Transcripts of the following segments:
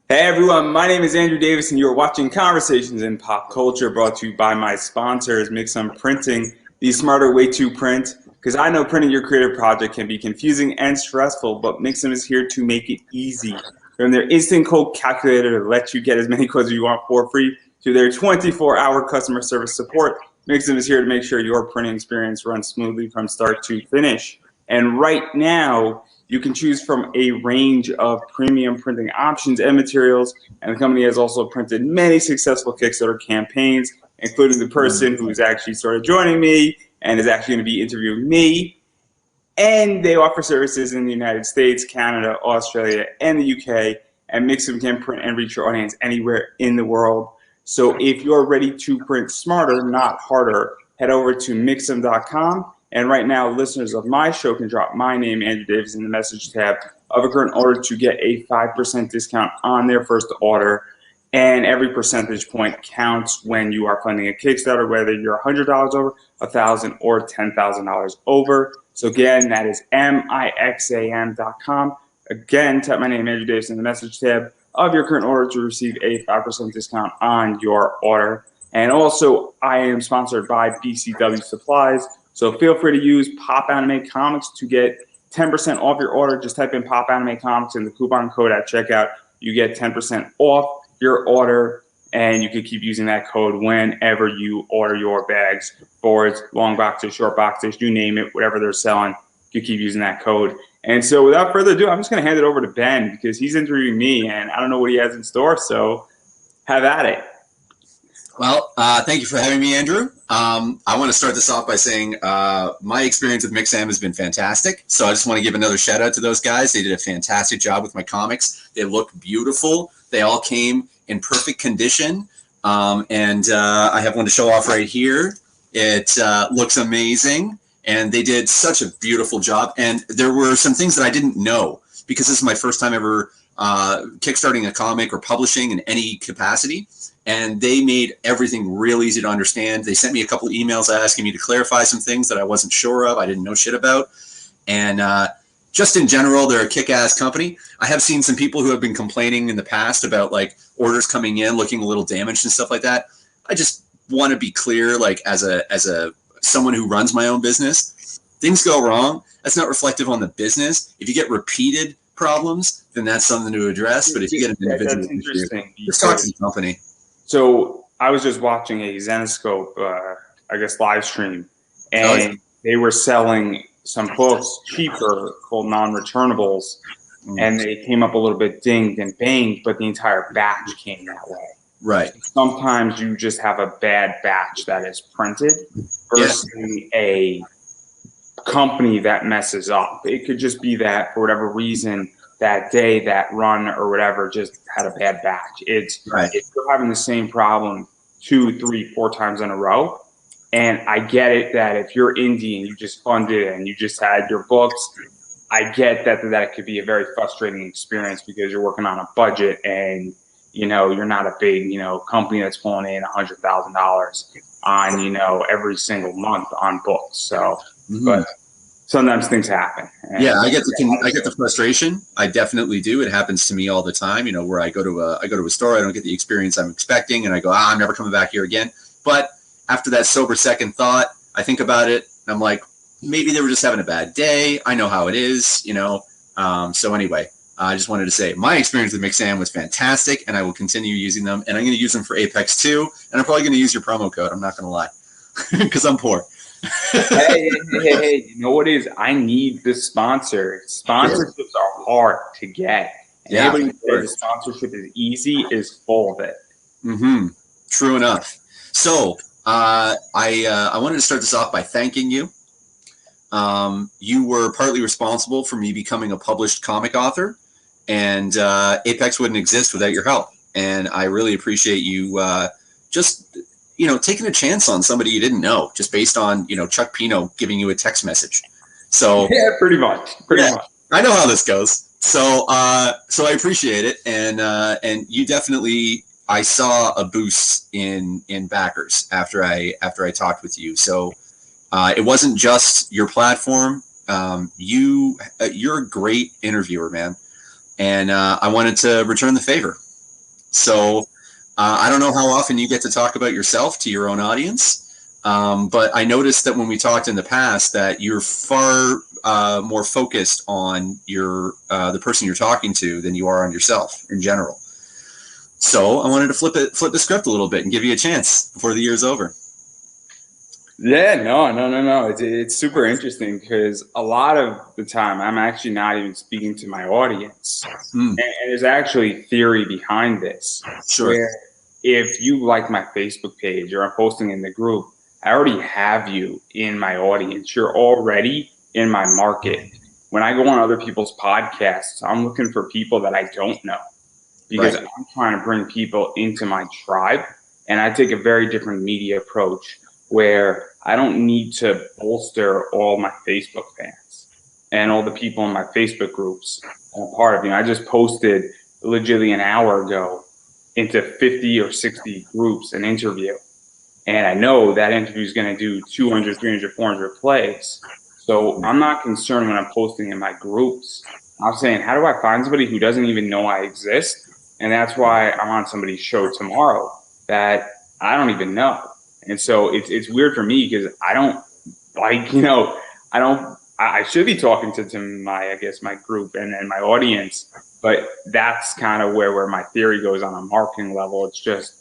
Hey everyone, my name is Andrew Davis and you are watching Conversations in Pop Culture, brought to you by my sponsors, Mixum Printing, the smarter way to print. Because I know printing your creative project can be confusing and stressful, but Mixum is here to make it easy. From their instant code calculator to let you get as many codes as you want for free, to their 24-hour customer service support, Mixum is here to make sure your printing experience runs smoothly from start to finish. And right now, you can choose from a range of premium printing options and materials, and the company has also printed many successful Kickstarter campaigns, including the person who's actually started joining me and is actually going to be interviewing me. And they offer services in the United States, Canada, Australia, and the UK, and Mixum can print and reach your audience anywhere in the world. So if you're ready to print smarter, not harder, head over to Mixum.com. And right now, listeners of my show can drop my name, Andrew Davis, in the message tab of a current order to get a 5% discount on their first order. And every percentage point counts when you are funding a Kickstarter, whether you're $100 over, $1,000, or $10,000 over. So again, that is Mixam.com. Again, type my name, Andrew Davis, in the message tab of your current order to receive a 5% discount on your order. And also, I am sponsored by BCW Supplies. So feel free to use Pop Anime Comics to get 10% off your order. Just type in Pop Anime Comics and the coupon code at checkout. You get 10% off your order, and you can keep using that code whenever you order your bags, boards, long boxes, short boxes, you name it, whatever they're selling, you keep using that code. And so without further ado, I'm just going to hand it over to Ben because he's interviewing me, and I don't know what he has in store, so have at it. Well, thank you for having me, Andrew. I want to start this off by saying my experience with Mixam has been fantastic. So I just want to give another shout out to those guys. They did a fantastic job with my comics. They look beautiful. They all came in perfect condition. And I have one to show off right here. It looks amazing. And they did such a beautiful job. And there were some things that I didn't know because this is my first time ever kickstarting a comic or publishing in any capacity. And they made everything real easy to understand. They sent me a couple of emails asking me to clarify some things that I wasn't sure of, I didn't know shit about. And just in general, they're a kick-ass company. I have seen some people who have been complaining in the past about like orders coming in looking a little damaged and stuff like that. I just want to be clear, like as a someone who runs my own business, things go wrong. That's not reflective on the business. If you get repeated problems, then that's something to address. But if you get an individual issue, just talk to the company. So I was just watching a Zenoscope, I guess, live stream, and they were selling some books cheaper called non-returnables, and they came up a little bit dinged and banged, but the entire batch came that way. Right. Sometimes you just have a bad batch that is printed versus a company that messes up. It could just be that for whatever reason, that day, that run or whatever just had a bad batch. It's if you're having the same problem 2, 3, 4 times in a row, and I get it that if you're indie and you just funded and you just had your books, I get that it could be a very frustrating experience because you're working on a budget and you're not a big company that's pulling in $100,000 on every single month on books. So, but sometimes things happen. Yeah, I get the frustration. I definitely do. It happens to me all the time. Where I go to a store, I don't get the experience I'm expecting, and I go, I'm never coming back here again. But after that sober second thought, I think about it, and I'm like, maybe they were just having a bad day. I know how it is, So anyway, I just wanted to say my experience with Mixam was fantastic, and I will continue using them, and I'm going to use them for Apex too, and I'm probably going to use your promo code. I'm not going to lie, because I'm poor. hey, you know what it is? I need the sponsor. Sponsorships are hard to get. And anybody who says the sponsorship is easy is full of it. True enough. So I wanted to start this off by thanking you. You were partly responsible for me becoming a published comic author, and Apex wouldn't exist without your help. And I really appreciate you just taking a chance on somebody you didn't know, just based on, Chuck Pino giving you a text message. So yeah, pretty much. I know how this goes. So I appreciate it. And you definitely, I saw a boost in backers after I talked with you. So it wasn't just your platform. You're a great interviewer, man. And I wanted to return the favor. So I don't know how often you get to talk about yourself to your own audience, but I noticed that when we talked in the past that you're far more focused on the person you're talking to than you are on yourself in general. So I wanted to flip the script a little bit and give you a chance before the year's over. Yeah, no. It's super interesting because a lot of the time I'm actually not even speaking to my audience. And there's actually theory behind this. Sure. Where if you like my Facebook page or I'm posting in the group, I already have you in my audience. You're already in my market. When I go on other people's podcasts, I'm looking for people that I don't know because Right. I'm trying to bring people into my tribe. And I take a very different media approach where I don't need to bolster all my Facebook fans and all the people in my Facebook groups I'm a part of. I just posted legitimately an hour ago into 50 or 60 groups an interview. And I know that interview is going to do 200, 300, 400 plays. So I'm not concerned when I'm posting in my groups. I'm saying, how do I find somebody who doesn't even know I exist? And that's why I'm on somebody's show tomorrow that I don't even know. And so it's weird for me because I don't like, I should be talking to my, I guess, my group and my audience, but that's kind of where my theory goes on a marketing level. It's just,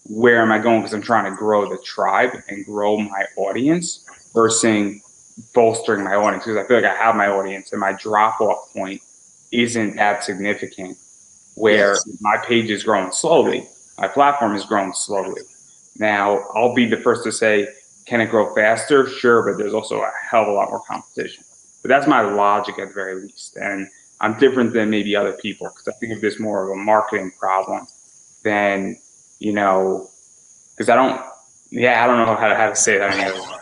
where am I going? Because I'm trying to grow the tribe and grow my audience versus bolstering my audience, because I feel like I have my audience and my drop off point isn't that significant. Where my page is growing slowly, my platform is growing slowly. Now, I'll be the first to say, can it grow faster? Sure, but there's also a hell of a lot more competition. But that's my logic at the very least. And I'm different than maybe other people because I think of this more of a marketing problem than, because I don't know how to say that anymore.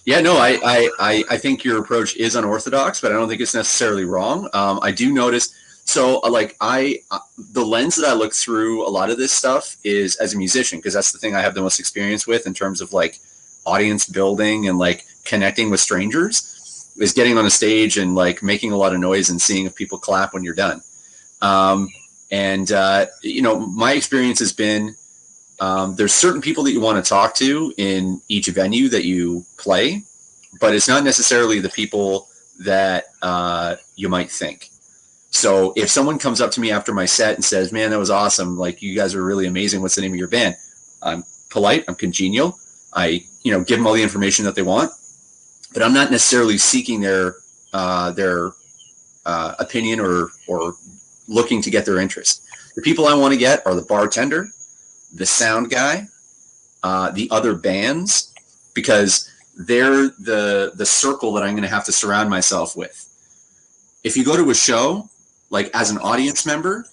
Yeah, no, I think your approach is unorthodox, but I don't think it's necessarily wrong. I do notice. So the lens that I look through a lot of this stuff is as a musician, because that's the thing I have the most experience with in terms of like audience building and like connecting with strangers, is getting on a stage and like making a lot of noise and seeing if people clap when you're done. My experience has been, there's certain people that you want to talk to in each venue that you play, but it's not necessarily the people that you might think. So if someone comes up to me after my set and says, man, that was awesome, like you guys are really amazing, what's the name of your band? I'm polite, I'm congenial, I give them all the information that they want, but I'm not necessarily seeking their opinion or looking to get their interest. The people I want to get are the bartender, the sound guy, the other bands, because they're the circle that I'm going to have to surround myself with. If you go to a show, like as an audience member,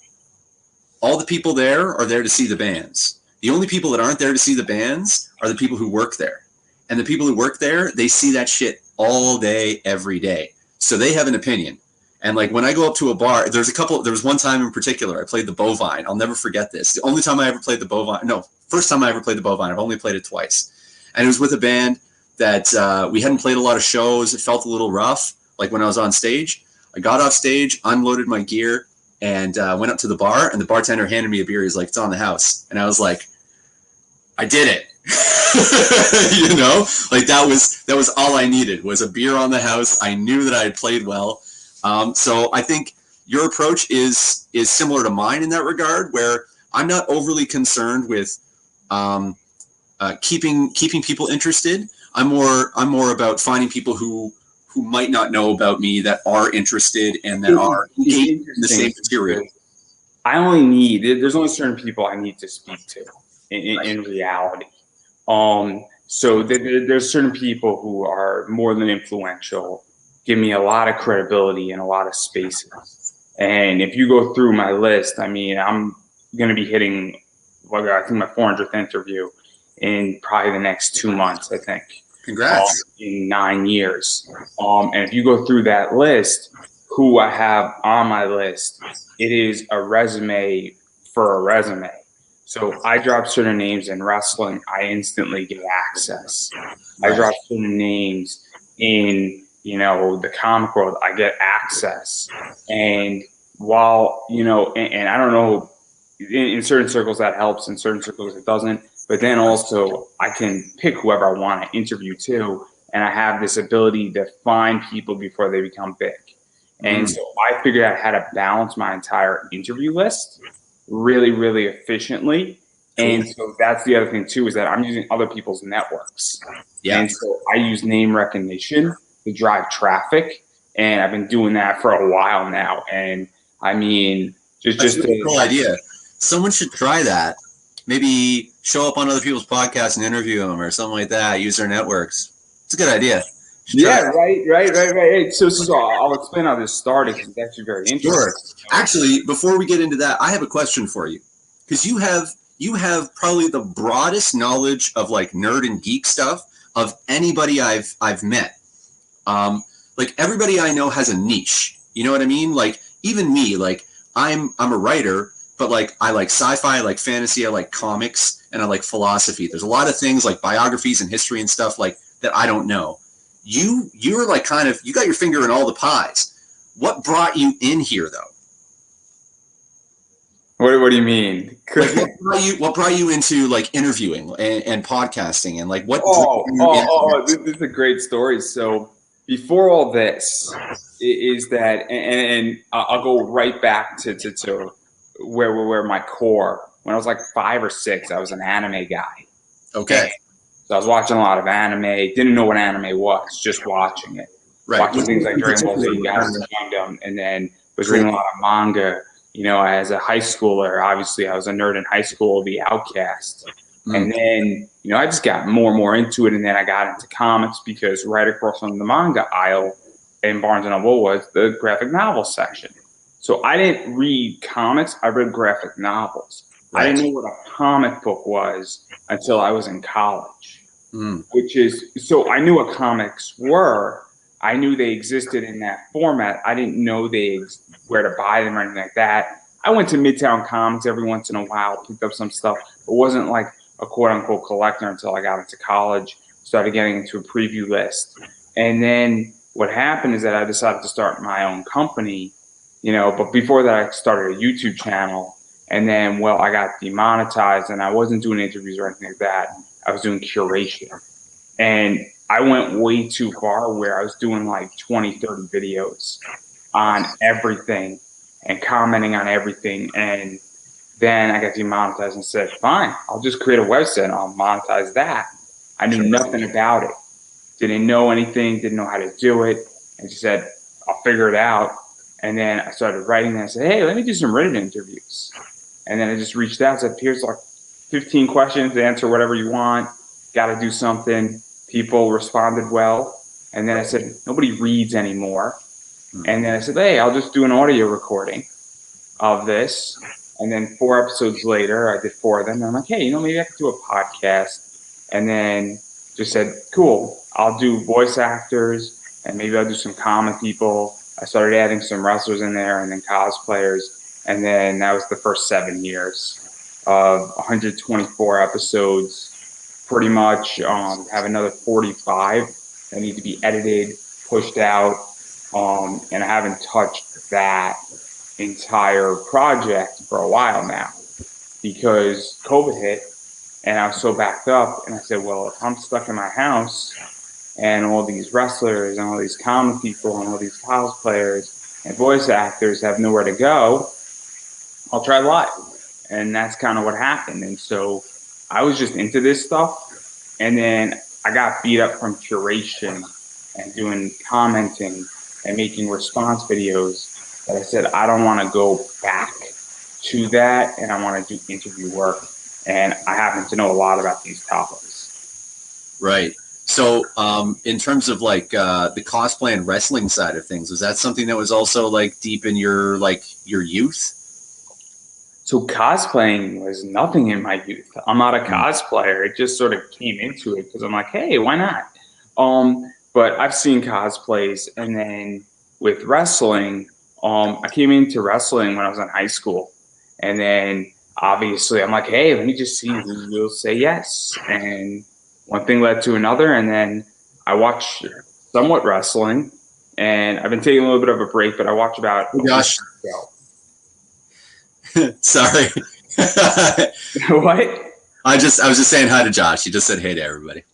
all the people there are there to see the bands. The only people that aren't there to see the bands are the people who work there. And the people who work there, they see that shit all day, every day. So they have an opinion. And like when I go up to a bar, there was one time in particular, I played the Bovine. I'll never forget this. The only time I ever played the Bovine, first time I ever played the Bovine. I've only played it twice. And it was with a band that we hadn't played a lot of shows. It felt a little rough, like when I was on stage. I got off stage, unloaded my gear, and went up to the bar, and the bartender handed me a beer. He's like, it's on the house. And I was like, I did it. Like that was all I needed, was a beer on the house. I knew that I had played well. So I think your approach is similar to mine in that regard, where I'm not overly concerned with keeping people interested. I'm more about finding people who might not know about me that are interested and that are engaged in the same material. There's only certain people I need to speak to in reality. So there's certain people who are more than influential, give me a lot of credibility in a lot of spaces. And if you go through my list, I mean, I'm going to be hitting, I think my 400th interview in probably the next 2 months, I think. Congrats. In 9 years. And if you go through that list, who I have on my list, it is a resume for a resume. So I drop certain names in wrestling, I instantly get access. I drop certain names in, the comic world, I get access. And while, and I don't know in certain circles that helps, in certain circles it doesn't. But then also I can pick whoever I want to interview too, and I have this ability to find people before they become big. And so I figured out how to balance my entire interview list really, really efficiently. And so that's the other thing too, is that I'm using other people's networks. Yeah. And so I use name recognition to drive traffic. And I've been doing that for a while now. And I mean, That's a really cool idea. Someone should try that. Maybe show up on other people's podcasts and interview them or something like that. Use their networks. It's a good idea. Yeah, right. So I'll explain how this started because it's actually very interesting. Sure. Actually, before we get into that, I have a question for you, because you have probably the broadest knowledge of like nerd and geek stuff of anybody I've met. Like everybody I know has a niche. You know what I mean? Like even me, like I'm a writer, but like I like sci-fi, I like fantasy, I like comics, and I like philosophy. There's a lot of things like biographies and history and stuff like that I don't know. You're like kind of, you got your finger in all the pies. What brought you in here though? What do you mean? Like, what brought you into like interviewing and podcasting and like what? This is a great story. So before all this is that, and I'll go right back to where my core. When I was like 5 or 6, I was an anime guy. Okay. So I was watching a lot of anime. Didn't know what anime was, just watching it. Right. Watching things like Dragon Ball Z, Gundam, and then was reading a lot of manga. You know, as a high schooler, obviously I was a nerd in high school, the outcast. And then, you know, I just got more and more into it. And then I got into comics because right across from the manga aisle in Barnes & Noble was the graphic novel section. So I didn't read comics, I read graphic novels. Right. I didn't know what a comic book was until I was in college, which is, so I knew what comics were. I knew they existed in that format. I didn't know where to buy them or anything like that. I went to Midtown Comics every once in a while, picked up some stuff. It wasn't like a quote unquote collector until I got into college, started getting into a preview list. And then what happened is that I decided to start my own company, you know, but before that I started a YouTube channel. And then, well, I got demonetized and I wasn't doing interviews or anything like that. I was doing curation. And I went way too far where I was doing like 20, 30 videos on everything and commenting on everything. And then I got demonetized and said, fine, I'll just create a website and I'll monetize that. I knew nothing about it. Didn't know anything, didn't know how to do it. And she said, I'll figure it out. And then I started writing and I said, hey, let me do some Reddit interviews. And then I just reached out and said, here's like 15 questions, answer whatever you want. Got to do something. People responded well. And then I said, nobody reads anymore. And then I said, hey, I'll just do an audio recording of this. And then 4 episodes later, I did 4 of them. And I'm like, hey, you know, maybe I could do a podcast. And then just said, cool, I'll do voice actors and maybe I'll do some common people. I started adding some wrestlers in there and then cosplayers. And then that was the first 7 years of 124 episodes, pretty much. Have another 45 that need to be edited, pushed out. And I haven't touched that entire project for a while now because COVID hit and I was so backed up. And I said, well, if I'm stuck in my house and all these wrestlers and all these comic people and all these cosplayers and voice actors have nowhere to go, I'll try live. And that's kind of what happened. And so I was just into this stuff. And then I got beat up from curation and doing commenting and making response videos that I said, I don't want to go back to that. And I want to do interview work. And I happen to know a lot about these topics. Right. So in terms of like the cosplay and wrestling side of things, was that something that was also like deep in your youth? So cosplaying was nothing in my youth. I'm not a cosplayer. It just sort of came into it because I'm like, hey, why not? But I've seen cosplays, and then with wrestling, I came into wrestling when I was in high school, and then obviously I'm like, hey, let me just see who will say yes. And one thing led to another, and then I watched somewhat wrestling, and I've been taking a little bit of a break, but I watched about. Oh, gosh. Sorry. What? I was just saying hi to Josh. He just said hey to everybody.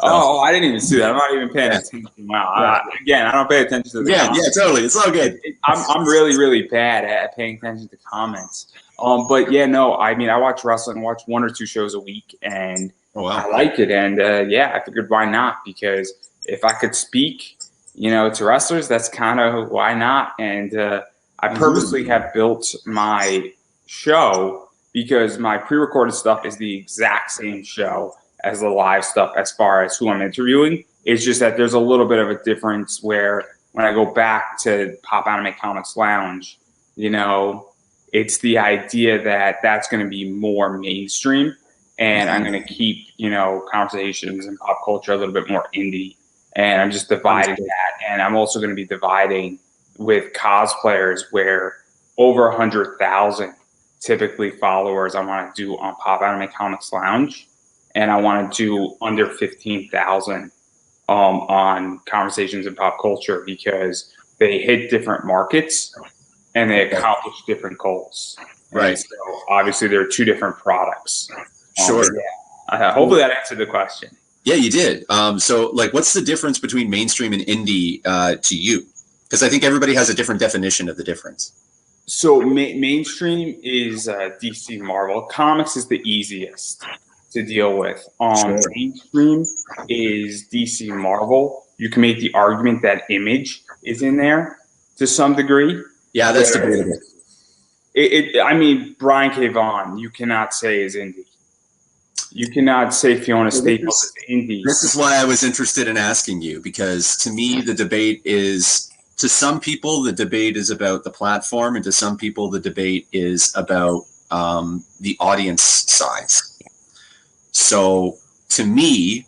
Oh, I didn't even see that. I'm not even paying Yeah. attention. Wow. Yeah. Again, I don't pay attention to the Yeah, comments. totally. It's all good. I'm really, really bad at paying attention to comments. But yeah, no, I mean, I watch wrestling, I watch 1 or 2 shows a week, and Oh, wow. I like it. And yeah, I figured why not? Because if I could speak, to wrestlers, that's kind of why not. And I purposely have built my show because my pre-recorded stuff is the exact same show as the live stuff as far as who I'm interviewing. It's just that there's a little bit of a difference where when I go back to Pop Anime Comics Lounge, it's the idea that that's going to be more mainstream, and I'm going to keep, conversations and pop culture a little bit more indie. And I'm just dividing that. And I'm also going to be dividing with cosplayers where over 100,000 typically followers I want to do on Pop Anime Comics Lounge. And I want to do under 15,000 on conversations in pop culture because they hit different markets and they accomplish different goals. Right. And so obviously, there are 2 different products. Sure. Yeah. Hopefully, that answered the question. Yeah, you did. So, like, what's the difference between mainstream and indie to you? Because I think everybody has a different definition of the difference. So, mainstream is DC Marvel. Comics is the easiest to deal with. Sure. Mainstream is DC Marvel. You can make the argument that Image is in there to some degree. Yeah, that's debatable. I mean, Brian K. Vaughan, you cannot say is indie. You cannot say Fiona Staples is indie. This is why I was interested in asking you, because to me, the debate is, to some people, the debate is about the platform, and to some people, the debate is about the audience size. So to me,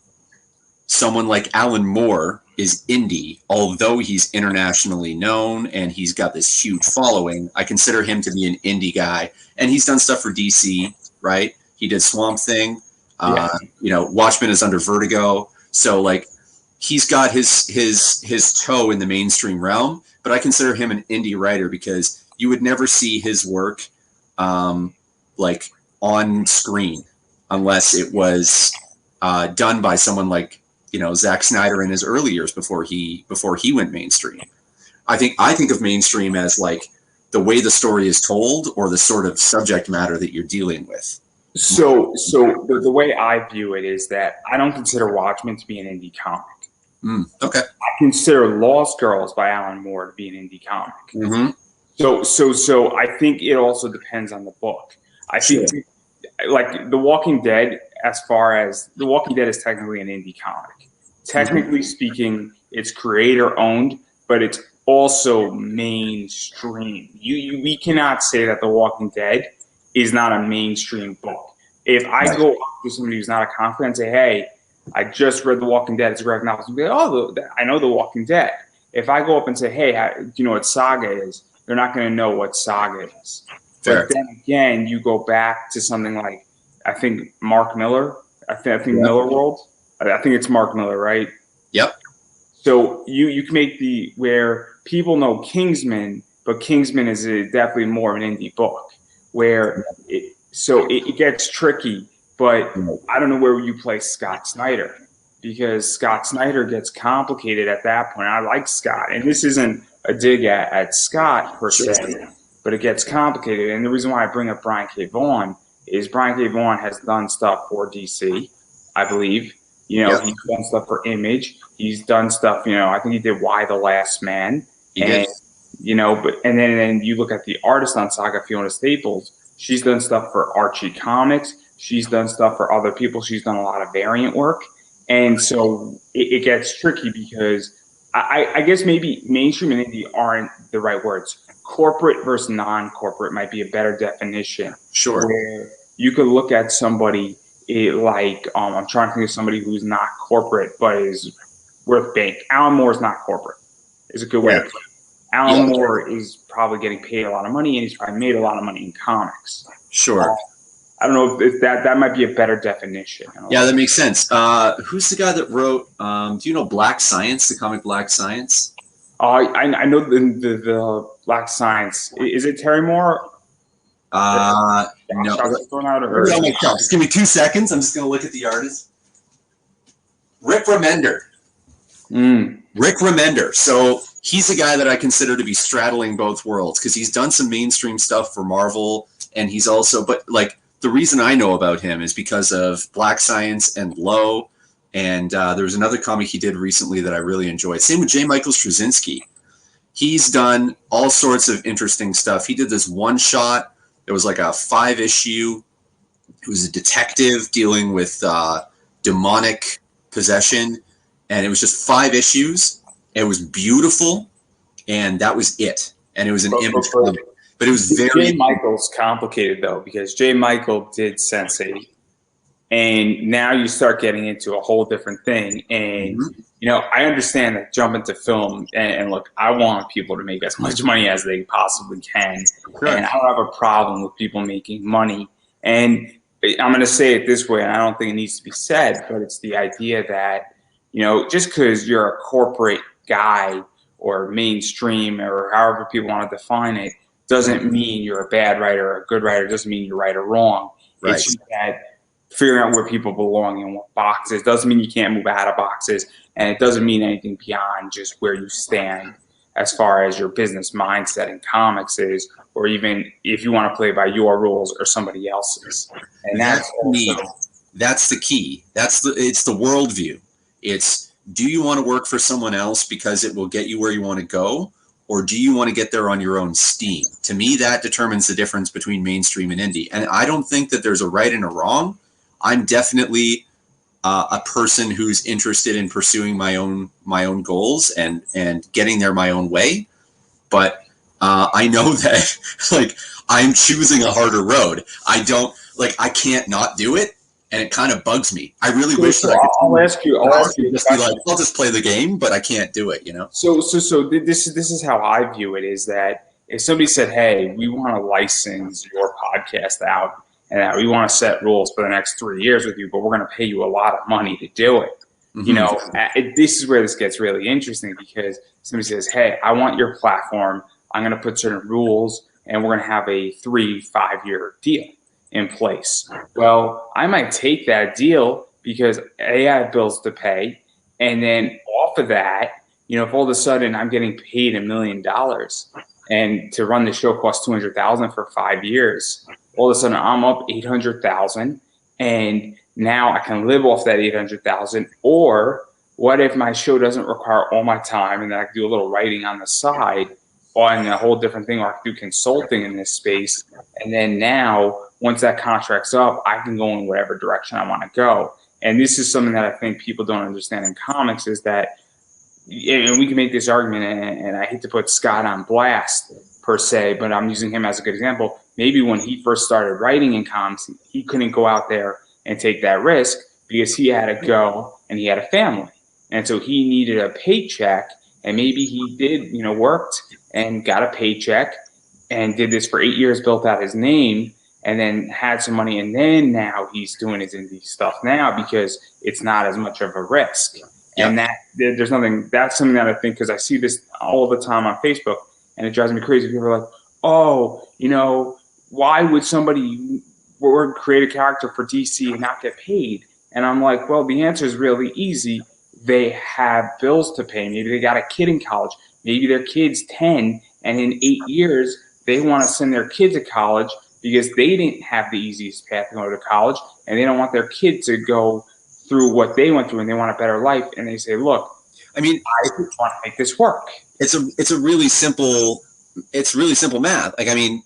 someone like Alan Moore is indie, although he's internationally known and he's got this huge following. I consider him to be an indie guy, and he's done stuff for DC, right? He did Swamp Thing. Watchmen is under Vertigo, so like he's got his toe in the mainstream realm. But I consider him an indie writer because you would never see his work like on screen unless it was done by someone like Zack Snyder in his early years before he went mainstream. I think of mainstream as like the way the story is told or the sort of subject matter that you're dealing with. So the way I view it is that I don't consider Watchmen to be an indie comic. Okay. I consider Lost Girls by Alan Moore to be an indie comic. Mm-hmm. So I think it also depends on the book. I think like The Walking Dead, as far as The Walking Dead is technically an indie comic. Technically speaking, it's creator owned, but it's also mainstream. We cannot say that The Walking Dead is not a mainstream book. If I go up to somebody who's not a comic fan and say, hey, I just read The Walking Dead, it's a graphic novel, be like, oh, I know The Walking Dead. If I go up and say, hey, do you know what Saga is? They're not going to know what Saga is. Fair. But then again, you go back to something like, I think Mark Miller. I think Miller World. I think it's Mark Miller, right? Yep. So you can make where people know Kingsman, but Kingsman is definitely more of an indie book. Where it gets tricky, but I don't know where you place Scott Snyder, because Scott Snyder gets complicated at that point. I like Scott, and this isn't a dig at Scott per se, but it gets complicated. And the reason why I bring up Brian K. Vaughan is Brian K. Vaughan has done stuff for DC, I believe. He's done stuff for Image. He's done stuff, I think he did Why the Last Man. He did. And then you look at the artist on Saga, Fiona Staples. She's done stuff for Archie Comics. She's done stuff for other people. She's done a lot of variant work. And so it gets tricky because I guess maybe mainstream and indie aren't the right words. Corporate versus non-corporate might be a better definition. Sure. Where you could look at somebody like, I'm trying to think of somebody who's not corporate but is worth bank. Alan Moore is not corporate. Is a good way to put it. Alan Moore is probably getting paid a lot of money, and he's probably made a lot of money in comics. Sure. I don't know if that might be a better definition. Yeah, that makes sense. Who's the guy that wrote? Do you know Black Science, the comic Black Science? I know the Black Science. Is it Terry Moore? No, shots is going out, or just give me 2 seconds. I'm just going to look at the artist. Rick Remender. Rick Remender. So he's a guy that I consider to be straddling both worlds because he's done some mainstream stuff for Marvel, and he's also, but like the reason I know about him is because of Black Science and Low, and there was another comic he did recently that I really enjoyed. Same with J. Michael Straczynski. He's done all sorts of interesting stuff. He did this one shot. It was like a 5-issue. It was a detective dealing with demonic possession, and it was just 5 issues. It was beautiful, and that was it. And it was an image comic, but it was very. J. Michael's complicated though, because J. Michael did Sense8, and now you start getting into a whole different thing. And you know, I understand that jump into film, and look, I want people to make as much money as they possibly can, and I don't have a problem with people making money. And I'm going to say it this way, and I don't think it needs to be said, but it's the idea that, you know, just because you're a corporate guy or mainstream or however people want to define it, doesn't mean you're a bad writer or a good writer. It doesn't mean you're right or wrong. Right. It's just that figuring out where people belong in what boxes doesn't mean you can't move out of boxes, and it doesn't mean anything beyond just where you stand as far as your business mindset in comics is, or even if you want to play by your rules or somebody else's. And that's the key. It's the worldview. It's, do you want to work for someone else because it will get you where you want to go, or do you want to get there on your own steam? To me, that determines the difference between mainstream and indie. And I don't think that there's a right and a wrong. I'm definitely a person who's interested in pursuing my own goals and getting there my own way. But I know that like I'm choosing a harder road. I can't not do it, and it kind of bugs me. I really wish that I could. I'll ask you. Just be like, I'll just play the game, but I can't do it. You know. So this is how I view it: is that if somebody said, "Hey, we want to license your podcast out, and we want to set rules for the next 3 years with you, but we're going to pay you a lot of money to do it." You know, this is where this gets really interesting, because somebody says, "Hey, I want your platform. I'm going to put certain rules, and we're going to have a 3-5 year deal in place." Well, I might take that deal because A, I have bills to pay, and then off of that, you know, if all of a sudden I'm getting paid $1 million, and to run the show costs $200,000 for 5 years, all of a sudden I'm up $800,000, and now I can live off that $800,000. Or what if my show doesn't require all my time, and then I can do a little writing on the side on a whole different thing, or I can do consulting in this space, and then now once that contract's up, I can go in whatever direction I want to go. And this is something that I think people don't understand in comics, is that, and we can make this argument, and I hate to put Scott on blast per se, but I'm using him as a good example. Maybe when he first started writing in comics, he couldn't go out there and take that risk because he had to go and he had a family. And so he needed a paycheck, and maybe he did, you know, worked and got a paycheck and did this for 8 years, built out his name, and then had some money. And then now he's doing his indie stuff now because it's not as much of a risk. Yep. And that there's nothing, that's something that I think, because I see this all the time on Facebook, and it drives me crazy. People are like, oh, you know, why would somebody create a character for DC and not get paid? And I'm like, well, the answer is really easy. They have bills to pay. Maybe they got a kid in college. Maybe their kid's 10, and in 8 years, they want to send their kid to college because they didn't have the easiest path to go to college, and they don't want their kid to go through what they went through, and they want a better life. And they say, look, I mean, I want to make this work. It's really simple math. Like, I mean,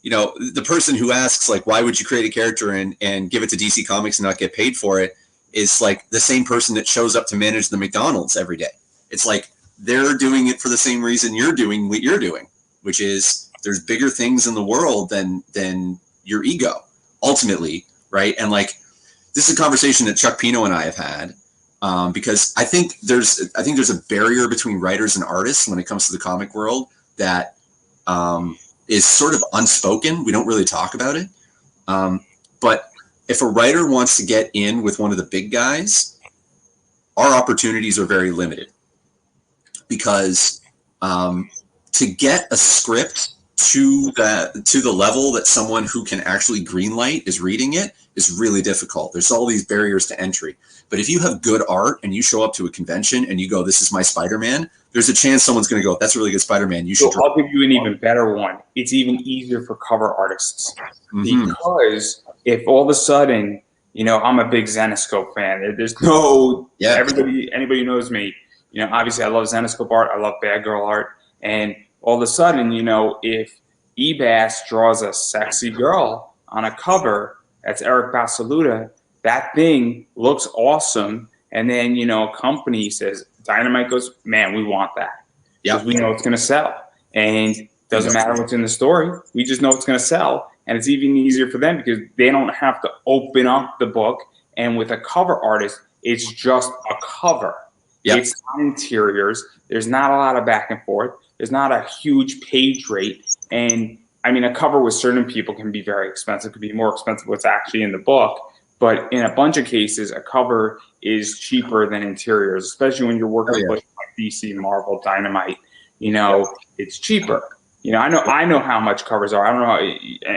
you know, the person who asks, like, why would you create a character and give it to DC Comics and not get paid for it, is like the same person that shows up to manage the McDonald's every day. It's like they're doing it for the same reason you're doing what you're doing, which is there's bigger things in the world than your ego, ultimately, right? And like, this is a conversation that Chuck Pino and I have had, because I think there's a barrier between writers and artists when it comes to the comic world that is sort of unspoken. We don't really talk about it. But if a writer wants to get in with one of the big guys, our opportunities are very limited, because to get a script to the level that someone who can actually greenlight is reading it is really difficult. There's all these barriers to entry. But if you have good art and you show up to a convention and you go, "This is my Spider-Man," there's a chance someone's going to go, "That's a really good Spider-Man. You should." So I'll give you an even better one. It's even easier for cover artists because if all of a sudden, I'm a big Zenescope fan. There's no anybody who knows me. Obviously I love Zenescope art. I love Bad Girl art, and all of a sudden, if Ebass draws a sexy girl on a cover, that's Eric Basaluda, that thing looks awesome. And then, a company says, Dynamite goes, "Man, we want that." Because we know it's going to sell. And it doesn't matter what's in the story. We just know it's going to sell. And it's even easier for them because they don't have to open up the book. And with a cover artist, it's just a cover. It's not interiors. There's not a lot of back and forth. There's not a huge page rate. And I mean, a cover with certain people can be very expensive. It could be more expensive what's actually in the book. But in a bunch of cases, a cover is cheaper than interiors, especially when you're working with like DC, Marvel, Dynamite. It's cheaper. I know how much covers are. I don't know,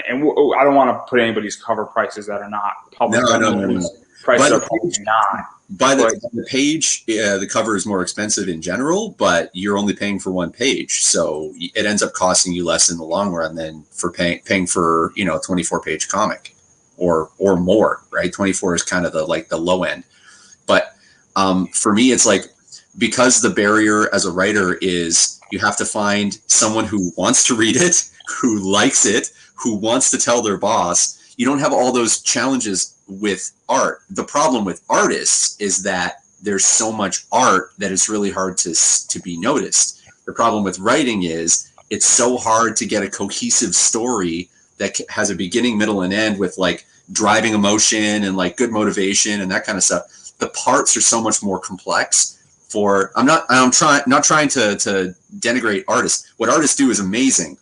and I don't want to put anybody's cover prices that are not public. No. Prices are probably not. By the page, the cover is more expensive in general, but you're only paying for one page, so it ends up costing you less in the long run than for paying for a 24-page comic or more, right? 24 is kind of the low end. But for me, it's like, because the barrier as a writer is you have to find someone who wants to read it, who likes it, who wants to tell their boss. You don't have all those challenges with art. The problem with artists is that there's so much art that it's really hard to be noticed. The problem with writing is it's so hard to get a cohesive story that has a beginning, middle, and end with like driving emotion and like good motivation and that kind of stuff. The parts are so much more complex. I'm not trying to denigrate artists. What artists do is amazing.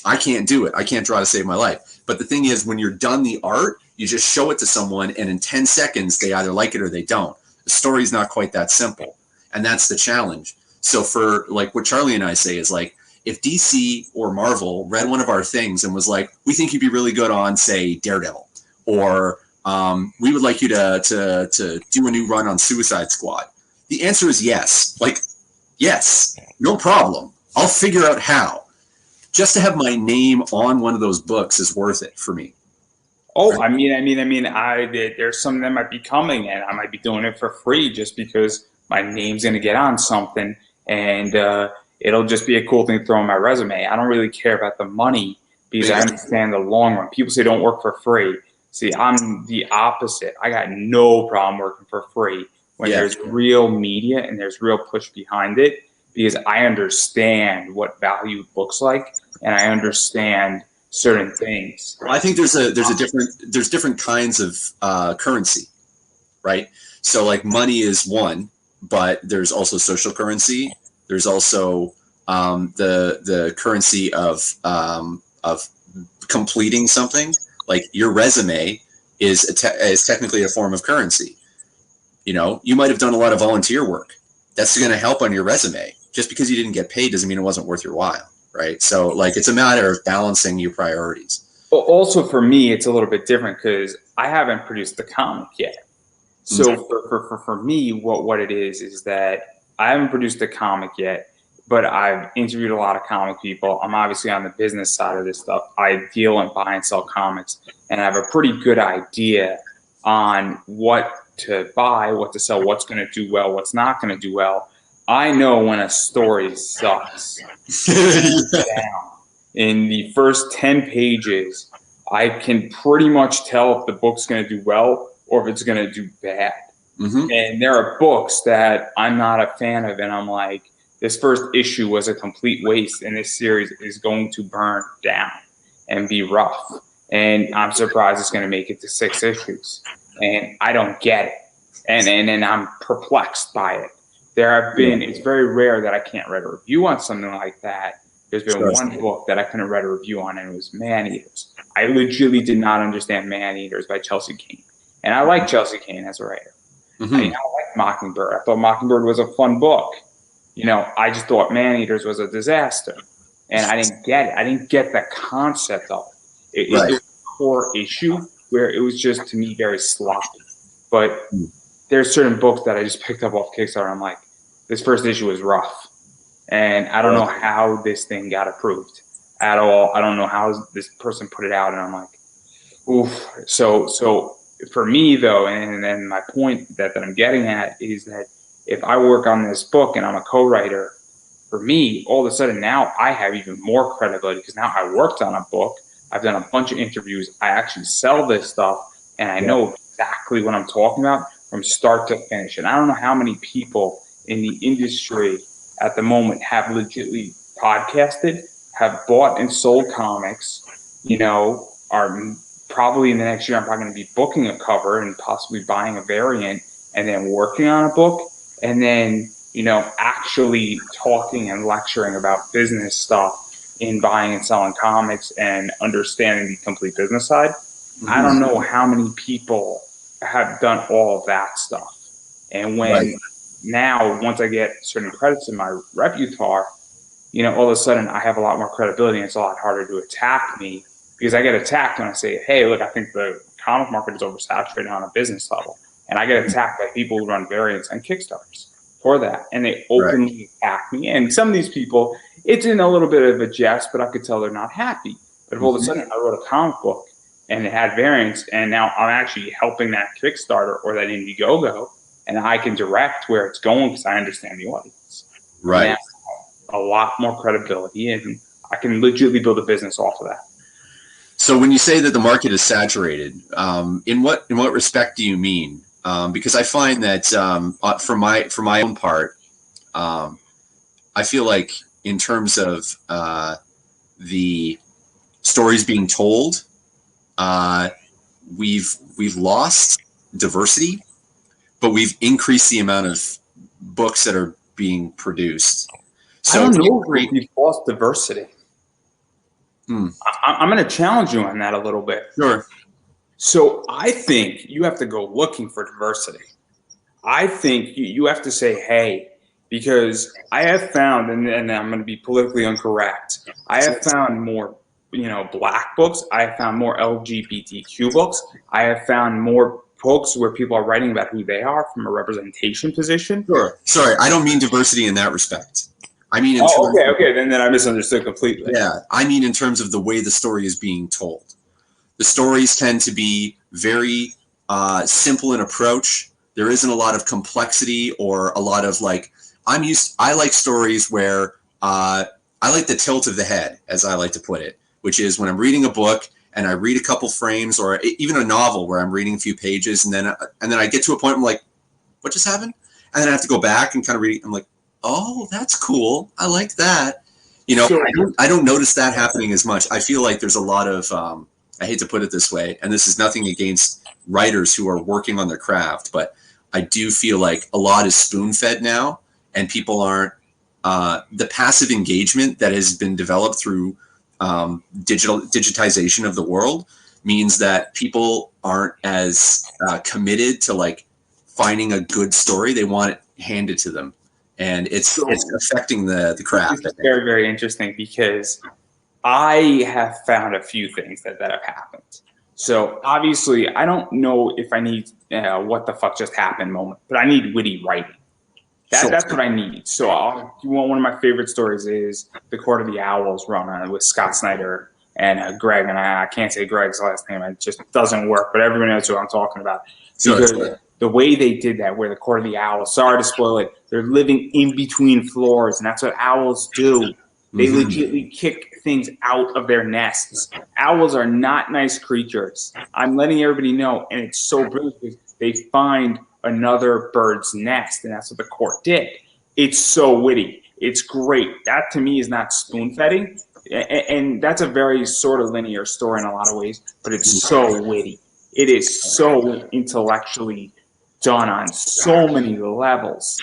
I can't do it. I can't draw to save my life. But the thing is, when you're done the art, you just show it to someone, and in 10 seconds, they either like it or they don't. The story's not quite that simple, and that's the challenge. So for like what Charlie and I say is like, if DC or Marvel read one of our things and was like, "We think you'd be really good on, say, Daredevil," or "We would like you to do a new run on Suicide Squad," the answer is yes. Like, yes, no problem. I'll figure out how. Just to have my name on one of those books is worth it for me. Oh, right? There's some that might be coming, and I might be doing it for free just because my name's going to get on something, and it'll just be a cool thing to throw on my resume. I don't really care about the money because I understand the long run. People say don't work for free. See, I'm the opposite. I got no problem working for free when there's real media and there's real push behind it, because I understand what value looks like and I understand certain things. I think there's different kinds of currency, right? So like money is one, but there's also social currency. There's also the currency of completing something. Like your resume is technically a form of currency. You might have done a lot of volunteer work. That's going to help on your resume. Just because you didn't get paid doesn't mean it wasn't worth your while, right? So like it's a matter of balancing your priorities. Well, also for me, it's a little bit different because I haven't produced the comic yet. So for me, what it is that I haven't produced the comic yet, but I've interviewed a lot of comic people. I'm obviously on the business side of this stuff. I deal and buy and sell comics, and I have a pretty good idea on what to buy, what to sell, what's going to do well, what's not going to do well. I know when a story sucks. Down. In the first 10 pages, I can pretty much tell if the book's going to do well or if it's going to do bad. And there are books that I'm not a fan of, and I'm like, this first issue was a complete waste, and this series is going to burn down and be rough. And I'm surprised it's going to make it to 6 issues. And I don't get it. And I'm perplexed by it. It's very rare that I can't write a review on something like that. There's been one book that I couldn't write a review on, and it was Man-Eaters. I legitimately did not understand Man-Eaters by Chelsea Cain. And I like Chelsea Cain as a writer. I like Mockingbird. I thought Mockingbird was a fun book. I just thought Man-Eaters was a disaster. and I didn't get it. I didn't get the concept of it. It was a core issue where it was just, to me, very sloppy. But there's certain books that I just picked up off Kickstarter. I'm like, this first issue is rough, and I don't know how this thing got approved at all. I don't know how this person put it out, and I'm like, oof. So for me, though, and then my point that I'm getting at is that if I work on this book and I'm a co-writer, for me, all of a sudden now I have even more credibility because now I worked on a book. I've done a bunch of interviews. I actually sell this stuff, and I know exactly what I'm talking about from start to finish. And I don't know how many people in the industry at the moment have legitimately podcasted, have bought and sold comics, are probably in the next year, I'm probably going to be booking a cover and possibly buying a variant and then working on a book, and then, actually talking and lecturing about business stuff in buying and selling comics and understanding the complete business side. Mm-hmm. I don't know how many people have done all of that stuff. And when now, once I get certain credits in my repertoire, all of a sudden I have a lot more credibility, and it's a lot harder to attack me because I get attacked when I say, hey, look, I think the comic market is oversaturated on a business level. And I get attacked by people who run variants and Kickstarters for that. And they openly attack me. And some of these people, it's in a little bit of a jest, but I could tell they're not happy. But if all of a sudden I wrote a comic book and it had variants, and now I'm actually helping that Kickstarter or that Indiegogo, and I can direct where it's going because I understand the audience. Right. A lot more credibility, and I can legitimately build a business off of that. So when you say that the market is saturated, in what respect do you mean? Because I find that for my own part, I feel like in terms of the stories being told, we've lost diversity, but we've increased the amount of books that are being produced. So I don't know if we've lost diversity. I'm going to challenge you on that a little bit. Sure. So I think you have to go looking for diversity. I think you have to say, hey, because I have found, and I'm going to be politically incorrect, I have found more, black books. I have found more LGBTQ books. I have found more books where people are writing about who they are from a representation position. Sure. Sorry, I don't mean diversity in that respect. I mean, then I misunderstood completely. Yeah, I mean in terms of the way the story is being told. The stories tend to be very simple in approach. There isn't a lot of complexity or a lot of I like stories where I like the tilt of the head, as I like to put it, which is when I'm reading a book and I read a couple frames, or even a novel where I'm reading a few pages, and then I get to a point where I'm like, what just happened? And then I have to go back and kind of read. I'm like, oh, that's cool. I like that. I don't notice that happening as much. I feel like there's a lot of, I hate to put it this way, and this is nothing against writers who are working on their craft, but I do feel like a lot is spoon-fed now, and people aren't, the passive engagement that has been developed through digitization of the world means that people aren't as committed to finding a good story. They want it handed to them. And it's affecting the craft. It's very, very interesting because I have found a few things that have happened. So obviously, I don't know if I need what the fuck just happened moment, but I need witty writing. That's what I need. So one of my favorite stories is The Court of the Owls run with Scott Snyder and Greg, and I can't say Greg's last name. It just doesn't work, but everyone knows who I'm talking about. Because the way they did that, where the Court of the Owls, sorry to spoil it, they're living in between floors, and that's what owls do. They legitimately kick things out of their nests. Owls are not nice creatures. I'm letting everybody know, and it's so brilliant because they find another bird's nest, and that's what the court did. It's so witty. It's great. That, to me, is not spoon-feeding, and that's a very sort of linear story in a lot of ways, but it's so witty. It is so intellectually done on so many levels.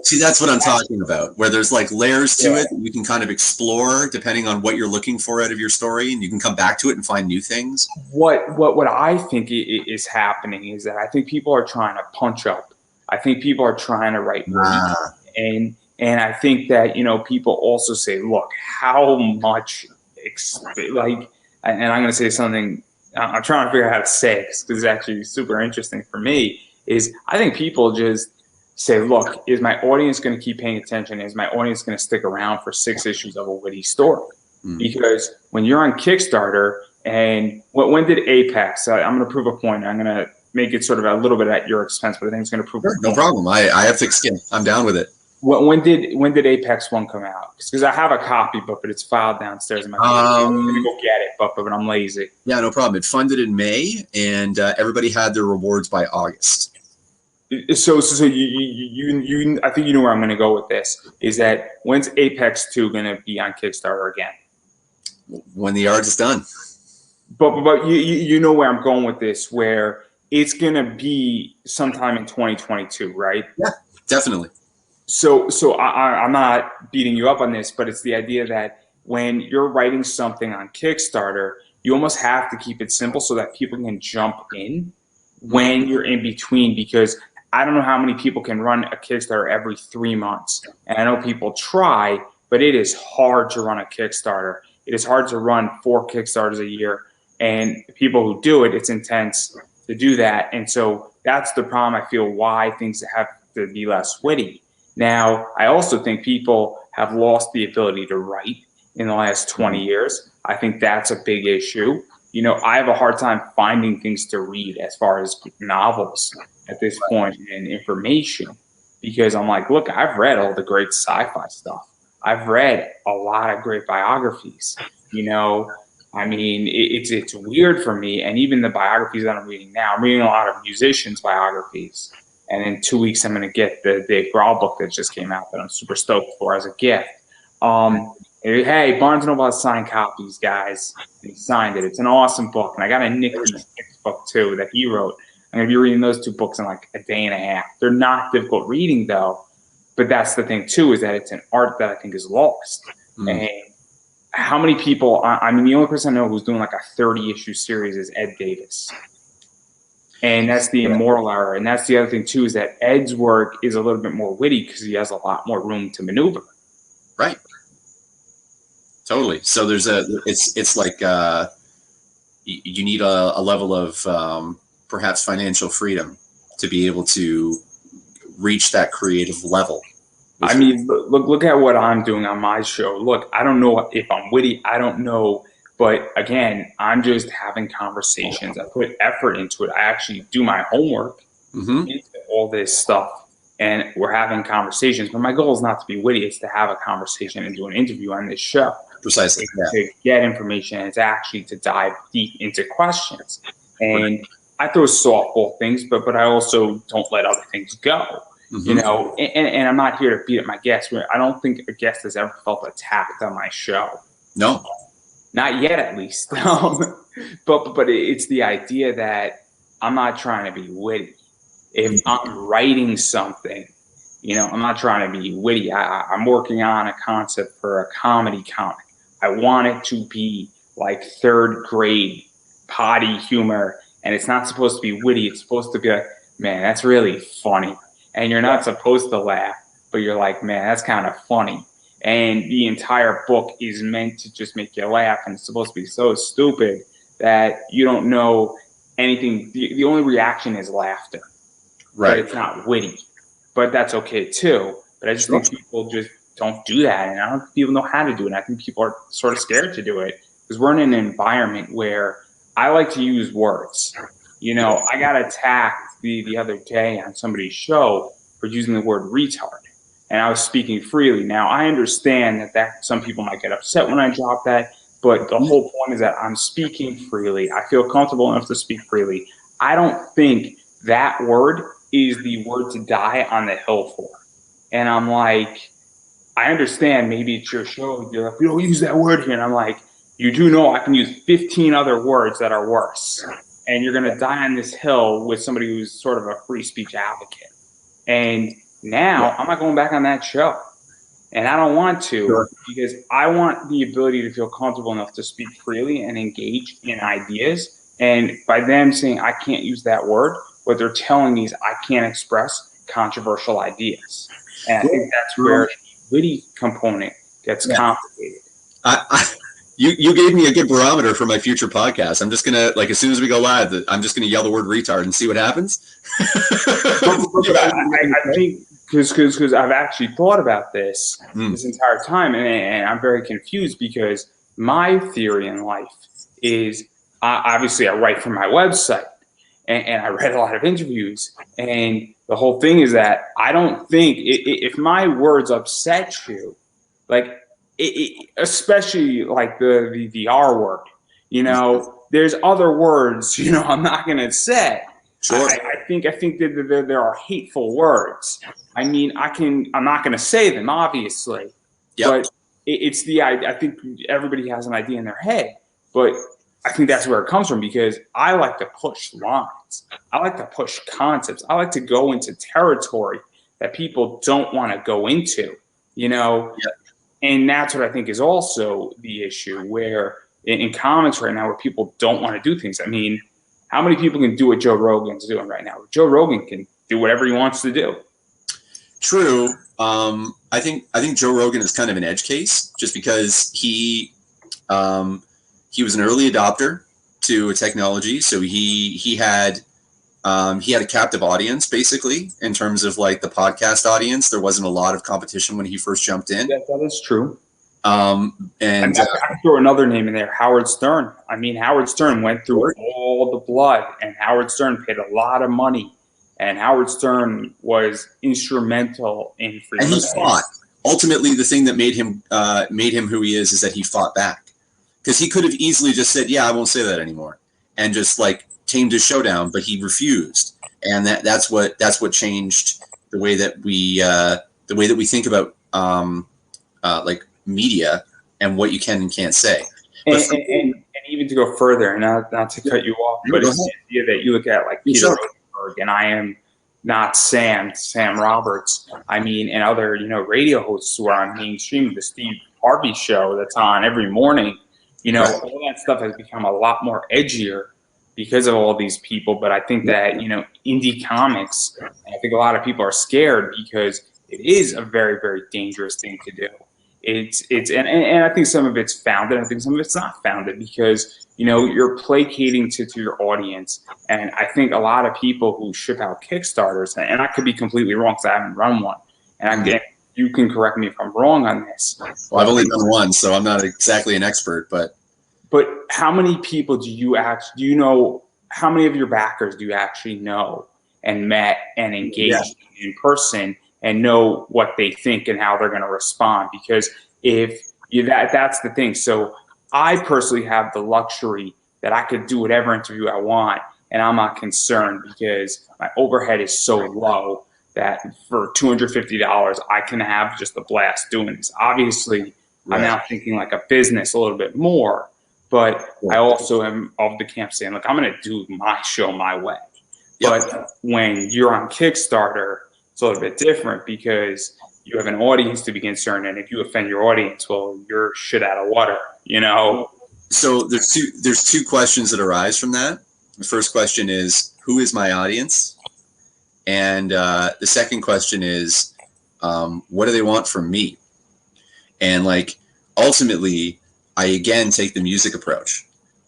See, that's what I'm talking about, where there's layers to it that you can kind of explore depending on what you're looking for out of your story, and you can come back to it and find new things. What I think is happening is that I think people are trying to punch up. I think people are trying to write and And I think that, people also say, look, how much, like, and I'm going to say something, I'm trying to figure out how to say this because it's actually super interesting for me, is I think people just say, look, is my audience going to keep paying attention? Is my audience going to stick around for 6 issues of a witty story? Because when you're on Kickstarter, and when did Apex, I'm going to prove a point. I'm going to make it sort of a little bit at your expense, but I think it's going to prove a point. No problem. I have thick skin. I'm down with it. When did Apex 1 come out? Because I have a copy, but it's filed downstairs in my I'm going to go get it, but I'm lazy. Yeah, no problem. It funded in May, and everybody had their rewards by August. So you I think you know where I'm going to go with this. Is that when's Apex 2 going to be on Kickstarter again? When the art is done. But you know where I'm going with this, where it's going to be sometime in 2022, right? Yeah, definitely. So I'm not beating you up on this, but it's the idea that when you're writing something on Kickstarter, you almost have to keep it simple so that people can jump in when you're in between, because I don't know how many people can run a Kickstarter every 3 months. And I know people try, but it is hard to run a Kickstarter. It is hard to run 4 Kickstarters a year. And people who do it, it's intense to do that. And so that's the problem, I feel, why things have to be less witty. Now, I also think people have lost the ability to write in the last 20 years. I think that's a big issue. I have a hard time finding things to read as far as novels at this point and information, because I'm like, look, I've read all the great sci-fi stuff. I've read a lot of great biographies. I mean, it's weird for me. And even the biographies that I'm reading now, I'm reading a lot of musicians' biographies. And in 2 weeks, I'm going to get the Dave Grohl book that just came out that I'm super stoked for as a gift. Hey, Barnes & Noble has signed copies, guys. He signed it. It's an awesome book. And I got a Nick book, too, that he wrote. I'm going to be reading those 2 books in like a day and a half. They're not difficult reading, though. But that's the thing, too, is that it's an art that I think is lost. And how many people, I mean, the only person I know who's doing like a 30-issue series is Ed Davis. And that's the immoral error. And that's the other thing, too, is that Ed's work is a little bit more witty because he has a lot more room to maneuver. Right. Totally. So it's like you need a level of perhaps financial freedom to be able to reach that creative level. I mean, look at what I'm doing on my show. Look, I don't know if I'm witty. I don't know. But again, I'm just having conversations. I put effort into it. I actually do my homework into all this stuff. And we're having conversations. But my goal is not to be witty. It's to have a conversation and do an interview on this show. Precisely. To get information. It's actually to dive deep into questions. And I throw softball things, but I also don't let other things go. And I'm not here to beat up my guests. I don't think a guest has ever felt attacked on my show. No. Not yet, at least. But it's the idea that I'm not trying to be witty. If I'm writing something, I'm not trying to be witty. I'm working on a concept for a comedy comic. I want it to be like 3rd grade potty humor, and it's not supposed to be witty. It's supposed to be like, man, that's really funny. And you're not supposed to laugh, but you're like, man, that's kind of funny. And the entire book is meant to just make you laugh, and it's supposed to be so stupid that you don't know anything. The only reaction is laughter. Right. But it's not witty. But that's okay, too. But I just think people just don't do that, and I don't think people know how to do it. And I think people are sort of scared to do it because we're in an environment where I like to use words. I got attacked the other day on somebody's show for using the word retard. And I was speaking freely. Now, I understand that some people might get upset when I drop that, but the whole point is that I'm speaking freely. I feel comfortable enough to speak freely. I don't think that word is the word to die on the hill for. And I'm like, I understand maybe it's your show. You're like, you don't use that word here. And I'm like, you do know I can use 15 other words that are worse. And you're going to die on this hill with somebody who's sort of a free speech advocate. And now I'm not going back on that show. And I don't want to because I want the ability to feel comfortable enough to speak freely and engage in ideas. And by them saying I can't use that word, what they're telling me is I can't express controversial ideas. And I think that's where witty component gets complicated. You gave me a good barometer for my future podcast. I'm just gonna, like, as soon as we go live, I'm just gonna yell the word retard and see what happens. I think because I've actually thought about this this entire time, and I'm very confused because my theory in life is obviously I write for my website and I read a lot of interviews, and the whole thing is that I don't think if my words upset you, like especially like the R word, there's other words, I'm not gonna say. Sure. I think that there are hateful words. I mean, I'm not going to say them, obviously, but it's I think everybody has an idea in their head, but I think that's where it comes from because I like to push lines. I like to push concepts. I like to go into territory that people don't want to go into, and that's what I think is also the issue where in comics right now where people don't want to do things. I mean, how many people can do what Joe Rogan's doing right now? Joe Rogan can do whatever he wants to do. True. I think Joe Rogan is kind of an edge case just because he was an early adopter to a technology, so he had a captive audience basically in terms of like the podcast audience. There wasn't a lot of competition when he first jumped in. That is true. And I throw another name in there, Howard Stern. I mean, Howard Stern went through all the blood, and Howard Stern paid a lot of money, and Howard Stern was instrumental in free. And he fought. Ultimately, the thing that made him who he is that he fought back, because he could have easily just said, "Yeah, I won't say that anymore," and just like tamed his showdown, but he refused, and that's what changed the way that we think about like media and what you can and can't say. And even to go further, and not to cut you off, but it's the idea that you look at like Peter Rosenberg, and I am not Sam Roberts. I mean, and other radio hosts who are on mainstream, the Steve Harvey show that's on every morning. All that stuff has become a lot more edgier because of all these people. But I think that indie comics, I think a lot of people are scared because it is a very, very dangerous thing to do. And I think some of it's founded. I think some of it's not founded because you're placating to your audience. And I think a lot of people who ship out Kickstarters, and I could be completely wrong because I haven't run one, and you can correct me if I'm wrong on this. Well, I've only done one, so I'm not exactly an expert, but how many people do you know? How many of your backers do you actually know and met and engaged in person? And know what they think and how they're going to respond. Because that's the thing. So I personally have the luxury that I could do whatever interview I want, and I'm not concerned because my overhead is so low that for $250, I can have just a blast doing this. Obviously, I'm now thinking like a business a little bit more, but I also am of the camp saying, look, I'm going to do my show my way. But when you're on Kickstarter, it's a little bit different because you have an audience to be concerned, and if you offend your audience, well, you're shit out of water, So there's two questions that arise from that. The first question is, who is my audience? And the second question is, what do they want from me? And like ultimately, I again take the music approach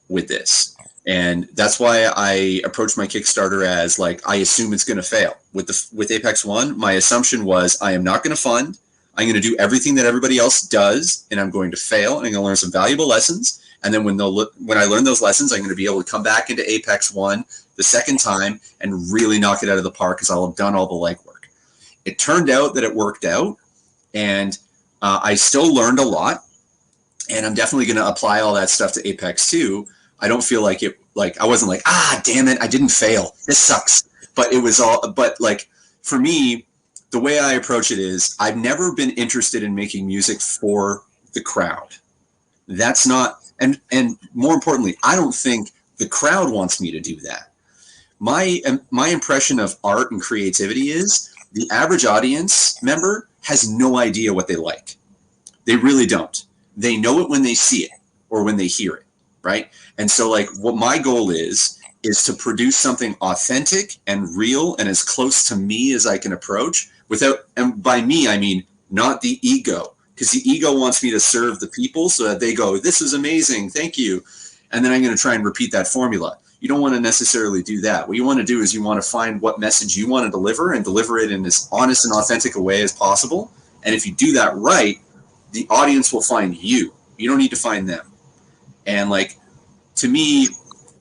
with this. And that's why I approach my Kickstarter as like, I assume it's going to fail. With Apex One, my assumption was I am not going to fund. I'm going to do everything that everybody else does, and I'm going to fail, and I'm going to learn some valuable lessons. And then when I learn those lessons, I'm going to be able to come back into Apex One the second time and really knock it out of the park because I'll have done all the legwork. It turned out that it worked out, and I still learned a lot, and I'm definitely going to apply all that stuff to Apex 2. I don't feel like I wasn't like, damn it, I didn't fail. This sucks. But for me, the way I approach it is I've never been interested in making music for the crowd. That's not, and more importantly, I don't think the crowd wants me to do that. My impression of art and creativity is the average audience member has no idea what they like. They really don't. They know it when they see it or when they hear it. Right. And so like what my goal is to produce something authentic and real and as close to me as I can approach and by me, I mean not the ego. Because the ego wants me to serve the people so that they go, this is amazing, thank you. And then I'm going to try and repeat that formula. You don't want to necessarily do that. What you want to do is you want to find what message you want to deliver and deliver it in as honest and authentic a way as possible. And if you do that right, the audience will find you. You don't need to find them. And like, to me,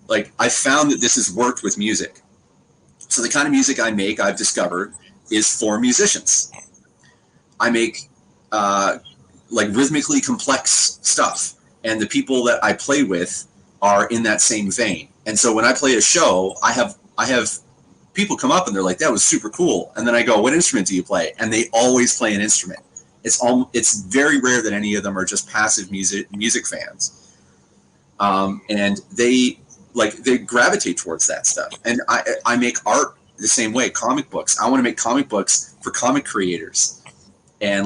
like, I found that this has worked with music. So the kind of music I make, I've discovered, is for musicians. I make like rhythmically complex stuff, and the people that I play with are in that same vein. And so when I play a show, I have people come up and they're like, that was super cool. And then I go, what instrument do you play? And they always play an instrument. It's very rare that any of them are just passive music fans. And they gravitate towards that stuff. And I make art the same way, comic books. I want to make comic books for comic creators. And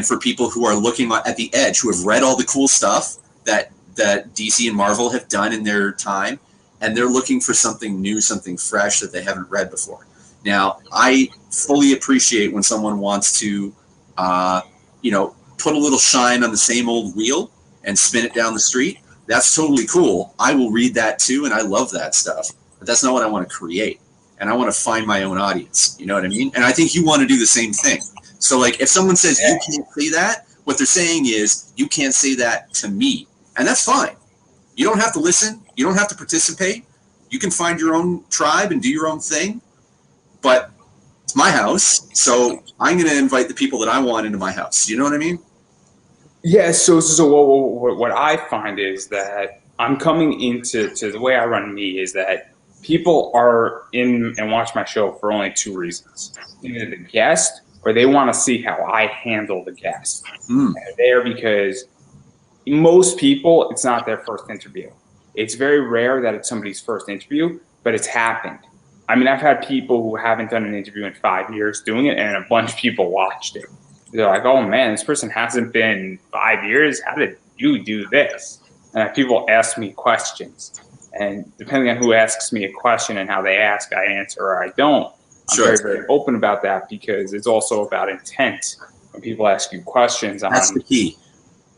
for people who are looking at the edge, who have read all the cool stuff that DC and Marvel have done in their time, and they're looking for something new, something fresh that they haven't read before. Now, I fully appreciate when someone wants to, put a little shine on the same old wheel and spin it down the street. That's totally cool. I will read that too, and I love that stuff. But that's not what I want to create. And I want to find my own audience. You know what I mean? And I think you want to do the same thing. So like if someone says you can't say that, what they're saying is you can't say that to me. And that's fine. You don't have to listen. You don't have to participate. You can find your own tribe and do your own thing. But it's my house, so I'm going to invite the people that I want into my house. You know what I mean? Yeah, so what I find is that I'm coming into the way I run me is that people are in and watch my show for only two reasons. Either the guest or they want to see how I handle the guest. And they're there because most people, it's not their first interview. It's very rare that it's somebody's first interview, but it's happened. I mean, I've had people who haven't done an interview in 5 years doing it, and a bunch of people watched it. They're like, oh man, this person hasn't been 5 years. How did you do this? And people ask me questions. And depending on who asks me a question and how they ask, I answer or I don't. I'm very, very open about that because it's also about intent. When people ask you questions, that's the key.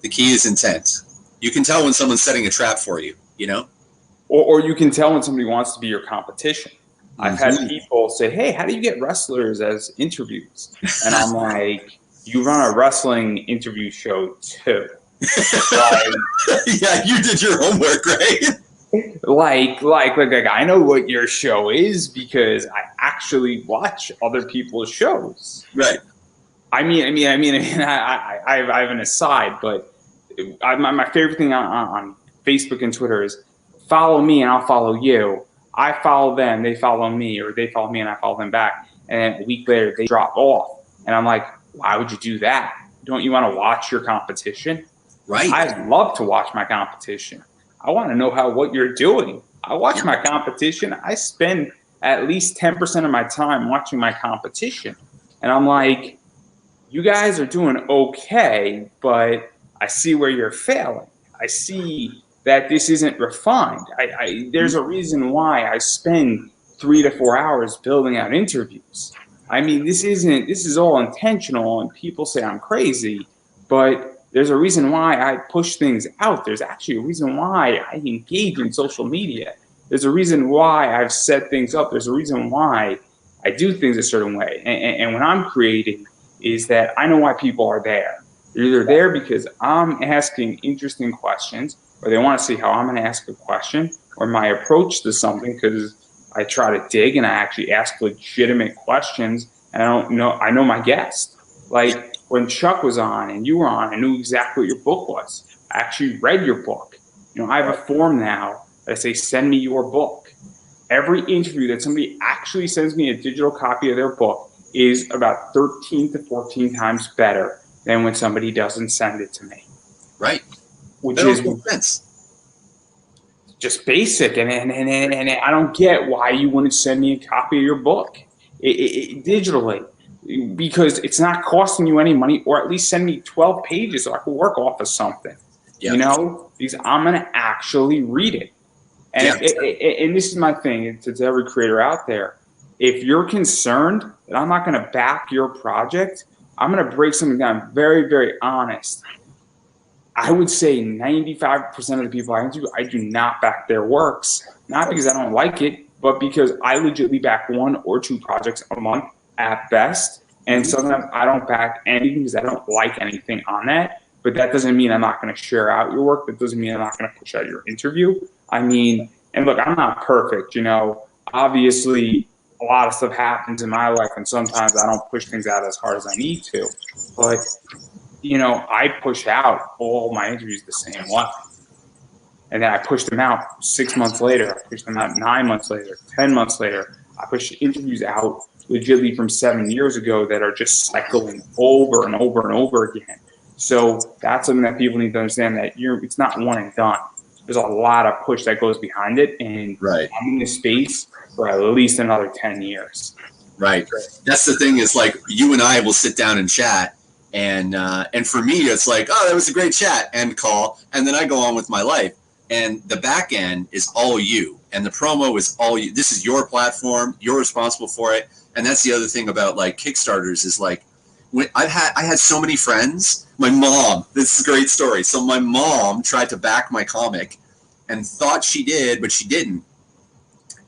The key is intent. You can tell when someone's setting a trap for you, you know? Or you can tell when somebody wants to be your competition. I've had people say, hey, how do you get wrestlers as interviews? And I'm like, you run a wrestling interview show too. Yeah, you did your homework, right? Like, I know what your show is because I actually watch other people's shows. Right. I have an aside, but my favorite thing on Facebook and Twitter is follow me and I'll follow you. I follow them, they follow me, or they follow me and I follow them back. And then a week later, they drop off. And I'm like, why would you do that? Don't you want to watch your competition? Right. I love to watch my competition. I want to know what you're doing. I watch my competition. I spend at least 10% of my time watching my competition. And I'm like, you guys are doing okay, but I see where you're failing. I see that this isn't refined. There's a reason why I spend 3 to 4 hours building out interviews. I mean, this is all intentional, and people say I'm crazy, but there's a reason why I push things out. There's actually a reason why I engage in social media. There's a reason why I've set things up. There's a reason why I do things a certain way. And when I'm creating is that I know why people are there. They're either there because I'm asking interesting questions, or they want to see how I'm going to ask a question, or my approach to something, because I try to dig and I actually ask legitimate questions, and I know my guest. Like when Chuck was on and you were on, I knew exactly what your book was. I actually read your book. I have a form now that I say, send me your book. Every interview that somebody actually sends me a digital copy of their book is about 13 to 14 times better than when somebody doesn't send it to me. Right. Which is just basic. And I don't get why you wouldn't send me a copy of your book digitally, because it's not costing you any money, or at least send me 12 pages so I can work off of something, because I'm going to actually read it. And, and this is my thing to every creator out there. If you're concerned that I'm not going to back your project, I'm going to break something down very, very honest. I would say 95% of the people I interview, I do not back their works. Not because I don't like it, but because I legitimately back 1 or 2 projects a month at best. And sometimes I don't back anything because I don't like anything on that. But that doesn't mean I'm not going to share out your work. That doesn't mean I'm not going to push out your interview. I mean, and look, I'm not perfect, you know. Obviously, a lot of stuff happens in my life, and sometimes I don't push things out as hard as I need to. But you know, I push out all my interviews the same way. And then I push them out 6 months later. I push them out 9 months later, 10 months later. I push interviews out legitimately from 7 years ago that are just cycling over and over and over again. So that's something that people need to understand, that it's not one and done. There's a lot of push that goes behind it. And I'm in this space for at least another 10 years. Right. That's the thing, is like, you and I will sit down and chat. And for me, it's like, oh, that was a great chat, end call. And then I go on with my life. And the back end is all you. And the promo is all you. This is your platform. You're responsible for it. And that's the other thing about like Kickstarters, is like, when I had so many friends. My mom, this is a great story. So my mom tried to back my comic and thought she did, but she didn't.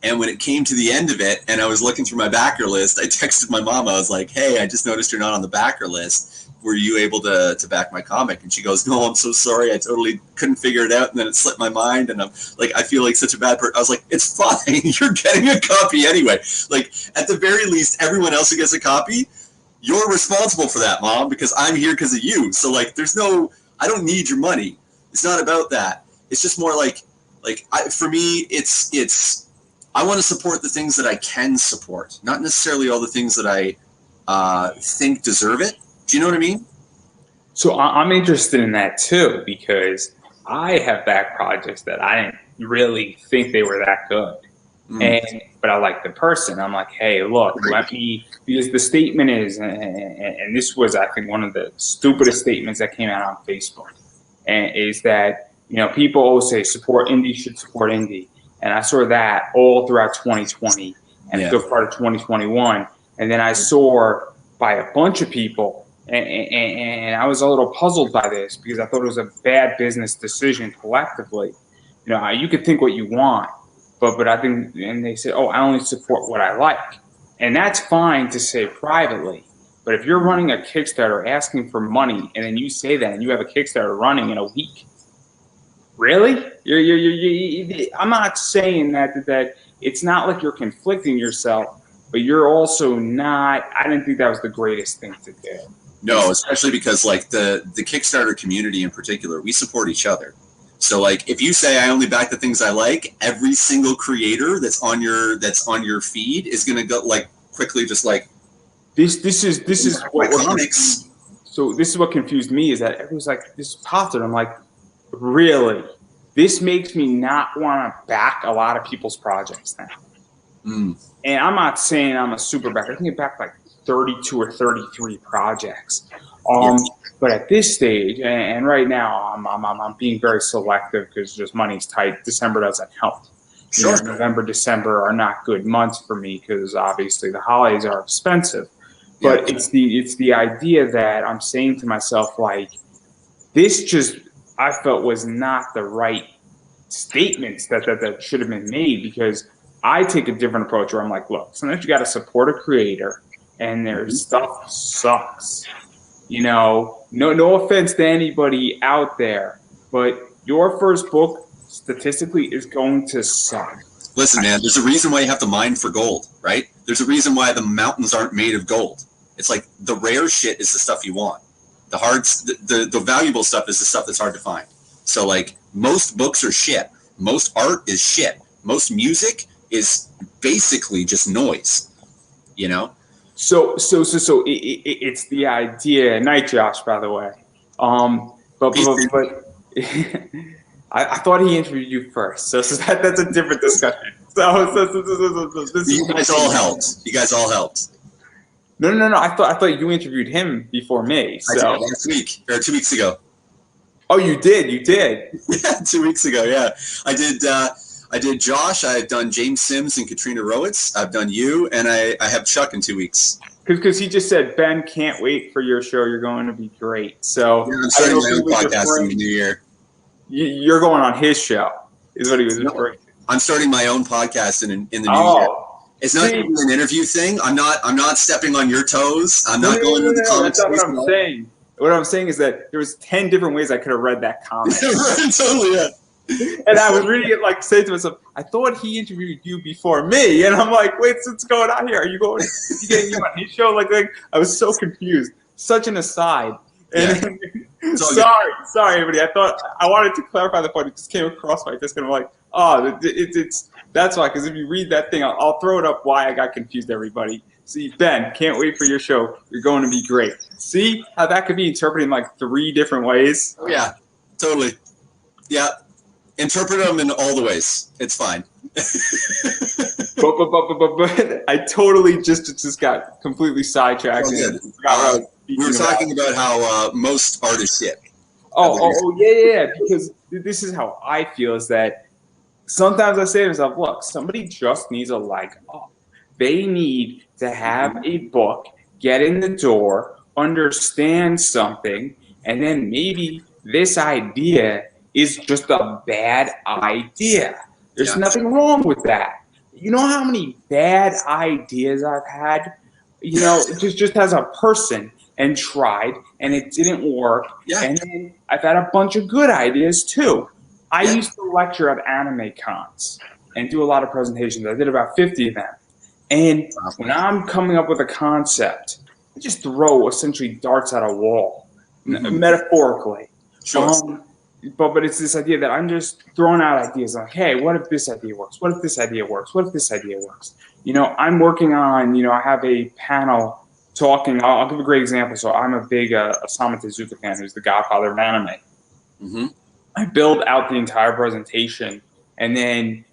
And when it came to the end of it and I was looking through my backer list, I texted my mom. I was like, hey, I just noticed you're not on the backer list. Were you able to back my comic? And she goes, no, I'm so sorry. I totally couldn't figure it out. And then it slipped my mind. And I'm like, I feel like such a bad person. I was like, it's fine. You're getting a copy anyway. Like, at the very least, everyone else who gets a copy, you're responsible for that, Mom, because I'm here because of you. So like, I don't need your money. It's not about that. It's just more like for me, it's, I want to support the things that I can support, not necessarily all the things that I think deserve it. Do you know what I mean? So I'm interested in that too, because I have back projects that I didn't really think they were that good. But I like the person. I'm like, hey, look, because the statement is, and this was, I think, one of the stupidest statements that came out on Facebook, and is that, you know, people always say support indie, should support indie. And I saw that all throughout 2020 and a good part of 2021. And then I saw by a bunch of people, and I was a little puzzled by this because I thought it was a bad business decision collectively. You know, you could think what you want, but I think, and they said, oh, I only support what I like. And that's fine to say privately. But if you're running a Kickstarter asking for money, and then you say that and you have a Kickstarter running in a week, really? I'm not saying that it's not like you're conflicting yourself, but you're also not, I didn't think that was the greatest thing to do. No, especially because like the Kickstarter community in particular, we support each other. So like, if you say I only back the things I like, every single creator that's on your feed is gonna go like quickly, just like this is what comics. So this is what confused me, is that everyone's like, this is positive. I'm like, really? This makes me not want to back a lot of people's projects now. And I'm not saying I'm a super backer. I think I backed like 32 or 33 projects. But at this stage, and right now, I'm being very selective because just money's tight. December doesn't help. Sure. You know, November, December are not good months for me because obviously the holidays are expensive. But it's the idea that I'm saying to myself, like, this just, I felt, was not the right statements that should have been made, because I take a different approach where I'm like, look, sometimes you got to support a creator, and their stuff sucks. You know, no offense to anybody out there, but your first book statistically is going to suck. Listen, man, there's a reason why you have to mine for gold, right? There's a reason why the mountains aren't made of gold. It's like the rare shit is the stuff you want. The valuable stuff is the stuff that's hard to find. So like, most books are shit. Most art is shit. Most music is basically just noise, you know? So it's the idea. Night, Josh, by the way. But I thought he interviewed you first, so that's a different discussion. You guys all helped. No. I thought you interviewed him before me. So. I did last week or 2 weeks ago. Oh, you did. Yeah, 2 weeks ago. Yeah, I did Josh. I've done James Sims and Katrina Rowitz. I've done you, and I have Chuck in 2 weeks. Because he just said, Ben, can't wait for your show. You're going to be great. So I'm starting my own podcast in the new year. You're going on his show, is what he was referring to. I'm starting my own podcast in the new year. It's not going to be an interview thing. I'm not stepping on your toes. I'm not going to the comments. That's not what I'm saying. What I'm saying is that there was 10 different ways I could have read that comment. Right, totally, yeah. And I was reading it, like, saying to myself, I thought he interviewed you before me. And I'm like, wait, what's going on here? Are you going? Is he getting you on his show? Like I was so confused. Such an aside. And sorry, everybody. I wanted to clarify the point. It just came across my desk, and I'm like, oh, it's that's why. Because if you read that thing, I'll throw it up. Why I got confused, everybody. See, Ben, can't wait for your show. You're going to be great. See how that could be interpreted in like 3 different ways? Oh, yeah, totally. Yeah. Interpret them in all the ways. It's fine. but I totally just got completely sidetracked. We were talking about how most artists ship. Yeah. Because this is how I feel, is that sometimes I say to myself, look, somebody just needs a leg up. They need to have a book, get in the door, understand something, and then maybe this idea is just a bad idea. There's nothing wrong with that. You know how many bad ideas I've had? You know, just as a person, and tried, and it didn't work. Yeah. And then I've had a bunch of good ideas too. I used to lecture at anime cons and do a lot of presentations. I did about 50 of them. And when I'm coming up with a concept, I just throw essentially darts at a wall, metaphorically. Sure. But it's this idea that I'm just throwing out ideas like, hey, what if this idea works? What if this idea works? What if this idea works? You know, I'm working on, I have a panel talking. I'll give a great example. So I'm a big Osamu Tezuka fan, who's the godfather of anime. Mm-hmm. I build out the entire presentation, and then,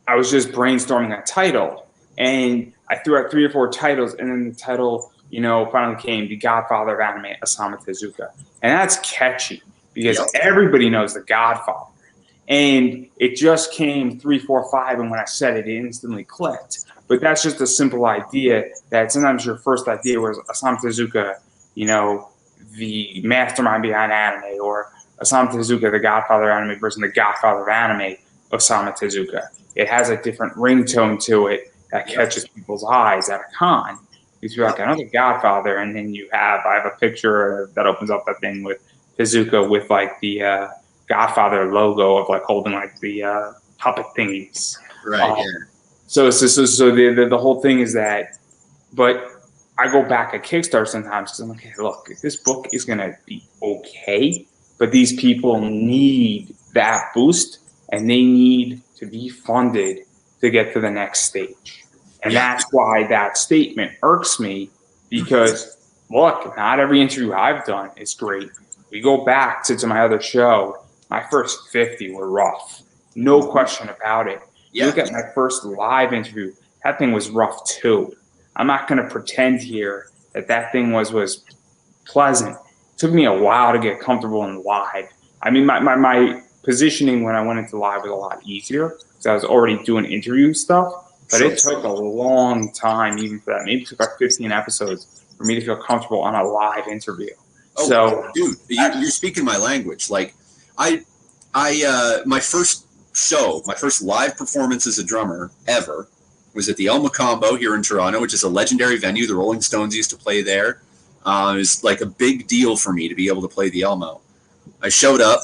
I was just brainstorming a title, and I threw out 3 or 4 titles, and then the title, finally came, The Godfather of Anime, Osamu Tezuka. And that's catchy because everybody knows the Godfather. And it just came 3, 4, 5, and when I said it, it instantly clicked. But that's just a simple idea that sometimes your first idea was Osamu Tezuka, the mastermind behind anime, or Osamu Tezuka, the Godfather of anime, versus the Godfather of anime, Osamu Tezuka. It has a different ringtone to it that catches people's eyes at a con. Because you're like, another Godfather, and then I have a picture that opens up that thing with Tezuka with like the Godfather logo of like holding like the puppet thingies. Right. So the whole thing is that, but I go back at Kickstarter sometimes because I'm like, hey, look, this book is going to be okay, but these people need that boost, and they need to be funded to get to the next stage. And that's why that statement irks me, because, look, not every interview I've done is great. We go back to my other show, my first 50 were rough. No question about it. You look at my first live interview, that thing was rough too. I'm not going to pretend here that thing was pleasant. It took me a while to get comfortable in live. I mean, my positioning when I went into live was a lot easier because I was already doing interview stuff, but it took a long time even for that. Maybe it took like 15 episodes for me to feel comfortable on a live interview. Oh, so, dude, you're speaking my language. Like, my first show, my first live performance as a drummer ever was at the Elma Combo here in Toronto, which is a legendary venue. The Rolling Stones used to play there. It was like a big deal for me to be able to play the Elmo. I showed up,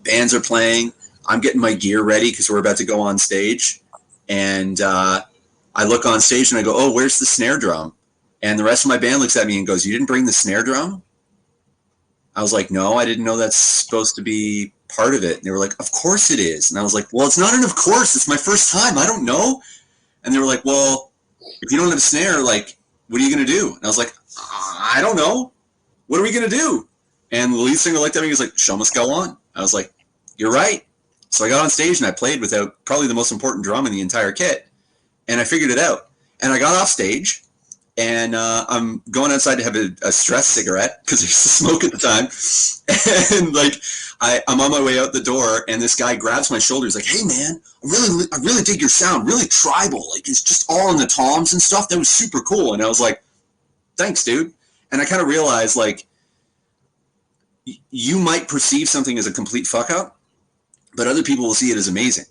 bands are playing, I'm getting my gear ready because we're about to go on stage, and I look on stage and I go, oh, where's the snare drum? And the rest of my band looks at me and goes, you didn't bring the snare drum? I was like, no, I didn't know that's supposed to be part of it. And they were like, of course it is. And I was like, well, it's not an of course. It's my first time. I don't know. And they were like, well, if you don't have a snare, like, what are you going to do? And I was like, I don't know. What are we going to do? And the lead singer looked at me and was like, show must go on. I was like, you're right. So I got on stage and I played without probably the most important drum in the entire kit. And I figured it out. And I got off stage and I'm going outside to have a stress cigarette because I used to smoke at the time. And like, I'm on my way out the door, and this guy grabs my shoulder. He's like, "Hey man, I really dig your sound, really tribal. Like it's just all in the toms and stuff. That was super cool." And I was like, "Thanks, dude." And I kind of realized like, you might perceive something as a complete fuck up, but other people will see it as amazing.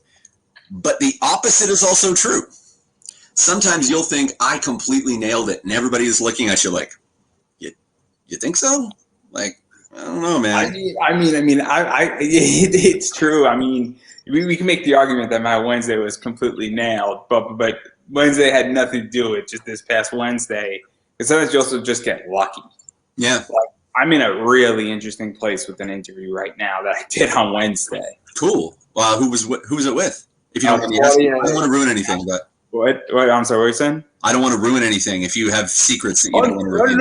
But the opposite is also true. Sometimes you'll think I completely nailed it, and everybody is looking at you like, you think so? Like, I don't know, man. It's true. I mean, we can make the argument that my Wednesday was completely nailed, but Wednesday had nothing to do with just this past Wednesday. Because sometimes you also just get lucky. Yeah. Like, I'm in a really interesting place with an interview right now that I did on Wednesday. Cool. Who was it with? If you don't mind me asking, I don't want to ruin anything, but what? I'm sorry. What are you saying? I don't want to ruin anything. If you have secrets that you don't want to reveal.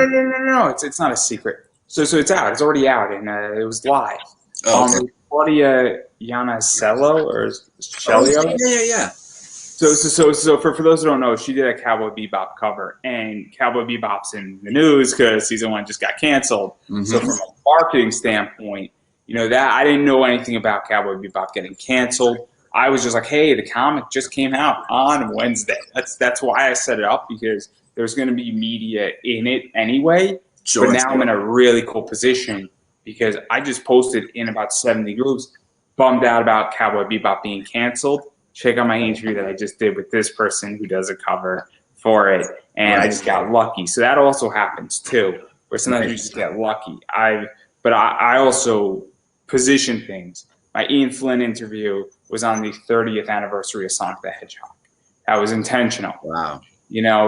No. It's not a secret. So it's out. It's already out, and it was live. Oh, okay. Claudia Iannicello or Shelio? Yeah. So for those who don't know, she did a Cowboy Bebop cover, and Cowboy Bebop's in the news because season 1 just got canceled. Mm-hmm. So from a marketing standpoint, that I didn't know anything about Cowboy Bebop getting canceled. I was just like, hey, the comic just came out on Wednesday. That's why I set it up, because there's going to be media in it anyway. Sure. But now I'm in a really cool position because I just posted in about 70 groups, bummed out about Cowboy Bebop being canceled. Check out my interview that I just did with this person who does a cover for it, and I just got lucky. So that also happens too, where sometimes you just get lucky. But I also position things. My Ian Flynn interview was on the 30th anniversary of Sonic the Hedgehog. That was intentional. Wow.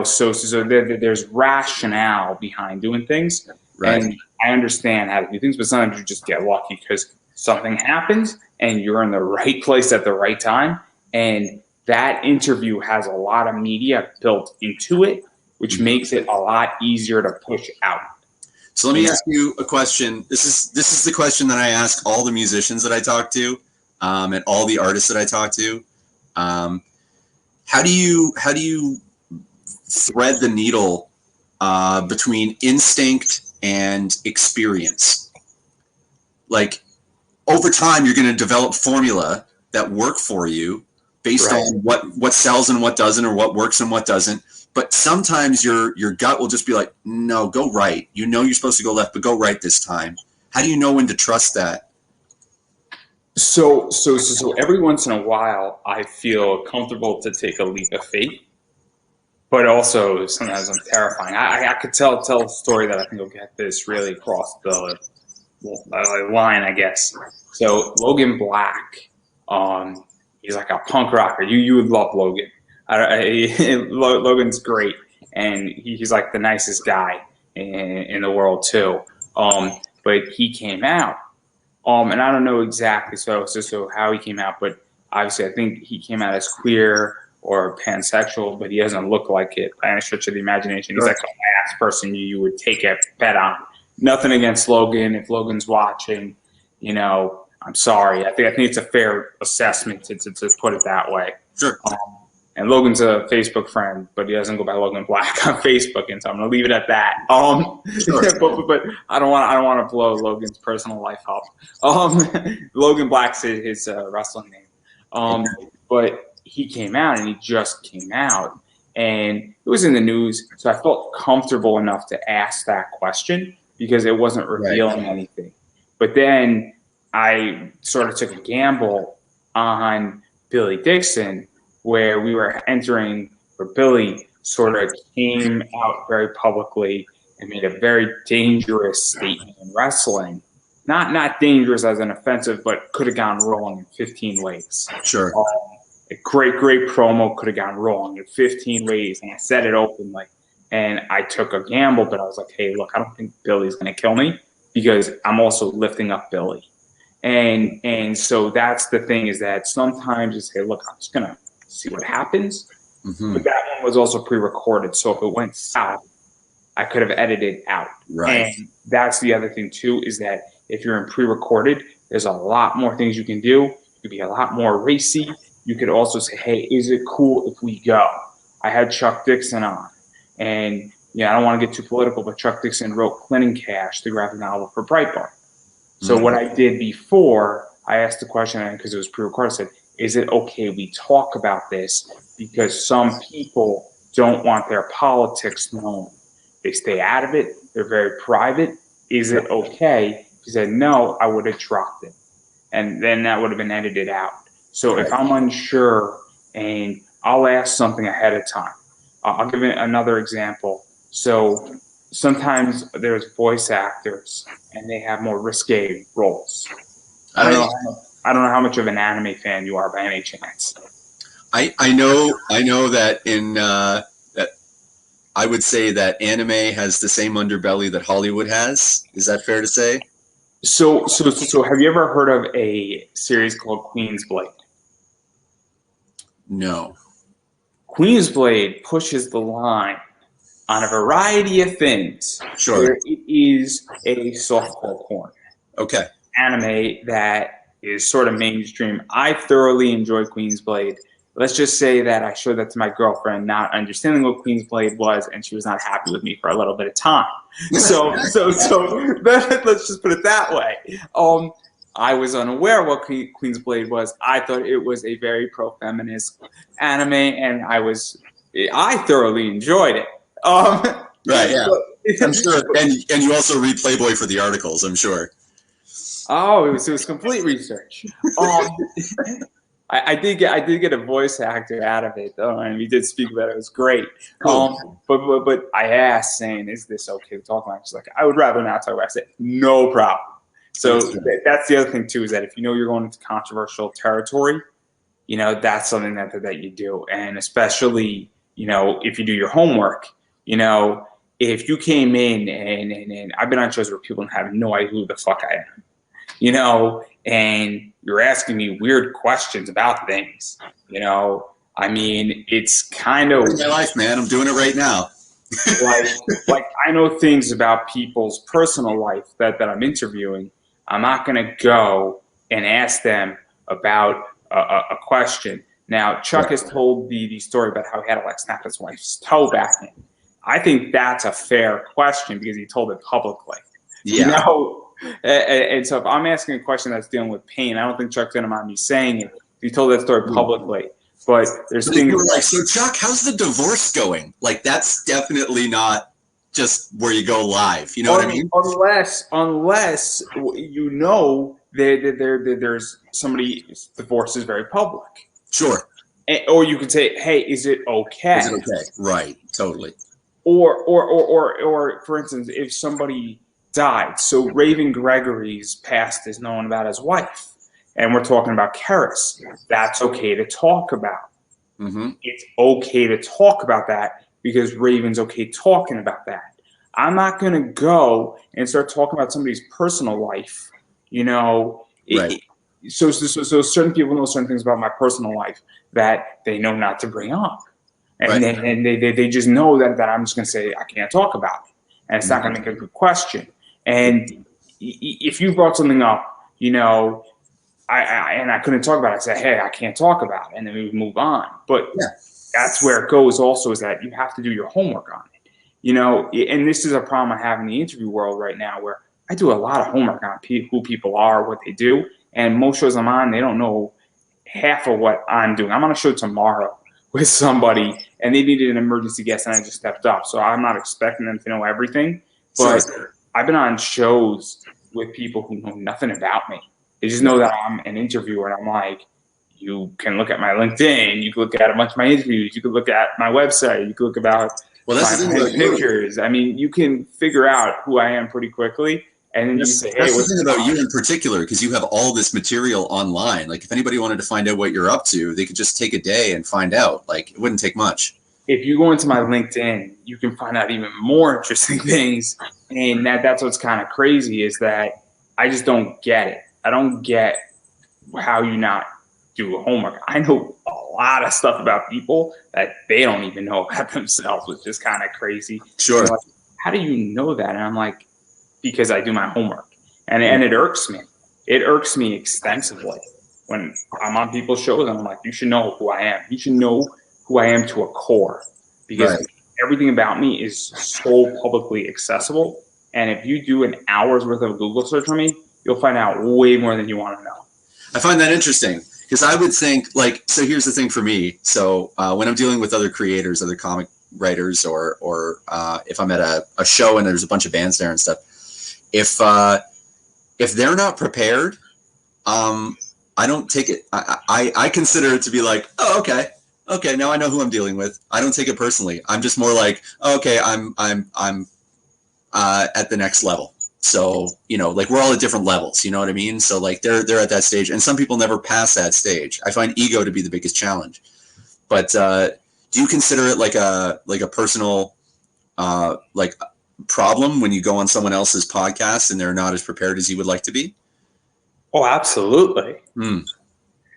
So there's rationale behind doing things, and I understand how to do things, but sometimes you just get lucky because something happens and you're in the right place at the right time. And that interview has a lot of media built into it, which makes it a lot easier to push out. So let me ask you a question. This is the question that I ask all the musicians that I talk to, and all the artists that I talk to. How do you thread the needle between instinct and experience? Like, over time, you're going to develop formula that work for you based on what sells and what doesn't, or what works and what doesn't. But sometimes your gut will just be like, no, go right. You're supposed to go left, but go right this time. How do you know when to trust that? So every once in a while, I feel comfortable to take a leap of faith, but also sometimes I'm terrifying. I could tell a story that I think will get this really across the line, I guess. So Logan Black, he's like a punk rocker. You would love Logan. Logan's great, and he's like the nicest guy in the world too. But he came out, and I don't know exactly so how he came out, but obviously I think he came out as queer or pansexual, but he doesn't look like it by any stretch of the imagination. He's like the last person you would take a bet on. Nothing against Logan. If Logan's watching, I'm sorry. I think it's a fair assessment to put it that way. Sure. And Logan's a Facebook friend, but he doesn't go by Logan Black on Facebook, and so I'm gonna leave it at that. Sure. but I don't want to blow Logan's personal life up. Logan Black's his wrestling name. But he came out, and he just came out, and it was in the news, so I felt comfortable enough to ask that question because it wasn't revealing anything. But then I sort of took a gamble on Billy Dixon, where we were entering, where Billy sort of came out very publicly and made a very dangerous statement in wrestling. Not dangerous as an offensive, but could have gone wrong in 15 ways. Sure. A great promo could have gone wrong in 15 ways, and I said it openly. And I took a gamble, but I was like, hey, look, I don't think Billy's going to kill me because I'm also lifting up Billy. And so that's the thing, is that sometimes you say, look, I'm just going to see what happens. Mm-hmm. But that one was also pre-recorded, so if it went south, I could have edited out. Right. And that's the other thing too, is that if you're in pre-recorded, there's a lot more things you can do. You could be a lot more racy. You could also say, hey, is it cool if we go? I had Chuck Dixon on, and I don't want to get too political, but Chuck Dixon wrote Clinton Cash, the graphic novel, for Breitbart. So what I did before, I asked the question, because it was pre-recorded, I said, is it okay we talk about this? Because some people don't want their politics known. They stay out of it. They're very private. Is it okay? He said, no, I would have dropped it. And then that would have been edited out. So if I'm unsure and I'll ask something ahead of time, I'll give another example. So sometimes there's voice actors and they have more risque roles. I don't know how much of an anime fan you are by any chance. I know that in that I would say that anime has the same underbelly that Hollywood has. Is that fair to say? So have you ever heard of a series called Queen's Blade? No. Queen's Blade pushes the line on a variety of things. Sure. Where it is a softcore porn. Okay. Anime that is sort of mainstream. I thoroughly enjoy Queen's Blade. Let's just say that I showed that to my girlfriend, not understanding what Queen's Blade was, and she was not happy with me for a little bit of time. So let's just put it that way. I was unaware what Queen's Blade was. I thought it was a very pro-feminist anime, and I thoroughly enjoyed it. Right. Yeah. I'm sure, and you also read Playboy for the articles, I'm sure. Oh, it was complete research. I did get a voice actor out of it though, and we did speak about it. It was great. Cool. But I asked, saying, "Is this okay to talk about?" She's like, "I would rather not talk about it." I said, "No problem." So that's the other thing too, is that if you know you're going into controversial territory, that's something that you do, and especially if you do your homework, if you came in and I've been on shows where people have no idea who the fuck I am, and you're asking me weird questions about things, I mean, it's kind of my life, man. I'm doing it right now. like I know things about people's personal life that I'm interviewing. I'm not going to go and ask them about a question. Now, Chuck has told the story about how he had to snap his wife's toe back in. I think that's a fair question because he told it publicly. Yeah. And so if I'm asking a question that's dealing with pain, I don't think Chuck's going to mind me saying it. He told that story publicly. But there's things like, so Chuck, how's the divorce going? Like, that's definitely not just where you go live. You know what I mean? Unless there's somebody's divorce is very public. Sure. Or you could say, hey, is it okay? Is it okay? Right. Totally. Or for instance, if somebody died, so Raven Gregory's past is known about his wife, and we're talking about Karis. That's okay to talk about. Mm-hmm. It's okay to talk about that because Raven's okay talking about that. I'm not going to go and start talking about somebody's personal life, Right. So certain people know certain things about my personal life that they know not to bring up. And they just know that I'm just going to say I can't talk about it. And it's not going to make a good question. And if you brought something up, I couldn't talk about it, I said, hey, I can't talk about it. And then we would move on. But that's where it goes also, is that you have to do your homework on it. And this is a problem I have in the interview world right now, where I do a lot of homework on who people are, what they do. And most shows I'm on, they don't know half of what I'm doing. I'm on a show tomorrow with somebody, and they needed an emergency guest, and I just stepped up. So I'm not expecting them to know everything. But I've been on shows with people who know nothing about me. They just know that I'm an interviewer, and I'm like, you can look at my LinkedIn, you can look at a bunch of my interviews, you can look at my website, you can look about my pictures. I mean, you can figure out who I am pretty quickly. And then you say, hey, that's the thing about you in particular, because you have all this material online. Like, if anybody wanted to find out what you're up to, they could just take a day and find out. Like, it wouldn't take much. If you go into my LinkedIn, you can find out even more interesting things. And that's what's kind of crazy, is that I just don't get it. I don't get how you not do homework. I know a lot of stuff about people that they don't even know about themselves, which is kind of crazy. Sure. Like, how do you know that? And I'm like, because I do my homework. And it irks me. It irks me extensively when I'm on people's shows and I'm like, you should know who I am. You should know who I am to a core. Because everything about me is so publicly accessible. And if you do an hour's worth of Google search on me, you'll find out way more than you want to know. I find that interesting because I would think like, so here's the thing for me. So when I'm dealing with other creators, other comic writers, or if I'm at a show and there's a bunch of bands there and stuff, if they're not prepared, I don't take it. I consider it to be like, oh, okay, now I know who I'm dealing with. I don't take it personally. I'm just more like, oh, okay, I'm at the next level. So, like we're all at different levels, you know what I mean? So like they're at that stage, and some people never pass that stage. I find ego to be the biggest challenge. But do you consider it like a personal like problem when you go on someone else's podcast and they're not as prepared as you would like to be? Oh, absolutely.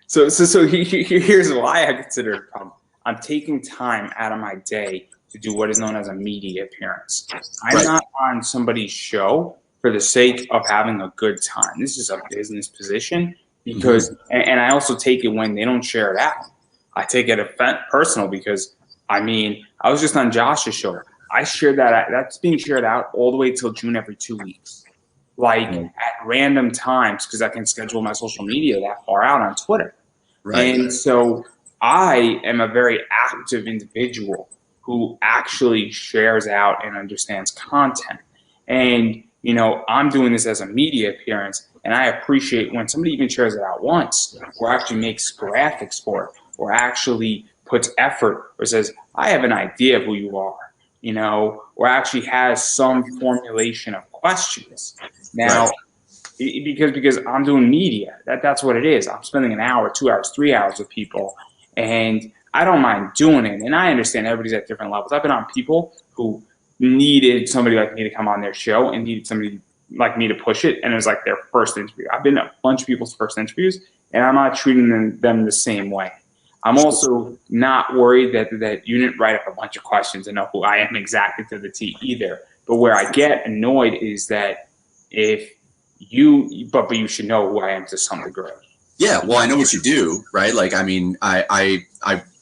So here's why I consider it a problem. I'm taking time out of my day to do what is known as a media appearance. I'm not on somebody's show for the sake of having a good time. This is a business position because, and I also take it when they don't share it out. I take it personal because, I was just on Josh's show. I shared that's being shared out all the way till June every 2 weeks. Like at random times, because I can schedule my social media that far out on Twitter. Right. And so I am a very active individual who actually shares out and understands content. And, I'm doing this as a media appearance, and I appreciate when somebody even shares it out once, or actually makes graphics for it, or actually puts effort, or says, I have an idea of who you are, or actually has some formulation of questions. Now, because I'm doing media, that's what it is. I'm spending an hour, 2 hours, 3 hours with people, and I don't mind doing it. And I understand everybody's at different levels. I've been on people who needed somebody like me to come on their show and needed somebody like me to push it, and it was like their first interview. I've been at a bunch of people's first interviews, and I'm not treating them the same way. I'm also not worried that you didn't write up a bunch of questions and know who I am exactly to the T either. But where I get annoyed is that but you should know who I am to some degree. Yeah, well, I know what you do, right? Like,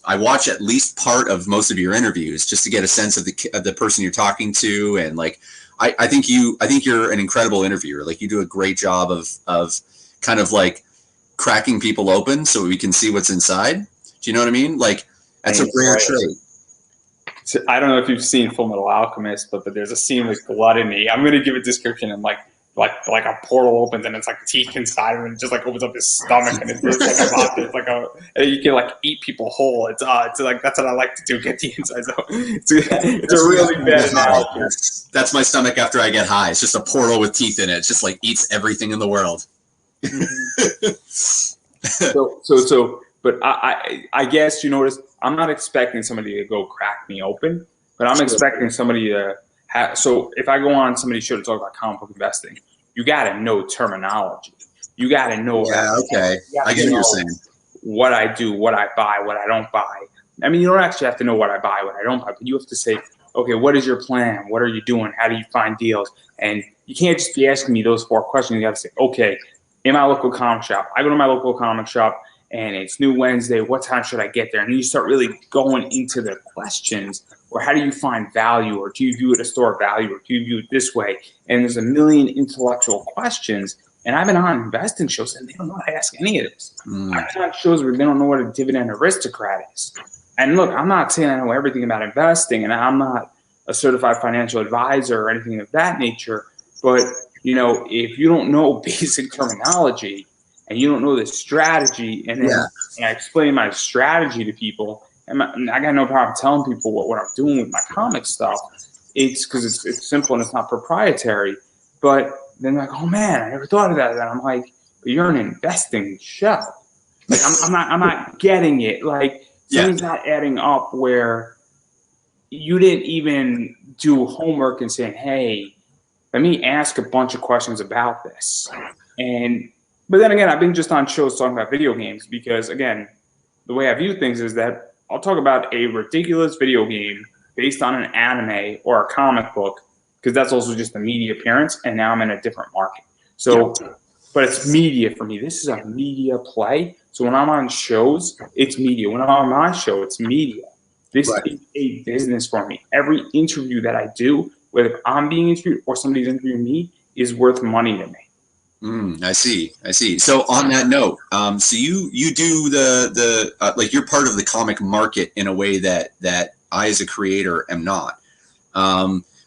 I watch at least part of most of your interviews just to get a sense of the person you're talking to, and like, I think you're an incredible interviewer. Like, you do a great job of kind of like cracking people open so we can see what's inside. Do you know what I mean? Like, that's a rare trait. So, I don't know if you've seen Full Metal Alchemist, but there's a scene with gluttony. I'm going to give a description and like a portal opens and it's like teeth inside and it just like opens up his stomach and it's like and you can like eat people whole. It's like that's what I like to do, get the inside. So it's a really bad analogy. That's my stomach after I get high. It's just a portal with teeth in it. It's just like eats everything in the world. But I guess you notice I'm not expecting somebody to go crack me open, but I'm expecting somebody to. So if I go on somebody's show to talk about comic book investing, you got to know terminology. You got to know. Yeah, okay. I get what you're saying. What I do, what I buy, what I don't buy. You don't actually have to know what I buy, what I don't buy, but you have to say, okay, what is your plan? What are you doing? How do you find deals? And you can't just be asking me those 4 questions. You got to say, okay, in my local comic shop, I go to my local comic shop and it's New Wednesday. What time should I get there? And then you start really going into the questions. Or how do you find value? Or do you view it as store value? Or do you view it this way? And there's a million intellectual questions. And I've been on investing shows and they don't know how to ask any of this. I've been on shows where they don't know what a dividend aristocrat is. And look, I'm not saying I know everything about investing, and I'm not a certified financial advisor or anything of that nature. But, if you don't know basic terminology and you don't know the strategy, and then I explain my strategy to people, and I got no problem telling people what I'm doing with my comic stuff. It's because it's simple and it's not proprietary. But then they're like, oh man, I never thought of that. And I'm like, but you're an investing show. Like I'm not getting it. Like something's not adding up where you didn't even do homework and saying, hey, let me ask a bunch of questions about this. But then again, I've been just on shows talking about video games because, again, the way I view things is that I'll talk about a ridiculous video game based on an anime or a comic book, because that's also just a media appearance, and now I'm in a different market. So, but it's media for me. This is a media play. So when I'm on shows, it's media. When I'm on my show, it's media. This Right. is a business for me. Every interview that I do, whether I'm being interviewed or somebody's interviewing me, is worth money to me. I see. I see. So on that note, so you do the like you're part of the comic market in a way that I as a creator am not.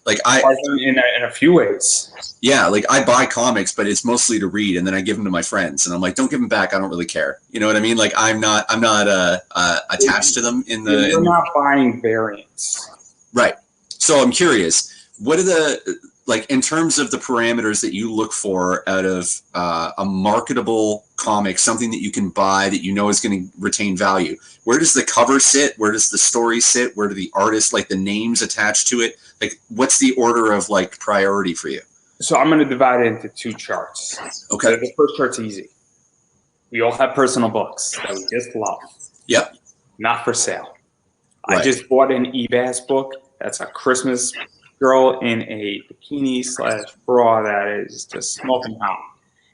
Like in a few ways. yeah, like I buy comics, but it's mostly to read, and then I give them to my friends, and I'm like, don't give them back. I don't really care. You know what I mean? Like I'm not attached to them in the. You're not buying variants. Right. So I'm curious, what are the, like, in terms of the parameters that you look for out of a marketable comic, something that you can buy that you know is going to retain value? Where does the cover sit? Where does the story sit? Where do the artists, like the names attached to it? Like, what's the order of like priority for you? So I'm going to divide it into two charts. Okay. The first chart's easy. We all have personal books that we just love. Yep. Not for sale. Right. I just bought an eBass book. That's a Christmas girl in a bikini / bra that is just smoking hot.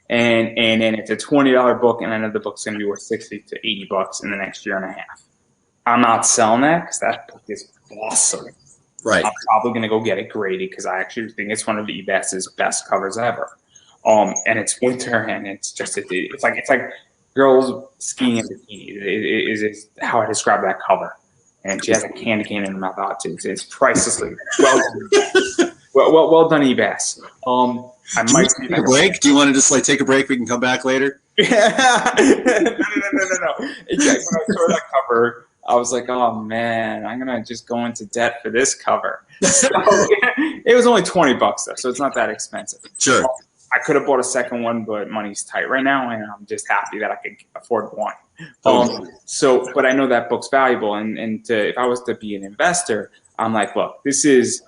And then it's a $20 book, and I know the book's going to be worth $60 to $80 in the next year and a half. I'm not selling that because that book is awesome. Right. I'm probably going to go get it graded because I actually think it's one of the eBass's best covers ever. And it's winter, and it's just it's like girls skiing in bikinis. Is how I describe that cover. And she has a candy cane in her mouth. It's pricelessly well done, eBass. I might take a break. Do you want to just like take a break? We can come back later. No. Exactly. When I saw that cover, I was like, oh man, I'm gonna just go into debt for this cover. So, it was only $20 though, so it's not that expensive. Sure. I could have bought a second one, but money's tight right now, and I'm just happy that I could afford one. But I know that book's valuable, and if I was to be an investor, I'm like, look, this is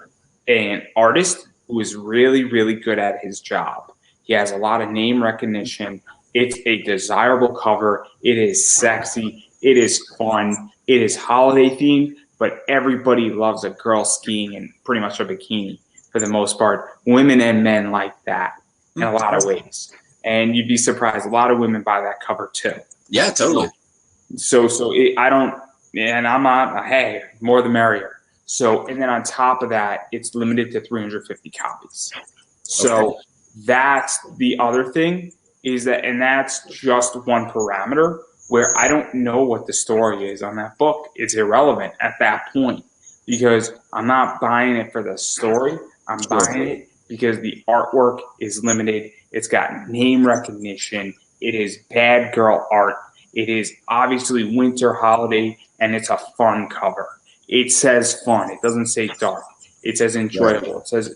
an artist who is really, really good at his job. He has a lot of name recognition. It's a desirable cover. It is sexy. It is fun. It is holiday themed, but everybody loves a girl skiing in pretty much a bikini for the most part. Women and men like that in a lot of ways. And you'd be surprised. A lot of women buy that cover too. Yeah, totally. I don't, and I'm not, hey, more the merrier. So, and then on top of that, it's limited to 350 copies. So that's the other thing is that, and that's just one parameter where I don't know what the story is on that book. It's irrelevant at that point because I'm not buying it for the story. I'm buying it because the artwork is limited. It's got name recognition. It is bad girl art. It is obviously winter holiday, and it's a fun cover. It says fun. It doesn't say dark. It says enjoyable. It says,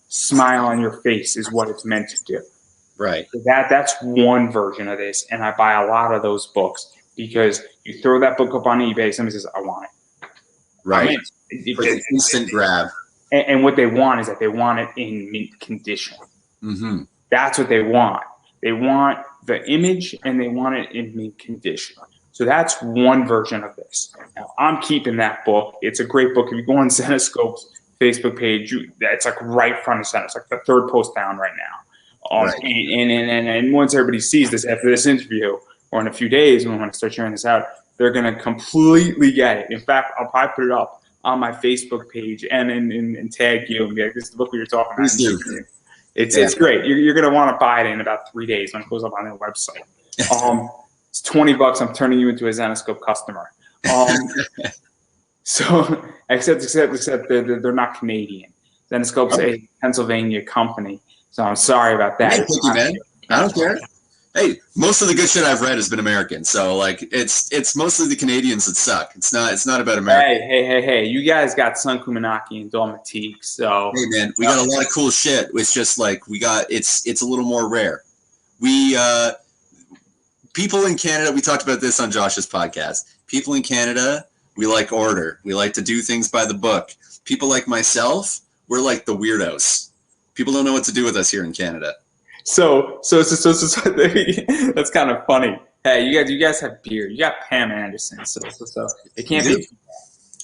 smile on your face is what it's meant to do. Right. So that's one version of this, and I buy a lot of those books because you throw that book up on eBay, somebody says, I want it. Right. It's an instant grab. And what they want is that they want it in mint condition. Mm-hmm. That's what they want. They want the image, and they want it in mint condition. So that's one version of this. Now, I'm keeping that book. It's a great book. If you go on Zenescope's Facebook page, it's like right front and center. It's like the third post down right now. And once everybody sees this after this interview, or in a few days when I start sharing this out, they're going to completely get it. In fact, I'll probably put it up on my Facebook page and tag you and be like, this is the book we were talking about. It's great. You're going to want to buy it in about 3 days when it goes up on their website. It's $20. I'm turning you into a Zenescope customer. So except they're not Canadian. Zenescope's a Pennsylvania company. So I'm sorry about that. Thank you, man. I don't care. Hey, most of the good shit I've read has been American, so like it's mostly the Canadians that suck. It's not about America. Hey! You guys got Sun Kumanaki and Dalmatique, so hey man, we got a lot of cool shit. It's just like it's a little more rare. We people in Canada, we talked about this on Josh's podcast. People in Canada, we like order. We like to do things by the book. People like myself, we're like the weirdos. People don't know what to do with us here in Canada. So that's kind of funny. Hey, you guys have beer. You got Pam Anderson. So it can't be.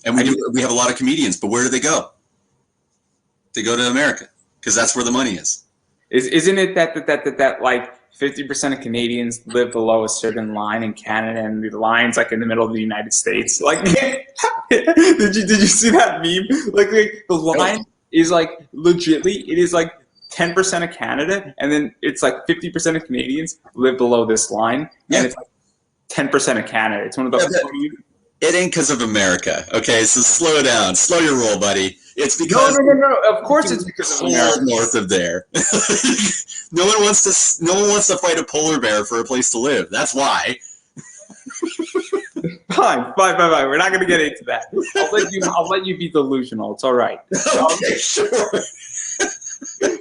And we have a lot of comedians, but where do they go? They go to America because that's where the money is. Isn't it that like 50% of Canadians live below a certain line in Canada, and the line's like in the middle of the United States. Like, did you see that meme? Like the line is like legitly, it is like 10% of Canada, and then it's like 50% of Canadians live below this line, and it's like 10% of Canada. It's one of the It ain't because of America, okay? So slow down, slow your roll, buddy. It's because no. Of course, it's because of America. North of there. No one wants to fight a polar bear for a place to live. That's why. Fine. We're not going to get into that. I'll let you be delusional. It's all right. Okay, sure.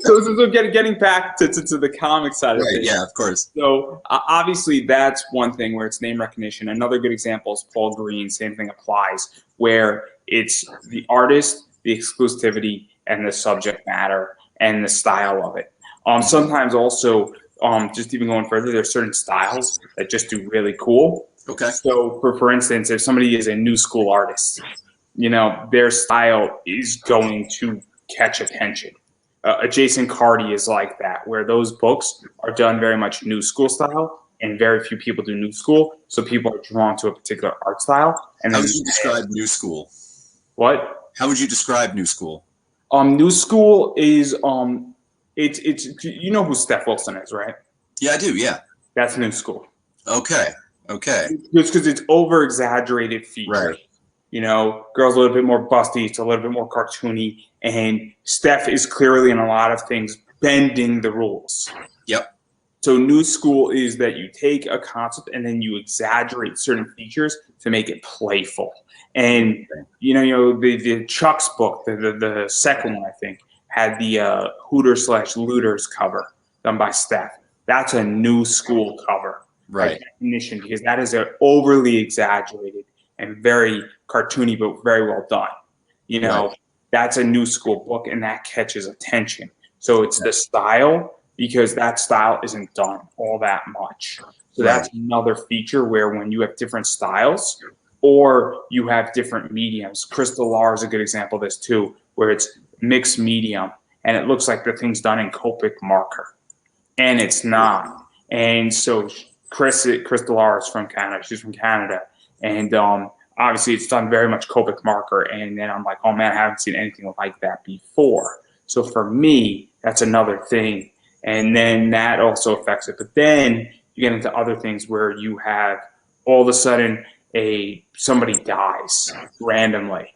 So getting back to the comic side of things. Yeah, of course. So obviously that's one thing where it's name recognition. Another good example is Paul Green. Same thing applies, where it's the artist, the exclusivity, and the subject matter and the style of it. Sometimes also, just even going further, there's certain styles that just do really cool. Okay. So for instance, if somebody is a new school artist, their style is going to catch attention. Jason Carty is like that, where those books are done very much new school style, and very few people do new school, so people are drawn to a particular art style. And how would you describe new school? What? How would you describe new school? New school is it's you know who Steph Wilson is, right? Yeah, I do. Yeah, that's new school. Okay. Just because it's over exaggerated features. Right. Girls a little bit more busty, it's a little bit more cartoony, and Steph is clearly in a lot of things bending the rules. Yep. So new school is that you take a concept and then you exaggerate certain features to make it playful. And the Chuck's book, the second one I think, had the Hooter/Looters cover done by Steph. That's a new school cover. Right. By definition, because that is an overly exaggerated and very cartoony, but very well done. Right. That's a new school book, and that catches attention. So it's the style, because that style isn't done all that much. So that's another feature where when you have different styles or you have different mediums, Crystal Lar is a good example of this too, where it's mixed medium, and it looks like the thing's done in Copic marker, and it's not. And so Crystal Lar is from Canada. She's from Canada. And obviously it's done very much Copic marker. And then I'm like, oh man, I haven't seen anything like that before. So for me, that's another thing. And then that also affects it. But then you get into other things where you have all of a sudden somebody dies randomly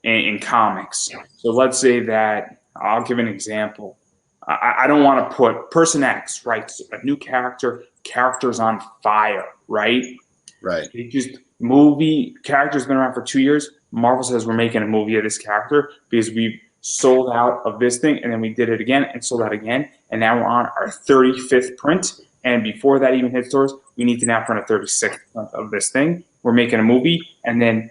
in comics. So let's say that, I'll give an example. I don't want to put person X, right? A new character's on fire, right? Right. Character's been around for 2 years. Marvel says we're making a movie of this character because we've sold out of this thing, and then we did it again and sold out again, and now we're on our 35th print. And before that even hits stores, we need to now print a 36th print of this thing. We're making a movie, and then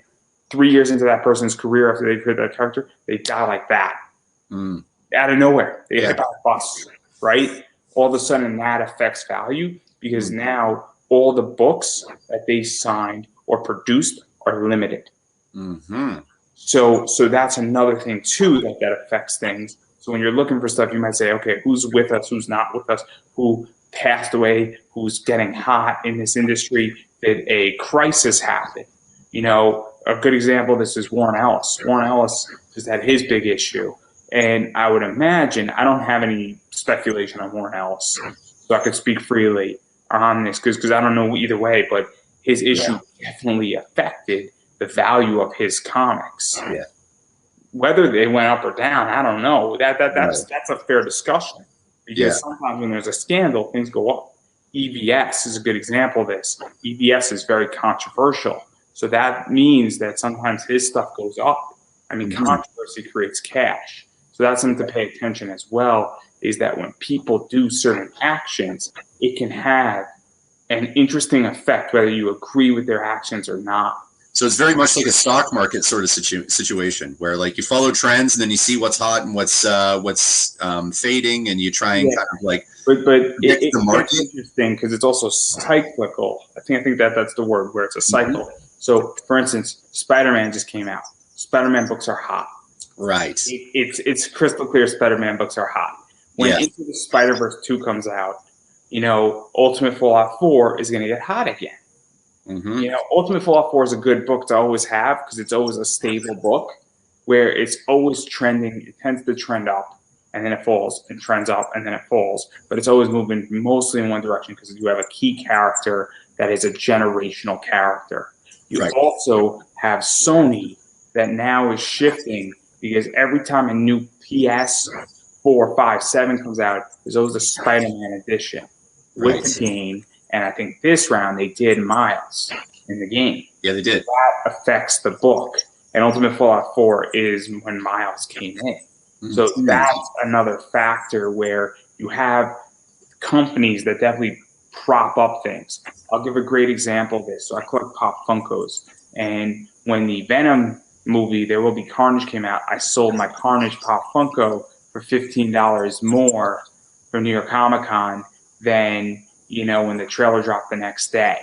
3 years into that person's career after they create that character, they die like that. Out of nowhere, they get hit by a bus, right? All of a sudden, that affects value because now all the books that they signed or produced are limited. So that's another thing too that affects things. So when you're looking for stuff, you might say, okay, who's with us, who's not with us, who passed away, who's getting hot in this industry? Did a crisis happen? A good example of this is Warren Ellis. Warren Ellis just had his big issue. And I would imagine, I don't have any speculation on Warren Ellis, so I could speak freely on this because I don't know either way, but his issue definitely affected the value of his comics. Yeah. Whether they went up or down, I don't know. That's a fair discussion because sometimes when there's a scandal, things go up. EVS is a good example of this. EVS is very controversial, so that means that sometimes his stuff goes up. I mean, controversy creates cash. So that's something to pay attention as well, is that when people do certain actions, it can have an interesting effect whether you agree with their actions or not. So it's very much like a stock market sort of situation where like you follow trends and then you see what's hot and what's fading, and you try and kind of like it's the market. Interesting because it's also cyclical. I think that's the word, where it's a cycle. So for instance, Spider-Man just came out. Spider-Man books are hot. Right. It's crystal clear Spider-Man books are hot. When Into the Spider-Verse 2 comes out, Ultimate Fallout 4 is going to get hot again. Mm-hmm. Ultimate Fallout 4 is a good book to always have because it's always a stable book where it's always trending. It tends to trend up and then it falls and trends up and then it falls. But it's always moving mostly in one direction because you have a key character that is a generational character. You also have Sony that now is shifting because every time a new PS4, 5, 7 comes out, there's always a Spider-Man edition with the game. And I think this round they did Miles in the game. Yeah, they did. That affects the book. And Ultimate Fallout 4 is when Miles came in. So that's another factor where you have companies that definitely prop up things. I'll give a great example of this. So I collect Pop Funkos. And when the Venom movie, There Will Be Carnage, came out, I sold my Carnage Pop Funko for $15 more for New York Comic Con than when the trailer dropped the next day,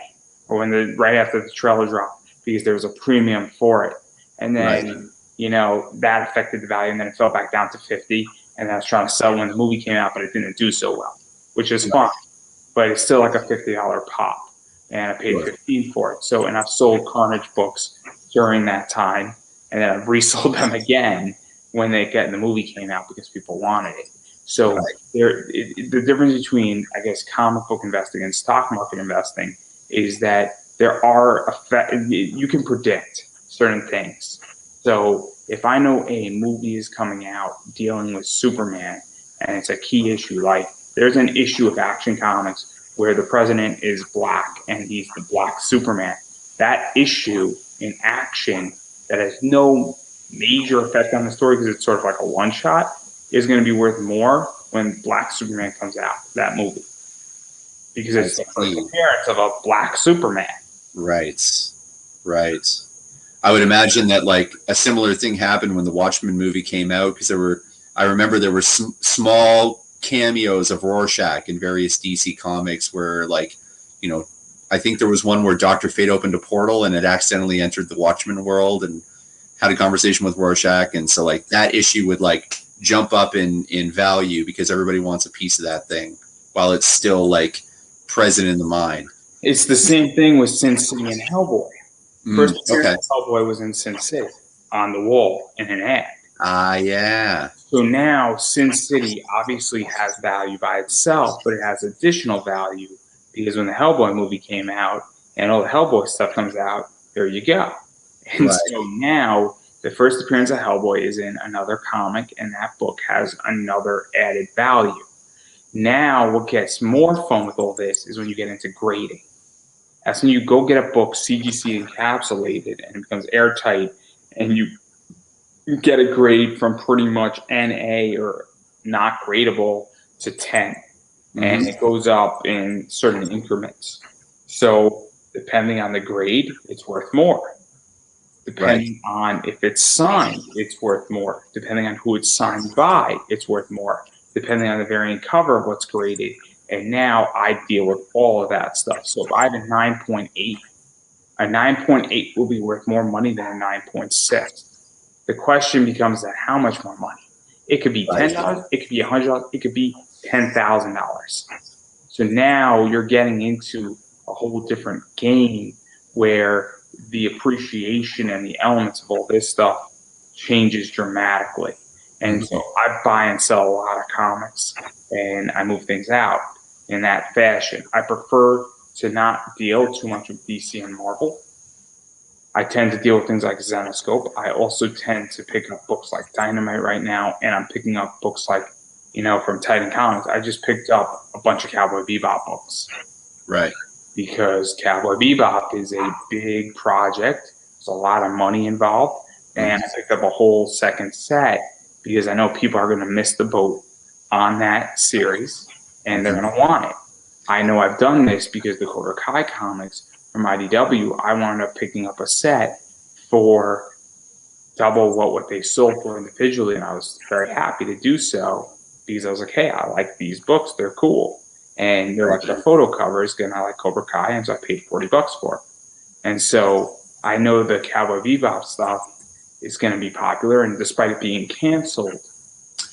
or right after the trailer dropped, because there was a premium for it. And then, that affected the value, and then it fell back down to 50. And I was trying to sell when the movie came out, but it didn't do so well, which is fine. But it's still like a $50 pop, and I paid $15 for it. So, and I've sold Carnage books during that time, and then I've resold them again when the movie came out because people wanted it. So the difference between, I guess, comic book investing and stock market investing is that you can predict certain things. So if I know a movie is coming out dealing with Superman and it's a key issue, like there's an issue of Action Comics where the president is black and he's the black Superman. That issue in Action that has no major effect on the story because it's sort of like a one-shot is going to be worth more when Black Superman comes out, that movie. Because it's the appearance of a black Superman. Right. I would imagine that like a similar thing happened when the Watchmen movie came out, because I remember there were small cameos of Rorschach in various DC comics where I think there was one where Dr. Fate opened a portal and it accidentally entered the Watchmen world and had a conversation with Rorschach. And so that issue would jump up in value because everybody wants a piece of that thing while it's still present in the mind. It's the same thing with Sin City and Hellboy. First appearance of Hellboy was in Sin City on the wall in an ad. Yeah. So now Sin City obviously has value by itself, but it has additional value because when the Hellboy movie came out and all the Hellboy stuff comes out, there you go. And so now the first appearance of Hellboy is in another comic, and that book has another added value. Now, what gets more fun with all this is when you get into grading. That's when you go get a book CGC encapsulated and it becomes airtight, and you get a grade from pretty much NA or not gradable to 10. And it goes up in certain increments. So depending on the grade, it's worth more. Depending on if it's signed, it's worth more. Depending on who it's signed by, it's worth more. Depending on the variant cover of what's graded. And now I deal with all of that stuff. So if I have a 9.8, a 9.8 will be worth more money than a 9.6. The question becomes that how much more money? It could be $10, it could be $100, it could be $10,000. So now you're getting into a whole different game where the appreciation and the elements of all this stuff changes dramatically. And so I buy and sell a lot of comics and I move things out in that fashion. I prefer to not deal too much with DC and Marvel. I tend to deal with things like Zenoscope. I also tend to pick up books like Dynamite right now, and I'm picking up books like, from Titan Comics. I just picked up a bunch of Cowboy Bebop books. Right. Because Cowboy Bebop is a big project. There's a lot of money involved. And I picked up a whole second set because I know people are going to miss the boat on that series, and they're going to want it. I know I've done this because the Cobra Kai comics from IDW, I wound up picking up a set for double what they sold for individually, and I was very happy to do so because I was like, hey, I like these books. They're cool. And they're like the photo covers, and I like Cobra Kai, and so I paid $40 for it. And so I know the Cowboy Bebop stuff is going to be popular, and despite it being canceled,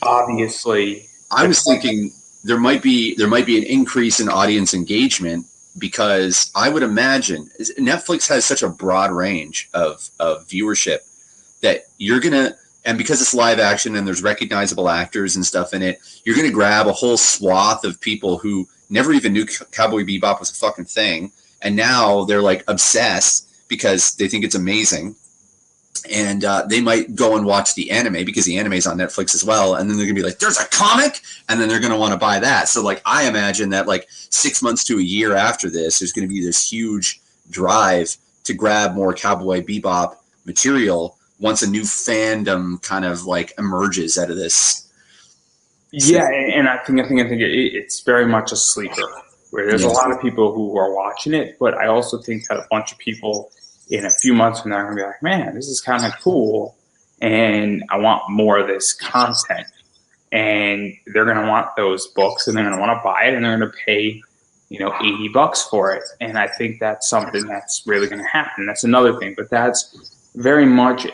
obviously. I was thinking there might be an increase in audience engagement, because I would imagine Netflix has such a broad range of viewership that you're gonna, and because it's live action and there's recognizable actors and stuff in it, you're gonna grab a whole swath of people who never even knew Cowboy Bebop was a fucking thing, and now they're like obsessed because they think it's amazing. And they might go and watch the anime because the anime is on Netflix as well. And then they're gonna be like, there's a comic. And then they're gonna want to buy that. So like, I imagine that like 6 months to a year after this, there's gonna be this huge drive to grab more Cowboy Bebop material once a new fandom kind of like emerges out of this. Yeah, and I think it's very much a sleeper, where there's a lot of people who are watching it, but I also think that a bunch of people in a few months from now are going to be like, man, this is kind of cool, and I want more of this content. And they're going to want those books, and they're going to want to buy it, and they're going to pay, $80 for it. And I think that's something that's really going to happen. That's another thing, but that's very much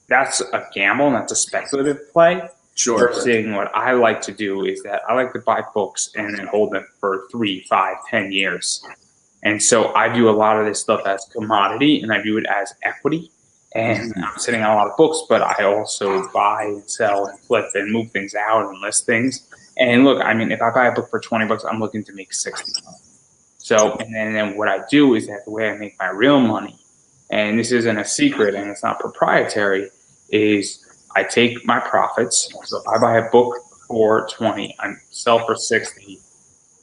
that's a gamble, and that's a speculative play. Sure. Versus what I like to do is that I like to buy books and then hold them for 3, 5, 10 years. And so I view a lot of this stuff as commodity, and I view it as equity. And I'm sitting on a lot of books, but I also buy and sell and flip and move things out and list things. And look, I mean, if I buy a book for $20, I'm looking to make $60. So, and then what I do is that the way I make my real money, and this isn't a secret and it's not proprietary, is I take my profits. So if I buy a book for 20, I sell for 60.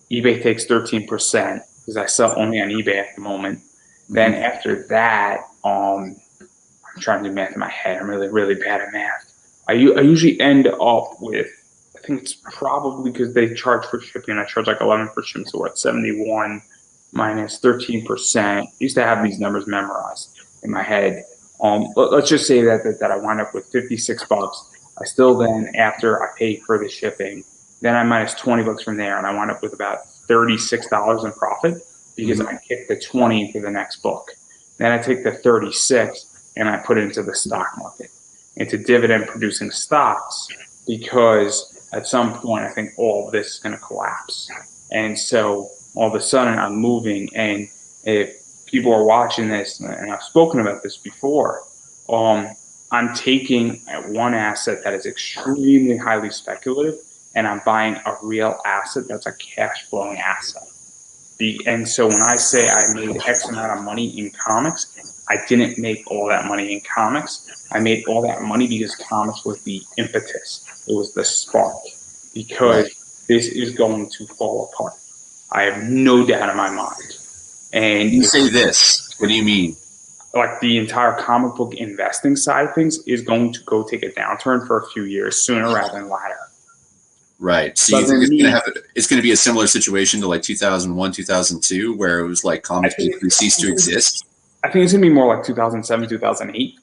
eBay takes 13%. Because I sell only on eBay at the moment. Then after that, I'm trying to do math in my head. I'm really, really bad at math. I usually end up with, I think it's probably because they charge for shipping. I charge like 11 for shipping, so we're at 71 minus 13%. I used to have these numbers memorized in my head. Let's just say that I wind up with $56. I still then, after I pay for the shipping, then I minus $20 from there, and I wind up with about $36 in profit because I kick the 20 into the next book. Then I take the 36 and I put it into the stock market, into dividend producing stocks, because at some point I think all of this is going to collapse. And so all of a sudden I'm moving, and if people are watching this, and I've spoken about this before, I'm taking one asset that is extremely highly speculative, and I'm buying a real asset that's a cash flowing asset. And so when I say I made X amount of money in comics, I didn't make all that money in comics. I made all that money because comics was the impetus. It was the spark. Because this is going to fall apart. I have no doubt in my mind. And you say this, what do you mean? Like the entire comic book investing side of things is going to go take a downturn for a few years, sooner rather than later. Right. So you think it's going to be a similar situation to like 2001, 2002, where it was like comics basically ceased to exist? I think it's going to be more like 2007, 2008,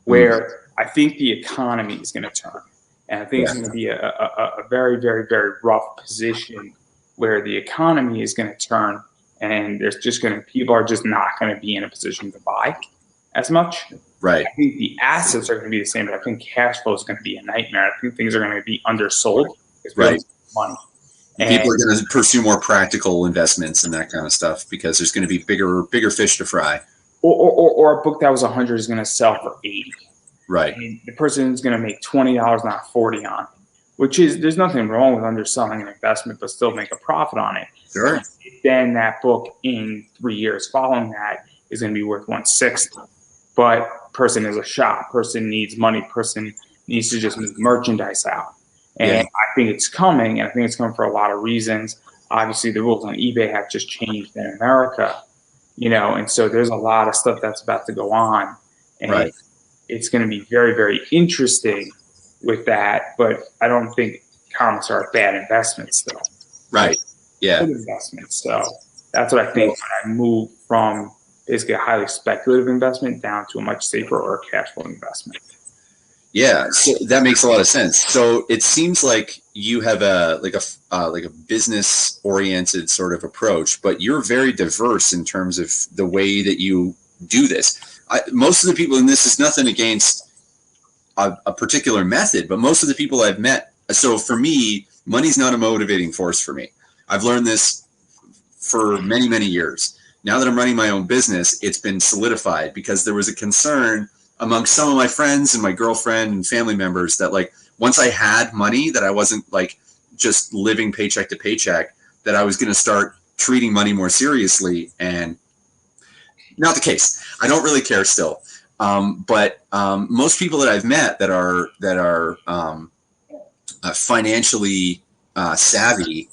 where I think the economy is going to turn. And I think it's going to be a very, very, very rough position where the economy is going to turn, and there's just going to, people are just not going to be in a position to buy as much. Right. I think the assets are going to be the same, but I think cash flow is going to be a nightmare. I think things are going to be undersold. Right. Money. People are going to pursue more practical investments and that kind of stuff because there's going to be bigger fish to fry. Or a book that was 100 is going to sell for 80. Right. And the person is going to make $20, not 40 on it, which is, there's nothing wrong with underselling an investment, but still make a profit on it. Sure. Then that book in 3 years following that is going to be worth 160. But person is a shop. Person needs money. Person needs to just move merchandise out. And I think it's coming, and I think it's coming for a lot of reasons. Obviously, the rules on eBay have just changed in America, and so there's a lot of stuff that's about to go on. And it's going to be very, very interesting with that, but I don't think comics are a bad investment still. Right. Yeah. Good investment. So that's what I think when I move from basically a highly speculative investment down to a much safer or cash flow investment. Yeah, so that makes a lot of sense. So it seems like you have a business-oriented sort of approach, but you're very diverse in terms of the way that you do this. Most of the people, and this is nothing against a particular method, but most of the people I've met, So for me, money's not a motivating force for me. I've learned this for many, many years. Now that I'm running my own business, it's been solidified because there was a concern among some of my friends and my girlfriend and family members that like once I had money, that I wasn't like just living paycheck to paycheck, that I was going to start treating money more seriously. And not the case. I don't really care still. But most people that I've met that are financially savvy,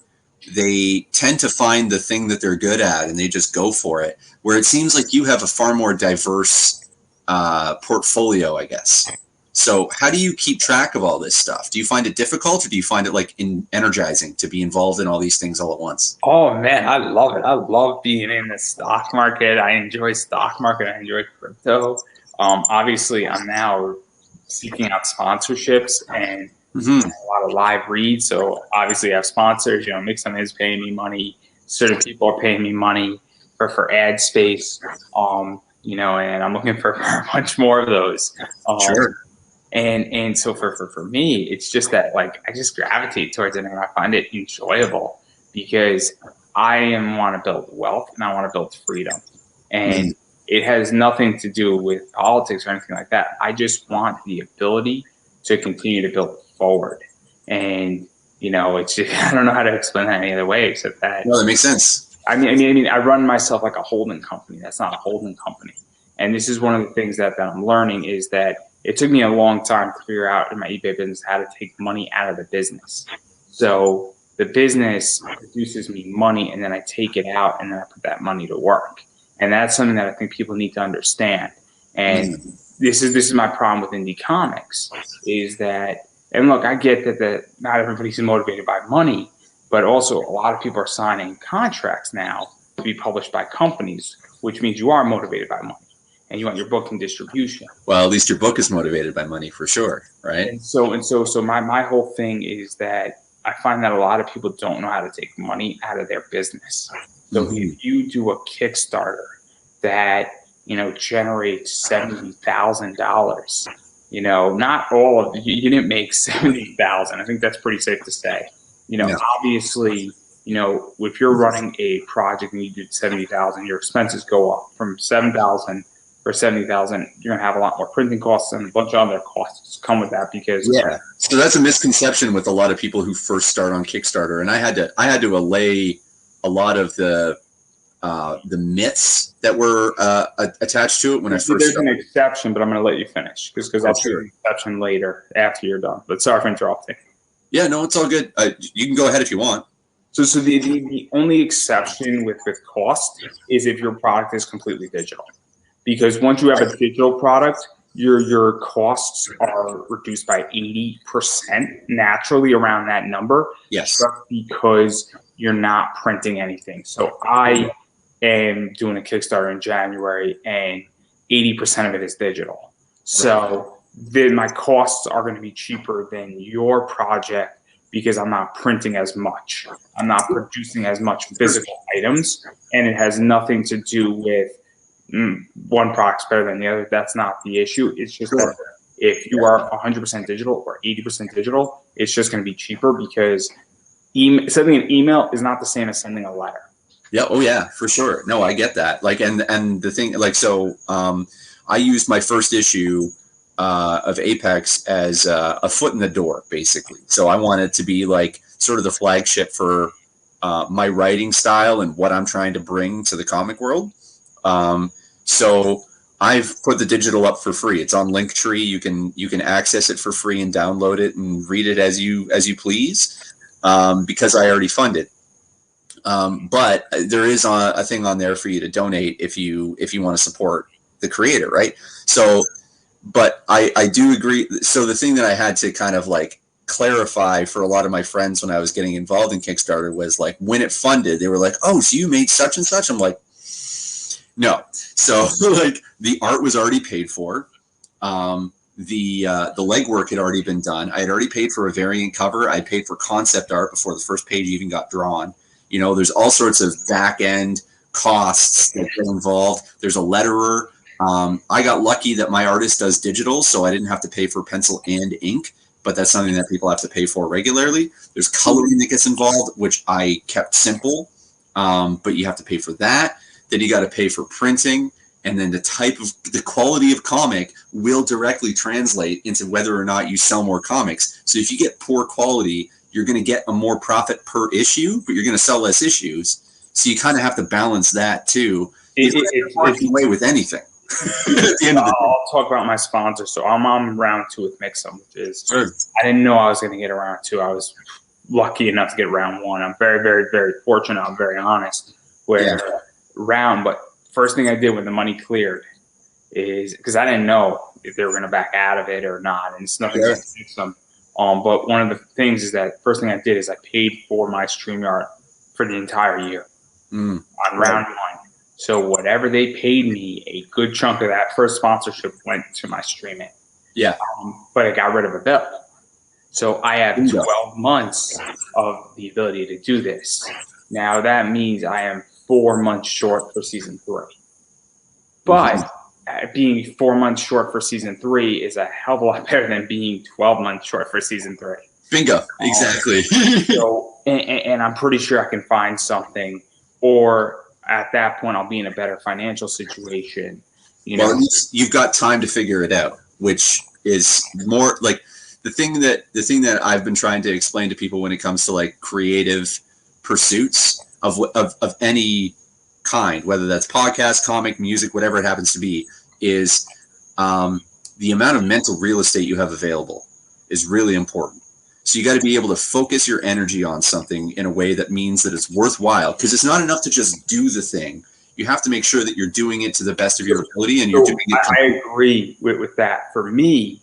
they tend to find the thing that they're good at and they just go for it. Where it seems like you have a far more diverse portfolio, I guess. So how do you keep track of all this stuff? Do you find it difficult, or do you find it like energizing to be involved in all these things all at once? Oh man, I love it. I love being in the stock market. I enjoy stock market. I enjoy crypto. Obviously, I'm now seeking out sponsorships and a lot of live reads. So obviously, I have sponsors. You know, Mixum is paying me money. Certain people are paying me money for ad space. You know, and I'm looking for much more of those. Sure. And so for me, it's just that like I just gravitate towards it and I find it enjoyable because I want to build wealth and I want to build freedom. And it has nothing to do with politics or anything like that. I just want the ability to continue to build forward. And, you know, it's just, I don't know how to explain that any other way except that. No, that makes sense. I mean, I run myself like a holding company. That's not a holding company. And this is one of the things that I'm learning is that it took me a long time to figure out in my eBay business how to take money out of the business. So the business produces me money and then I take it out and then I put that money to work. And that's something that I think people need to understand. And this is my problem with indie comics is that, and look, I get that not everybody's motivated by money, but also a lot of people are signing contracts now to be published by companies, which means you are motivated by money. And you want your book in distribution. Well, at least your book is motivated by money for sure, right? And so my whole thing is that I find that a lot of people don't know how to take money out of their business. So if you do a Kickstarter that, you know, generates $70,000, you know, not all of you didn't make 70,000. I think that's pretty safe to say. You know, obviously, you know, if you're running a project and you do 70,000, your expenses go up from 7,000. For 70,000, you're gonna have a lot more printing costs and a bunch of other costs come with that because so that's a misconception with a lot of people who first start on Kickstarter, and I had to allay a lot of the myths that were attached to it when I first There's started. an exception, but I'm gonna let you finish because I'll show an exception later after you're done. But sorry for interrupting. Yeah, no, it's all good. You can go ahead if you want. So the only exception with cost is if your product is completely digital. Because once you have a digital product, your costs are reduced by 80% naturally around that number. Yes. Just because you're not printing anything. So I am doing a Kickstarter in January and 80% of it is digital. So then my costs are going to be cheaper than your project because I'm not printing as much. I'm not producing as much physical items, and it has nothing to do with one product's better than the other. That's not the issue. It's just that if you are 100% digital or 80% digital, it's just going to be cheaper because sending an email is not the same as sending a letter. Yeah. Oh yeah, for sure. No, I get that. Like, and the thing, like, so I used my first issue of Apex as a foot in the door, basically. So I wanted to be like sort of the flagship for my writing style and what I'm trying to bring to the comic world. So I've put the digital up for free. It's on Linktree. You can access it for free and download it and read it as you please, because I already fund it. But there is a thing on there for you to donate if you want to support the creator, right? So, but I do agree. So the thing that I had to kind of like clarify for a lot of my friends when I was getting involved in Kickstarter was like when it funded, they were like, "Oh, so you made such and such?" I'm like, no. So like the art was already paid for. The legwork had already been done. I had already paid for a variant cover. I paid for concept art before the first page even got drawn. You know, there's all sorts of back end costs that get involved. There's a letterer. I got lucky that my artist does digital, so I didn't have to pay for pencil and ink but that's something that people have to pay for regularly. There's coloring that gets involved, which I kept simple, but you have to pay for that. Then you got to pay for printing, and then the quality of comic will directly translate into whether or not you sell more comics. So if you get poor quality, you're going to get a more profit per issue, but you're going to sell less issues. So you kind of have to balance that too. It's walking away with anything. At the end of the day. I'll talk about my sponsor. So I'm on round 2 with Mixum, which is Sure. I didn't know I was going to get a round 2. I was lucky enough to get round 1. I'm very, very, very fortunate. I'm very honest. But first thing I did when the money cleared is because I didn't know if they were going to back out of it or not, and it's nothing against Mixum. But one of the things is that first thing I did is I paid for my StreamYard for the entire year on round 1. So whatever they paid me, a good chunk of that first sponsorship went to my streaming. Yeah. But I got rid of a bill. So I have 12 months of the ability to do this. Now that means I am 4 months short for season 3. But being 4 months short for season 3 is a hell of a lot better than being 12 months short for season 3. Bingo. Exactly. And I'm pretty sure I can find something, or at that point I'll be in a better financial situation. Well, you've got time to figure it out, which is more like the thing that I've been trying to explain to people when it comes to like creative pursuits of any kind, whether that's podcast, comic, music, whatever it happens to be, is the amount of mental real estate you have available is really important. So you got to be able to focus your energy on something in a way that means that it's worthwhile, because it's not enough to just do the thing. You have to make sure that you're doing it to the best of your ability, and you're doing it. I agree with that. For me,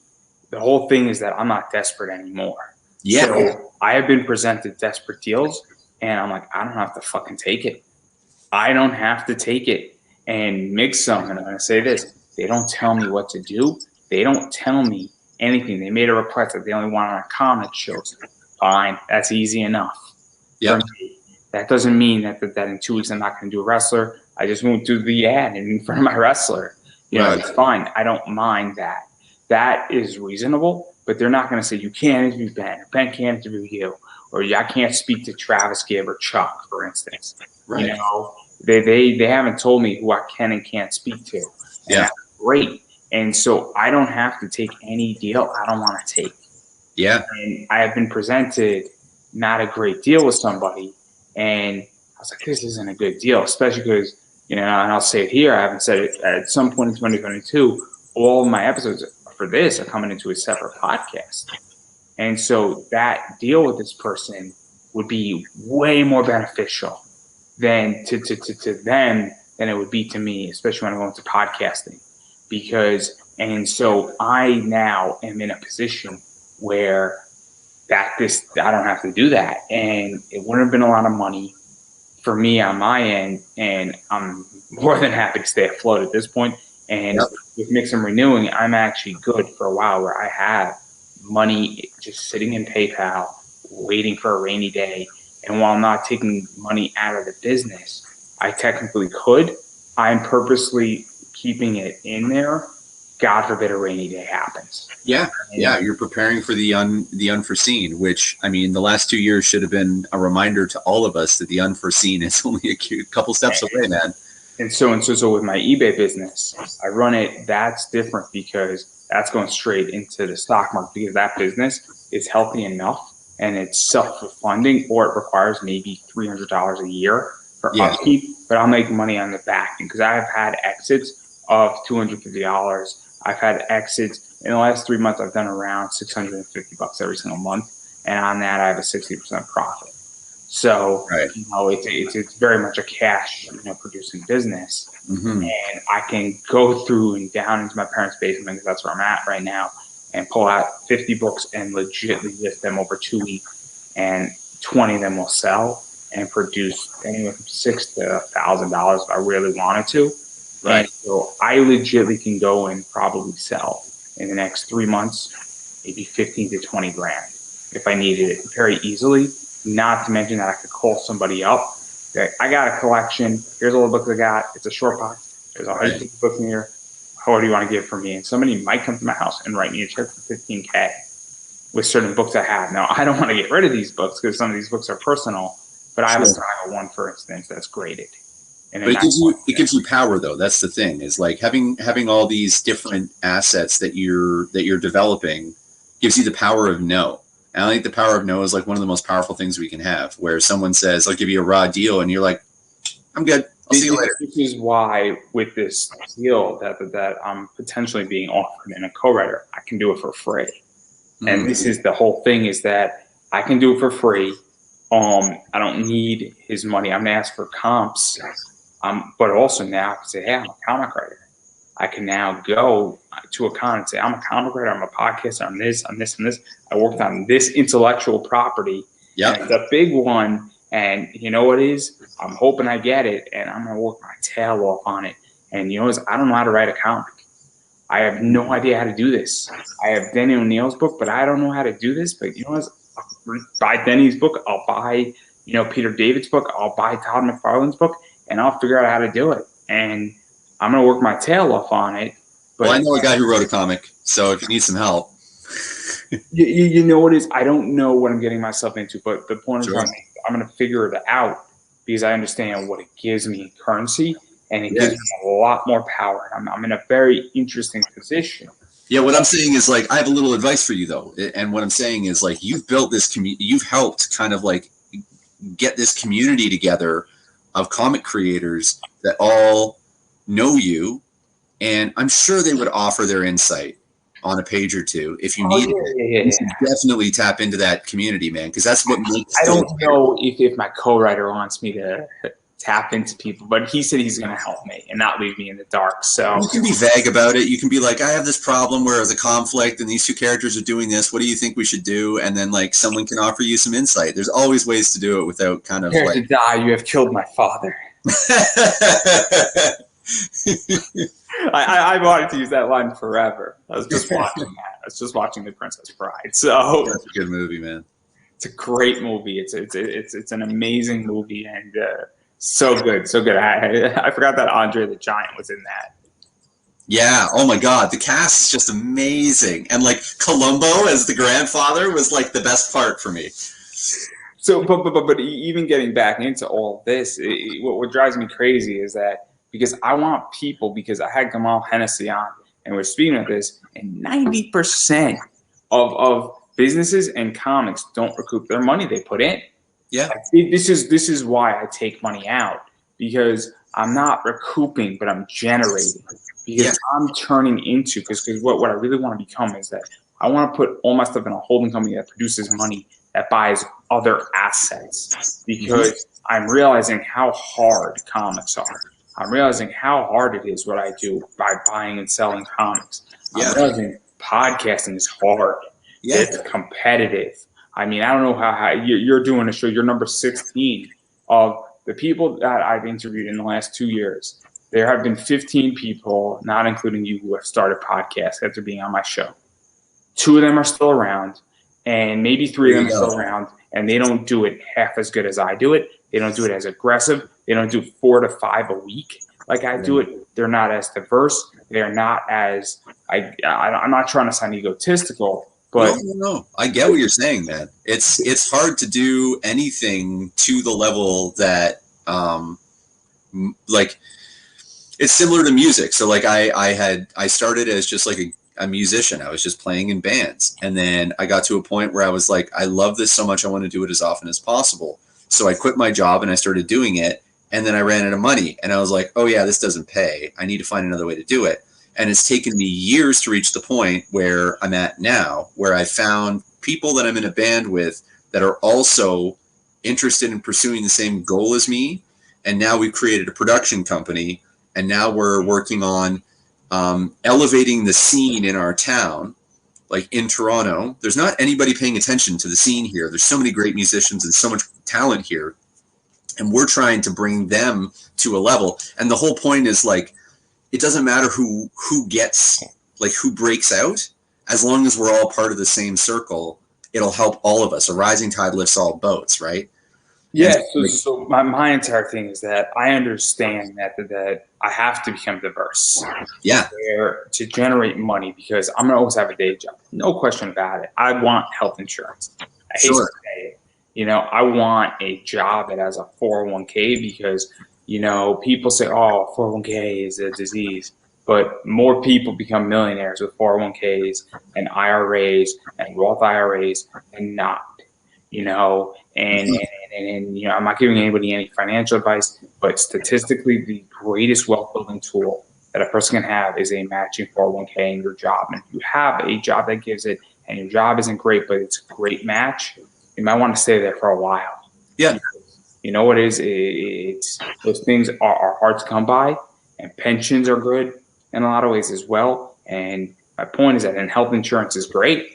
the whole thing is that I'm not desperate anymore. Yeah. So I have been presented desperate deals, and I'm like, I don't have to fucking take it. I don't have to take it. And Mixum, and I'm going to say this, they don't tell me what to do. They don't tell me anything. They made a request that they only want on comic shows. Fine, that's easy enough. Yeah. That doesn't mean that in 2 weeks I'm not going to do a wrestler. I just won't do the ad in front of my wrestler. It's fine. I don't mind that. That is reasonable, but they're not going to say you can't interview Ben, or Ben can't interview you, or I can't speak to Travis Gibb or Chuck, for instance. Right. They haven't told me who I can and can't speak to. And that's great. And so I don't have to take any deal I don't want to take. Yeah. And I have been presented not a great deal with somebody, and I was like, this isn't a good deal, especially because, and I'll say it here, I haven't said it, at some point in 2022, all of my episodes for this are coming into a separate podcast. And so that deal with this person would be way more beneficial than to them than it would be to me, especially when I go into podcasting. And so I now am in a position where I don't have to do that. And it wouldn't have been a lot of money for me on my end. And I'm more than happy to stay afloat at this point. And with Mixum renewing, I'm actually good for a while where I have money just sitting in PayPal, waiting for a rainy day. And while I'm not taking money out of the business, I technically could. I'm purposely keeping it in there. God forbid a rainy day happens. Yeah. You're preparing for the unforeseen, which, I mean, the last 2 years should have been a reminder to all of us that the unforeseen is only a couple steps away, man. And so with my eBay business, I run it. That's different because that's going straight into the stock market, because that business is healthy enough and it's self-funding, or it requires maybe $300 a year for upkeep, but I'll make money on the back end because I've had exits of $250. I've had exits in the last 3 months. I've done around $650 every single month, and on that I have a 60% profit. So it's very much a cash producing business, and I can go through and down into my parents' basement, because that's where I'm at right now, and pull out 50 books and legitimately list them over 2 weeks, and 20 of them will sell and produce anywhere from $6,000 to $1,000 if I really wanted to. Right. And so I legitimately can go and probably sell in the next 3 months, maybe 15 to 20 grand if I needed it very easily. Not to mention that I could call somebody up. That I got a collection. Here's all the books I got. It's a short box. There's 150 books in here. What do you want to give for me? And somebody might come to my house and write me a check for $15K. with certain books I have. Now, I don't want to get rid of these books because some of these books are personal, but I have a style one, for instance, that's graded. And but it gives you power, though. That's the thing, is like having all these different assets that you're developing gives you the power of no. And I think the power of no is like one of the most powerful things we can have, where someone says, I'll give you a raw deal, and you're like, I'm good. I'll see you later. This is why with this deal that I'm potentially being offered in a co-writer, I can do it for free. And this is the whole thing, is that I can do it for free. I don't need his money. I'm going to ask for comps. But also now I can say, hey, I'm a comic writer. I can now go to a con and say, I'm a comic writer, I'm a podcaster, I'm this, I'm this, and this. I worked on this intellectual property. Yeah, it's a big one. And you know what it is? I'm hoping I get it, and I'm going to work my tail off on it. And you know what? I don't know how to write a comic. I have no idea how to do this. I have Denny O'Neill's book, but I don't know how to do this. But you know what? I'll buy Denny's book. I'll buy, Peter David's book. I'll buy Todd McFarlane's book, and I'll figure out how to do it. And I'm going to work my tail off on it. But I know a guy who wrote a comic, so if you need some help. You know what it is? I don't know what I'm getting myself into, but the point is I'm going to figure it out because I understand what it gives me in currency, and it gives me a lot more power. I'm in a very interesting position. Yeah, what I'm saying is, like, I have a little advice for you, though. And what I'm saying is, like, you've built this community, you've helped kind of, like, get this community together of comic creators that all know you, and I'm sure they would offer their insight on a page or two if you need it. You can definitely tap into that community, man, because that's what makes. I don't know if my co-writer wants me to tap into people, but he said he's going to help me and not leave me in the dark. So you can be vague about it. You can be like, I have this problem where there's a conflict and these two characters are doing this. What do you think we should do? And then, like, someone can offer you some insight. There's always ways to do it without kind of prepare to die. You have killed my father. I wanted to use that line forever. I was just watching that. I was just watching The Princess Bride. So that's a good movie, man. It's a great movie. It's an amazing movie, and so good, so good. I forgot that Andre the Giant was in that. Yeah. Oh my God, the cast is just amazing, and like Columbo as the grandfather was like the best part for me. So, but even getting back into all this, what drives me crazy is that because I want people, because I had Gamal Hennessy on, and we're speaking of this, and 90% of businesses and comics don't recoup their money they put in. Yeah. This is why I take money out, because I'm not recouping, but I'm generating. Because I'm turning into, because what I really want to become is that I want to put all my stuff in a holding company that produces money, that buys other assets, because I'm realizing how hard comics are. I'm realizing how hard it is what I do by buying and selling comics. I'm realizing podcasting is hard. Yeah. It's competitive. I mean, I don't know how you're doing a show. You're number 16 of the people that I've interviewed in the last 2 years. There have been 15 people, not including you, who have started podcasts after being on my show. 2 of them are still around, and maybe 3 of them are still around, and they don't do it half as good as I do it. They don't do it as aggressive. They don't do 4 to 5 a week like I do it. They're not as diverse. They're not as I'm not trying to sound egotistical, but no. I get what you're saying, man. It's hard to do anything to the level that like it's similar to music. So like I started as just like a musician. I was just playing in bands, and then I got to a point where I was like, I love this so much, I want to do it as often as possible. So I quit my job and I started doing it, and then I ran out of money, and I was like, oh yeah, this doesn't pay. I need to find another way to do it. And it's taken me years to reach the point where I'm at now, where I found people that I'm in a band with that are also interested in pursuing the same goal as me. And now we've created a production company, and now we're working on elevating the scene in our town. Like in Toronto, there's not anybody paying attention to the scene here. There's so many great musicians and so much talent here, and we're trying to bring them to a level. And the whole point is, like, it doesn't matter who gets, like, who breaks out, as long as we're all part of the same circle. It'll help all of us. A rising tide lifts all boats, right? And Yeah, so my entire thing is that I understand that I have to become diverse yeah, where to generate money because I'm gonna always have a day job, no question about it. I want health insurance. I hate to sure. say it, I want a job that has a 401k because people say, "Oh, 401k is a disease," but more people become millionaires with 401ks and IRAs and Roth IRAs and not Mhm. and I'm not giving anybody any financial advice, but statistically, the greatest wealth building tool that a person can have is a matching 401k in your job. And if you have a job that gives it, and your job isn't great, but it's a great match, you might want to stay there for a while. Yeah, Because you know what it is? It's those things are hard to come by, and pensions are good in a lot of ways as well. And my point is that, and health insurance is great,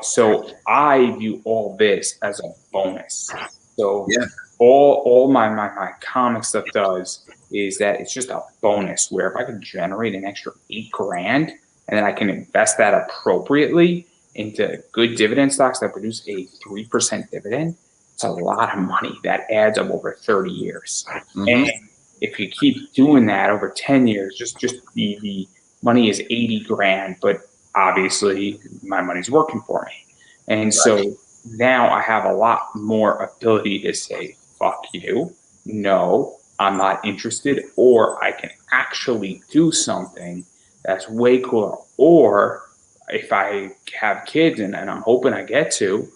so I view all this as a bonus. So yeah, all my comic stuff does is that it's just a bonus where if I can generate an extra 8 grand and then I can invest that appropriately into good dividend stocks that produce a 3% dividend, it's a lot of money that adds up over 30 years. And hmm, if you keep doing that over 10 years, just the money is 80 grand, but obviously my money's working for me. And right. so now I have a lot more ability to say, fuck you. No, I'm not interested. Or I can actually do something that's way cooler. Or if I have kids and I'm hoping I get to,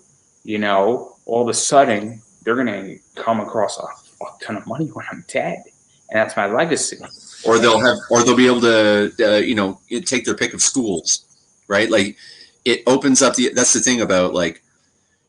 all of a sudden they're going to come across a fuck ton of money when I'm dead. And that's my legacy. Or they'll be able to, take their pick of schools, right? Like it opens up that's the thing about like,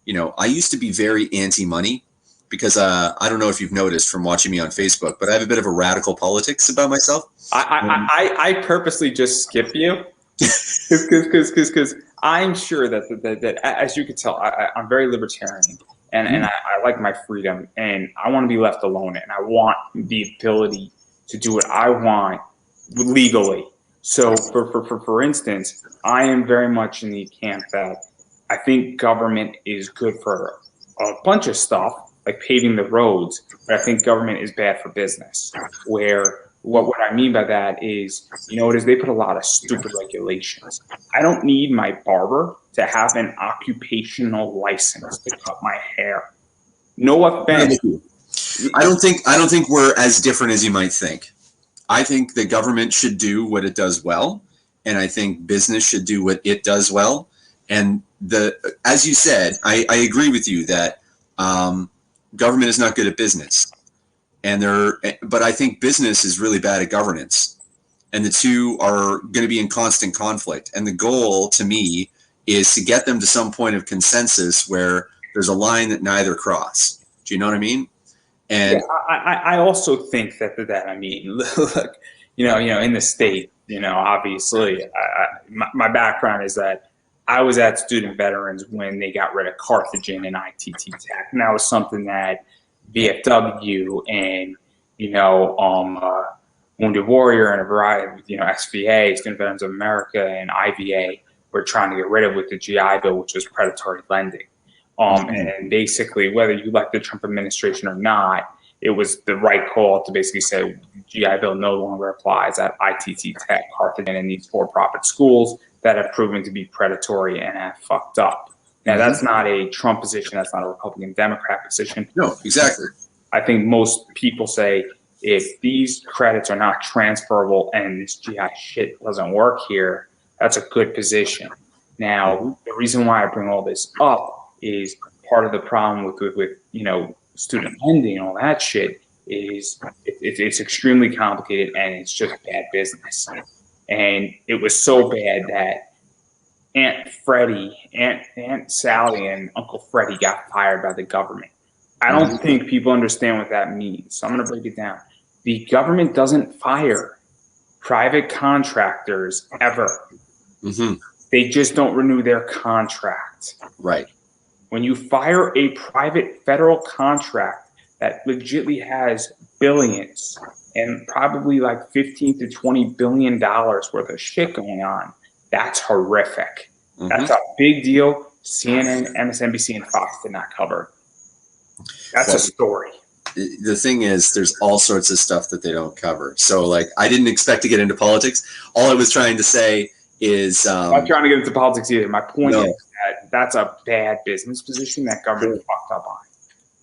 I used to be very anti-money because I don't know if you've noticed from watching me on Facebook, but I have a bit of a radical politics about myself. I purposely just skip you because I'm sure that as you could tell, I'm very libertarian and I like my freedom and I want to be left alone and I want the ability to do what I want legally. So for instance, I am very much in the camp that I think government is good for a bunch of stuff like paving the roads, but I think government is bad for business. Where what I mean by that is, it is they put a lot of stupid regulations. I don't need my barber to have an occupational license to cut my hair. No offense. I don't think we're as different as you might think. I think the government should do what it does well, and I think business should do what it does well. And as you said, I agree with you that government is not good at business, but I think business is really bad at governance, and the two are going to be in constant conflict. And the goal, to me, is to get them to some point of consensus where there's a line that neither cross. Do you know what I mean? Yeah, And I also think that I mean, look, in the state, obviously, my background is that I was at Student Veterans when they got rid of Carthagin and ITT Tech, and that was something that VFW and Wounded Warrior and a variety of SVA, Student Veterans of America, and IVA were trying to get rid of with the GI Bill, which was predatory lending. And basically, whether you like the Trump administration or not, it was the right call to basically say GI Bill no longer applies at ITT Tech, Carthagin, and these for-profit schools that have proven to be predatory and have fucked up. Now, that's not a Trump position. That's not a Republican Democrat position. no, exactly. I think most people say if these credits are not transferable and this GI shit doesn't work here, that's a good position. Now, the reason why I bring all this up is part of the problem with student lending and all that shit is it's extremely complicated and it's just bad business. And it was so bad that Aunt Sally, and Uncle Freddie got fired by the government. I don't think people understand what that means. So I'm going to break it down. The government doesn't fire private contractors ever. Mm-hmm. They just don't renew their contract. Right. When you fire a private federal contract that legitimately has billions and probably like 15 to 20 billion dollars worth of shit going on, that's horrific. That's a big deal. CNN, MSNBC, and Fox did not cover. That's a story. The thing is, there's all sorts of stuff that they don't cover. So, like, I didn't expect to get into politics. All I was trying to say is, I'm not trying to get into politics either. My point No. is that that's a bad business position that government fucked up on.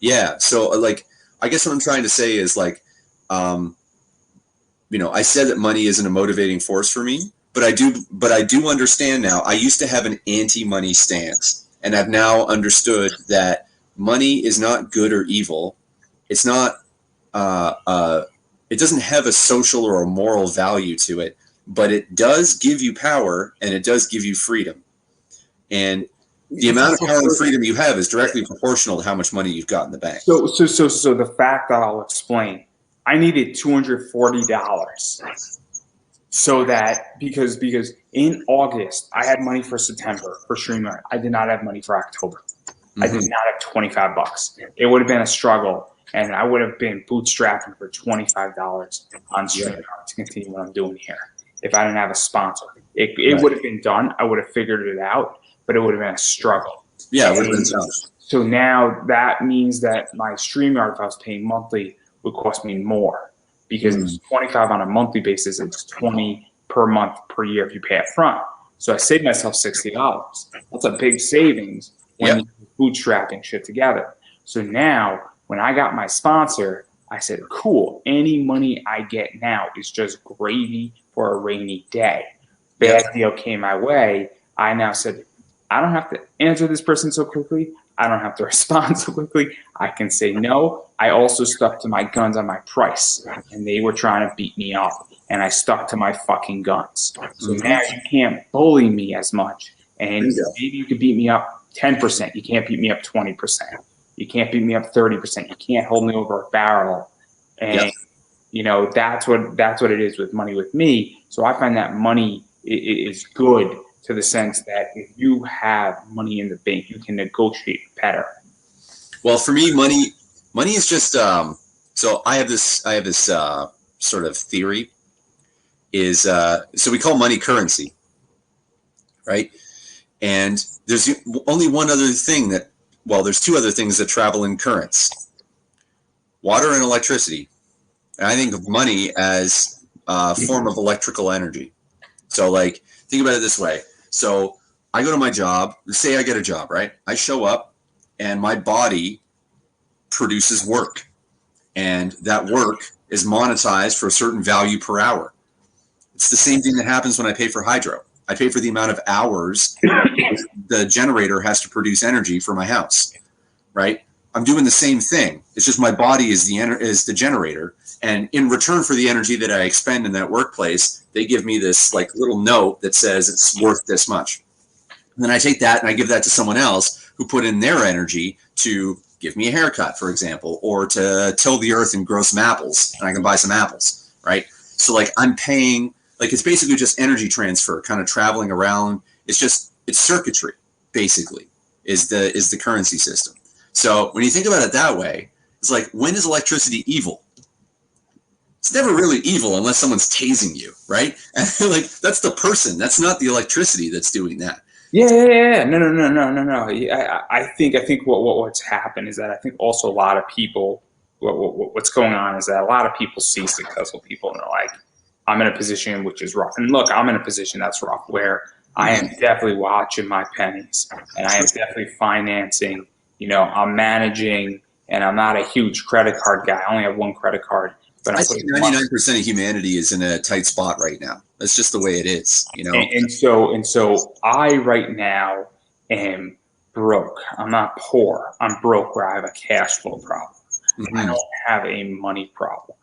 Yeah. So, like, I guess what I'm trying to say is, like, you know, I said that money isn't a motivating force for me, but I do understand now. I used to have an anti-money stance, and I've now understood that money is not good or evil. It's not, it doesn't have a social or a moral value to it, but it does give you power and it does give you freedom. And the amount of power and freedom you have is directly proportional to how much money you've got in the bank. So the fact that I'll explain, I needed $240 so that because in August I had money for September for StreamYard. I did not have money for October. I did not have $25. It would have been a struggle, and I would have been bootstrapping for $25 on StreamYard to continue what I'm doing here if I didn't have a sponsor. It would have been done. I would have figured it out, but it would have been a struggle. Yeah, it would have been tough. So now that means that my StreamYard, if I was paying monthly, would cost me more because it's 25 on a monthly basis. It's 20 per month per year if you pay up front. So I saved myself $60. That's a big savings when you're bootstrapping shit together. So now when I got my sponsor, I said, cool, any money I get now is just gravy for a rainy day. Bad deal came my way. I now said, I don't have to answer this person so quickly. I don't have to respond so quickly. I can say no. I also stuck to my guns on my price, and they were trying to beat me up, and I stuck to my fucking guns. So now you can't bully me as much, and maybe you could beat me up 10%. You can't beat me up 20%. You can't beat me up 30%. You can't hold me over a barrel, and you know that's what it is with money with me. So I find that money is good to the sense that if you have money in the bank, you can negotiate better. Well, for me, money is just so I have this sort of theory is so we call money currency, right? And there's only one other thing there's two other things that travel in currents: water and electricity. And I think of money as a form of electrical energy. So, like, think about it this way. So I go to my job, say I get a job, right? I show up and my body produces work, and that work is monetized for a certain value per hour. It's the same thing that happens when I pay for hydro. I pay for the amount of hours the generator has to produce energy for my house, right? I'm doing the same thing. It's just my body is the generator, and in return for the energy that I expend in that workplace, they give me this like little note that says it's worth this much. And then I take that and I give that to someone else who put in their energy to give me a haircut, for example, or to till the earth and grow some apples, and I can buy some apples, right? So like I'm paying, like it's basically just energy transfer, kind of traveling around. It's circuitry, basically, is the currency system. So when you think about it that way, it's like, when is electricity evil? It's never really evil unless someone's tasing you, right? And like that's the person. That's not the electricity that's doing that. Yeah. No. I think what's happened is that I think also a lot of people, what's going on is that a lot of people see successful people and they're like, I'm in a position which is rough. And look, I'm in a position that's rough where I am definitely watching my pennies, and I am definitely financing. You know, I'm managing, and I'm not a huge credit card guy. I only have one credit card. But I think 99% of humanity is in a tight spot right now. That's just the way it is, you know. And so I right now am broke. I'm not poor. I'm broke where I have a cash flow problem. I don't have a money problem,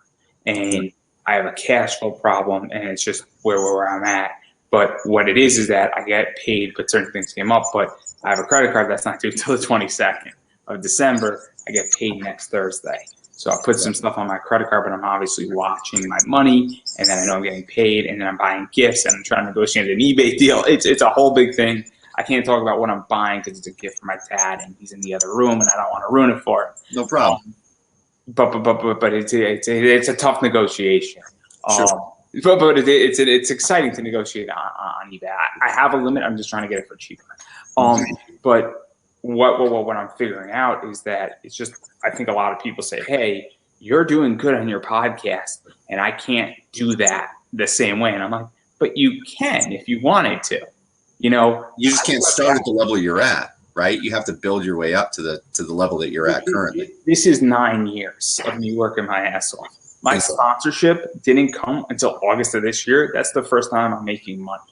and I have a cash flow problem, and it's just where I'm at. But what it is that I get paid, but certain things came up. But I have a credit card that's not due until the 22nd of December. I get paid next Thursday. So I put some stuff on my credit card, but I'm obviously watching my money, and then I know I'm getting paid, and then I'm buying gifts, and I'm trying to negotiate an eBay deal. It's a whole big thing. I can't talk about what I'm buying because it's a gift for my dad, and he's in the other room, and I don't want to ruin it for him. No problem. But it's a tough negotiation. Sure. But it's exciting to negotiate on eBay. I have a limit. I'm just trying to get it for cheaper. But what I'm figuring out is that it's just I think a lot of people say, hey, you're doing good on your podcast, and I can't do that the same way. And I'm like, but you can if you wanted to. You know, You just can't start at the level you're at, right? You have to build your way up to the level that you're at currently. This is 9 years of me working my ass off. My sponsorship didn't come until August of this year. That's the first time I'm making money.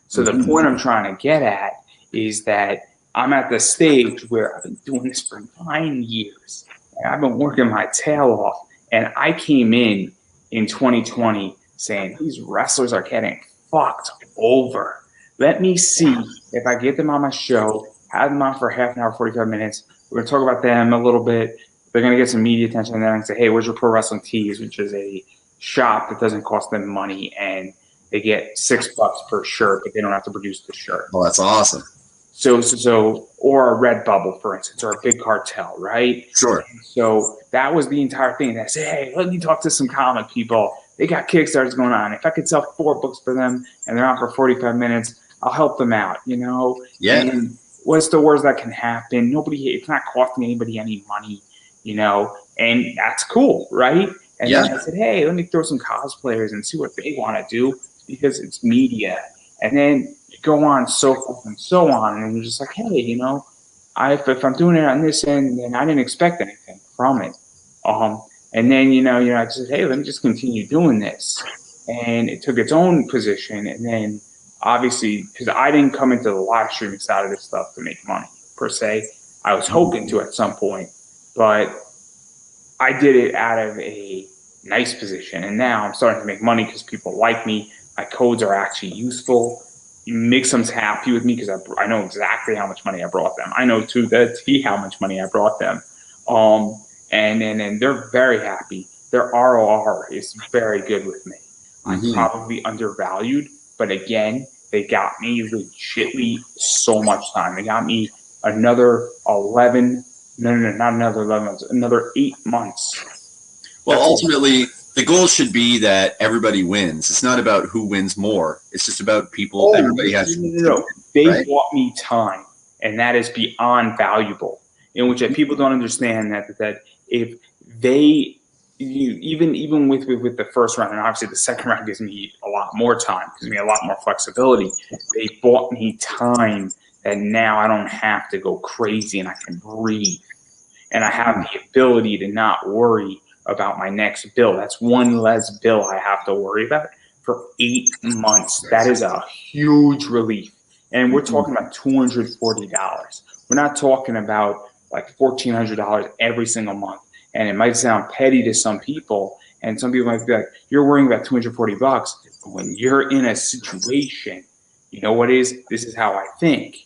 So the point I'm trying to get at is that I'm at the stage where I've been doing this for 9 years. And I've been working my tail off. And I came in 2020 saying, these wrestlers are getting fucked over. Let me see if I get them on my show, have them on for half an hour, 45 minutes. We're going to talk about them a little bit. They're going to get some media attention. And then I can say, hey, where's your Pro Wrestling Tees, which is a shop that doesn't cost them money. And they get $6 per shirt, but they don't have to produce the shirt. Oh, that's awesome. So, or a Redbubble, for instance, or a Big Cartel, right? Sure. So that was the entire thing. And I said, hey, let me talk to some comic people. They got Kickstarters going on. If I could sell 4 books for them and they're on for 45 minutes, I'll help them out, you know? Yeah. And what's the worst that can happen? It's not costing anybody any money, you know? And that's cool, right? And then I said, hey, let me throw some cosplayers and see what they want to do because it's media. And then you go on so forth and so on. And you're just like, hey, you know, if I'm doing it on this end, then I didn't expect anything from it. And then, you know, I just said, hey, let me just continue doing this. And it took its own position. And then obviously, because I didn't come into the live streaming side of this stuff to make money, per se. I was hoping to at some point. But I did it out of a nice position. And now I'm starting to make money because people like me. My codes are actually useful. Mixum's happy with me because I know exactly how much money I brought them. I know to the T how much money I brought them. And they're very happy. Their ROR is very good with me. I'm probably undervalued, but again, they got me legitly so much time. They got me another 11. No, not another 11 months. Another 8 months. Well, ultimately, the goal should be that everybody wins. It's not about who wins more. It's just about people. Everybody has to. No. They bought me time, and that is beyond valuable. In which people don't understand that if they even with the first round, and obviously the second round gives me a lot more time, gives me a lot more flexibility. They bought me time that now I don't have to go crazy and I can breathe. And I have the ability to not worry about my next bill. That's one less bill I have to worry about for 8 months. That is a huge relief. And we're talking about $240. We're not talking about like $1,400 every single month. And it might sound petty to some people. And some people might be like, you're worrying about $240. But when you're in a situation, you know what is? This is how I think.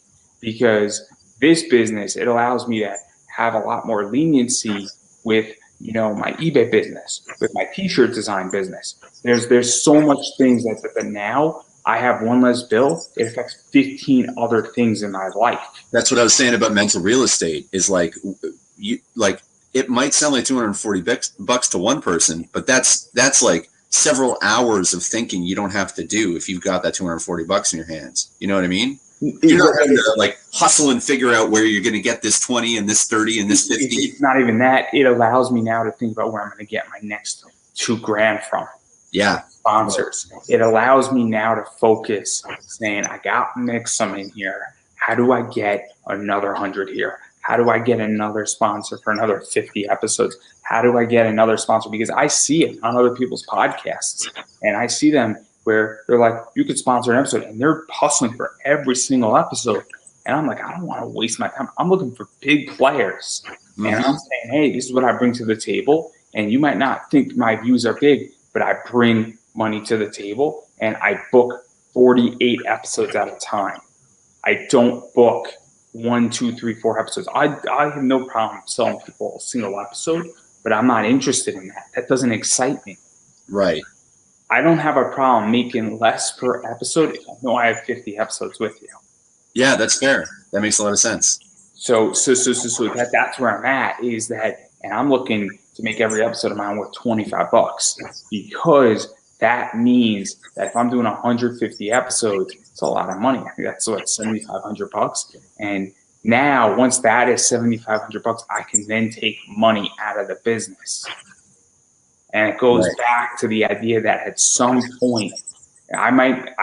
Because this business, it allows me to have a lot more leniency with, you know, my eBay business, with my t-shirt design business. There's so much things that now I have one less bill. It affects 15 other things in my life. That's what I was saying about mental real estate is like it might sound like $240 to one person, but that's like several hours of thinking you don't have to do if you've got that $240 in your hands. You know what I mean? You're not having to like hustle and figure out where you're going to get this 20 and this 30 and this 50. It's not even that. It allows me now to think about where I'm going to get my next $2,000 from. Yeah. Sponsors. It allows me now to focus saying, I got Mixum in here. How do I get another 100 here? How do I get another sponsor for another 50 episodes? How do I get another sponsor? Because I see it on other people's podcasts and I see them where they're like, you could sponsor an episode and they're hustling for every single episode. And I'm like, I don't want to waste my time. I'm looking for big players. And I'm saying, hey, this is what I bring to the table. And you might not think my views are big, but I bring money to the table and I book 48 episodes at a time. I don't book 1, 2, 3, 4 episodes. I have no problem selling people a single episode, but I'm not interested in that. That doesn't excite me. Right. I don't have a problem making less per episode if I know I have 50 episodes with you. Yeah, that's fair. That makes a lot of sense. So that's where I'm at is that, and I'm looking to make every episode of mine worth $25 because that means that if I'm doing 150 episodes, it's a lot of money. I think that's what $7,500. And Now, once that is $7,500, I can then take money out of the business. And it goes back to the idea that at some point, I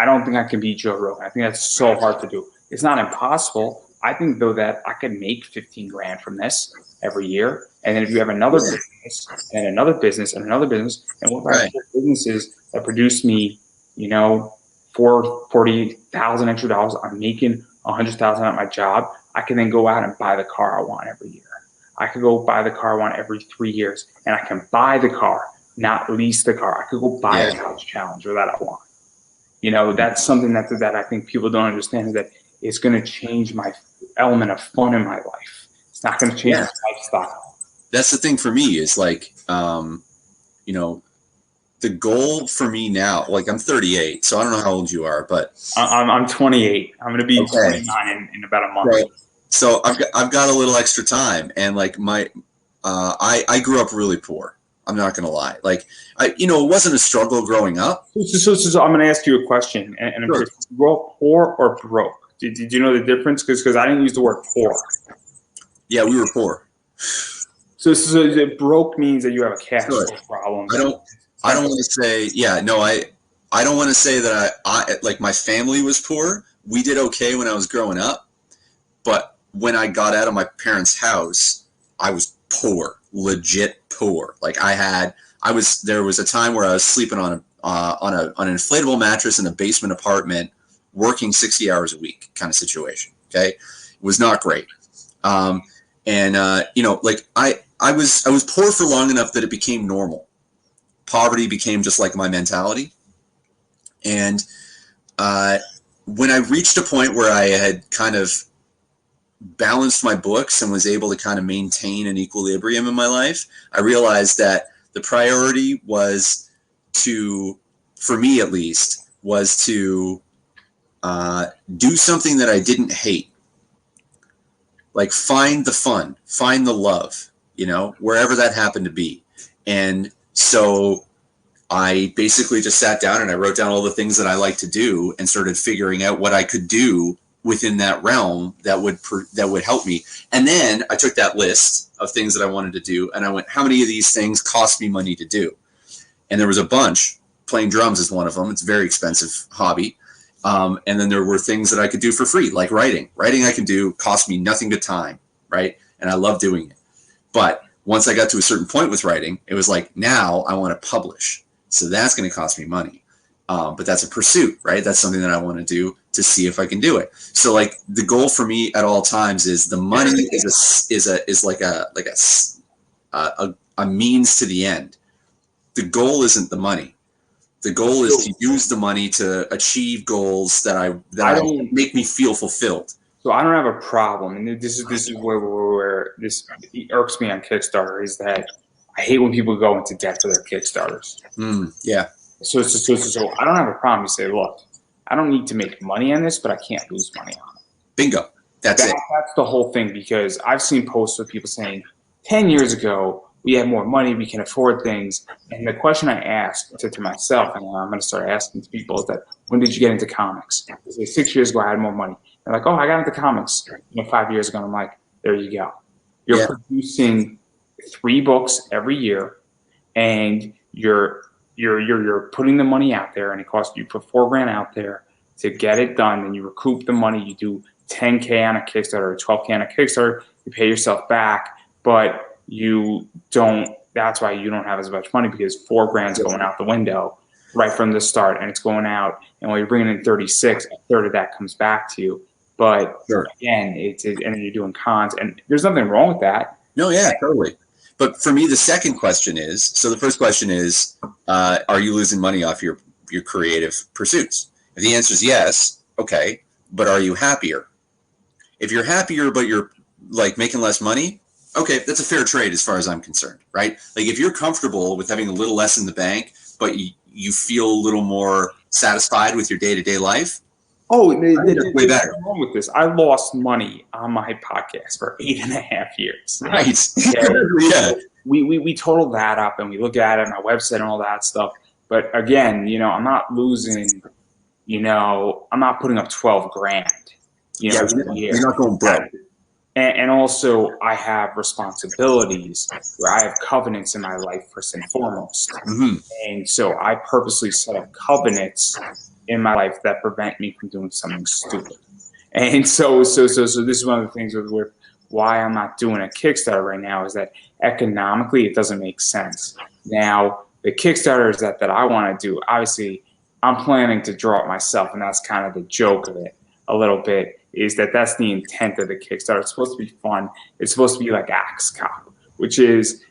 don't think I can beat Joe Rogan. I think that's so hard to do. It's not impossible. I think though that I could make 15 grand from this every year. And then if you have another business and another business and another business, and what if I have businesses that produce me, $40,000 extra dollars, I'm making $100,000 at my job. I can then go out and buy the car I want every year. I could go buy the car I want every 3 years, and I can buy the car, not lease the car. I could go buy a Dodge Challenger that I want. That's something that I think people don't understand, is that it's going to change my element of fun in my life. It's not going to change my lifestyle. That's the thing for me is like, the goal for me now, like I'm 38, so I don't know how old you are, but I'm 28. I'm going to be 29 in about a month. Right. So I've got a little extra time, and like I grew up really poor. I'm not going to lie. Like, it wasn't a struggle growing up. So I'm going to ask you a question. And sure. Poor or broke? Did you know the difference? Because I didn't use the word poor. Yeah, we were poor. So broke means that you have a cash flow problem. I don't want to say, I don't want to say that I like my family was poor. We did okay when I was growing up. But when I got out of my parents' house, I was poor, legit poor. Like there was a time where I was sleeping on an inflatable mattress in a basement apartment, working 60 hours a week kind of situation. Okay. It was not great. Like I was poor for long enough that it became normal. Poverty became just like my mentality. And when I reached a point where I had kind of balanced my books and was able to kind of maintain an equilibrium in my life, I realized that the priority was for me at least, was to do something that I didn't hate. Like find the fun, find the love, wherever that happened to be. And so I basically just sat down and I wrote down all the things that I like to do and started figuring out what I could do within that realm that would help me. And then I took that list of things that I wanted to do and I went, how many of these things cost me money to do? And there was a bunch. Playing drums is one of them. It's a very expensive hobby. And then there were things that I could do for free, like writing. Writing I can do, cost me nothing but time, right? And I love doing it. But once I got to a certain point with writing, it was like, now I want to publish. So that's going to cost me money. But that's a pursuit, right? That's something that I want to do to see if I can do it. So like the goal for me at all times is the money is like a means to the end. The goal isn't the money. The goal is to use the money to achieve goals that make me feel fulfilled. So I don't have a problem, and this is where this irks me on Kickstarter, is that I hate when people go into debt for their Kickstarters. Yeah. So I don't have a problem. You say, look, I don't need to make money on this, but I can't lose money on it. Bingo. That's it. That's the whole thing, because I've seen posts with people saying, 10 years ago, we had more money, we can afford things. And the question I asked to myself, and I'm going to start asking to people, is that, when did you get into comics? I say, 6 years ago, I had more money. They're like, oh, I got into comics 5 years ago. And I'm like, there you go. You're producing 3 books every year, and you're putting the money out there, and it costs you put $4,000 out there to get it done, and you recoup the money. You do $10K on a Kickstarter or $12K on a Kickstarter, you pay yourself back, but you don't. That's why you don't have as much money, because $4,000 is going out the window right from the start, and it's going out, and when you're bringing in 36, a third of that comes back to you. But again, and you're doing cons, and there's nothing wrong with that. No, yeah, totally. But for me, the second question is, so the first question is, are you losing money off your creative pursuits? If the answer is yes, okay, but are you happier? If you're happier, but you're like making less money, okay, that's a fair trade as far as I'm concerned, right? Like if you're comfortable with having a little less in the bank, but you feel a little more satisfied with your day-to-day life, there's way better. wrong with this. I lost money on my podcast for 8.5 years. Right. Okay? Yeah. We total that up, and we look at it on our website and all that stuff. But again, I'm not losing. I'm not putting up $12,000. You're not going broke. And also, I have responsibilities where I have covenants in my life, first and foremost. Hmm. And so I purposely set up covenants in my life that prevent me from doing something stupid. And so this is one of the things with why I'm not doing a Kickstarter right now is that economically it doesn't make sense. Now, the Kickstarters that I want to do, obviously, I'm planning to draw it myself, and that's kind of the joke of it a little bit, is that that's the intent of the Kickstarter. It's supposed to be fun. It's supposed to be like Axe Cop, which is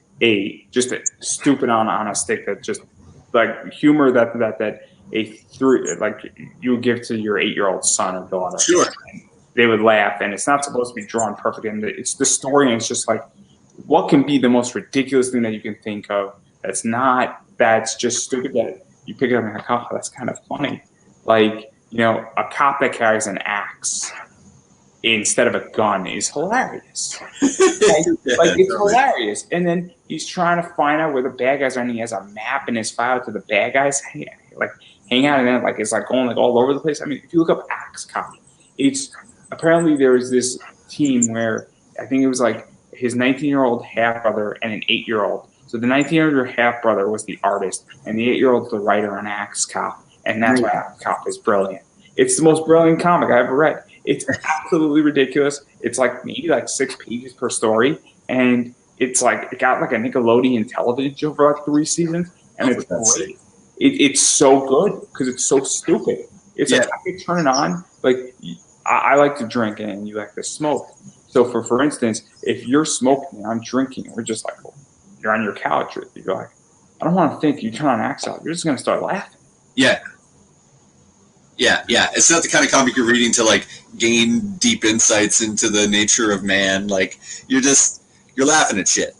just a stupid on a stick that just like humor that a three like you would give to your 8-year-old son or daughter. Sure. They would laugh, and it's not supposed to be drawn perfect. And it's the story, and it's just like, what can be the most ridiculous thing that you can think of that's just stupid that you pick it up and like, oh, that's kind of funny. Like, a cop that carries an axe instead of a gun is hilarious. It's hilarious. And then he's trying to find out where the bad guys are, and he has a map in his file to the bad guys hang out, and then it's like going like all over the place. I mean, if you look up Axe Cop, it's apparently there was this team where I think it was like his 19-year-old half brother and an 8-year-old. So the 19-year-old half brother was the artist, and the 8-year-old's the writer on Axe Cop, and that's why Axe Cop is brilliant. It's the most brilliant comic I ever read. It's absolutely ridiculous. It's like maybe like 6 pages per story, and it's like it got like a Nickelodeon television show for like 3 seasons, and it's great. It's so good because it's so stupid. It's like I could turn it on. Like I like to drink and you like to smoke. So for instance, if you're smoking and I'm drinking, and we're just like, well, you're on your couch, you're like, I don't want to think. You turn on Axe Cop, you're just gonna start laughing. Yeah. It's not the kind of comic you're reading to like gain deep insights into the nature of man. Like you're laughing at shit.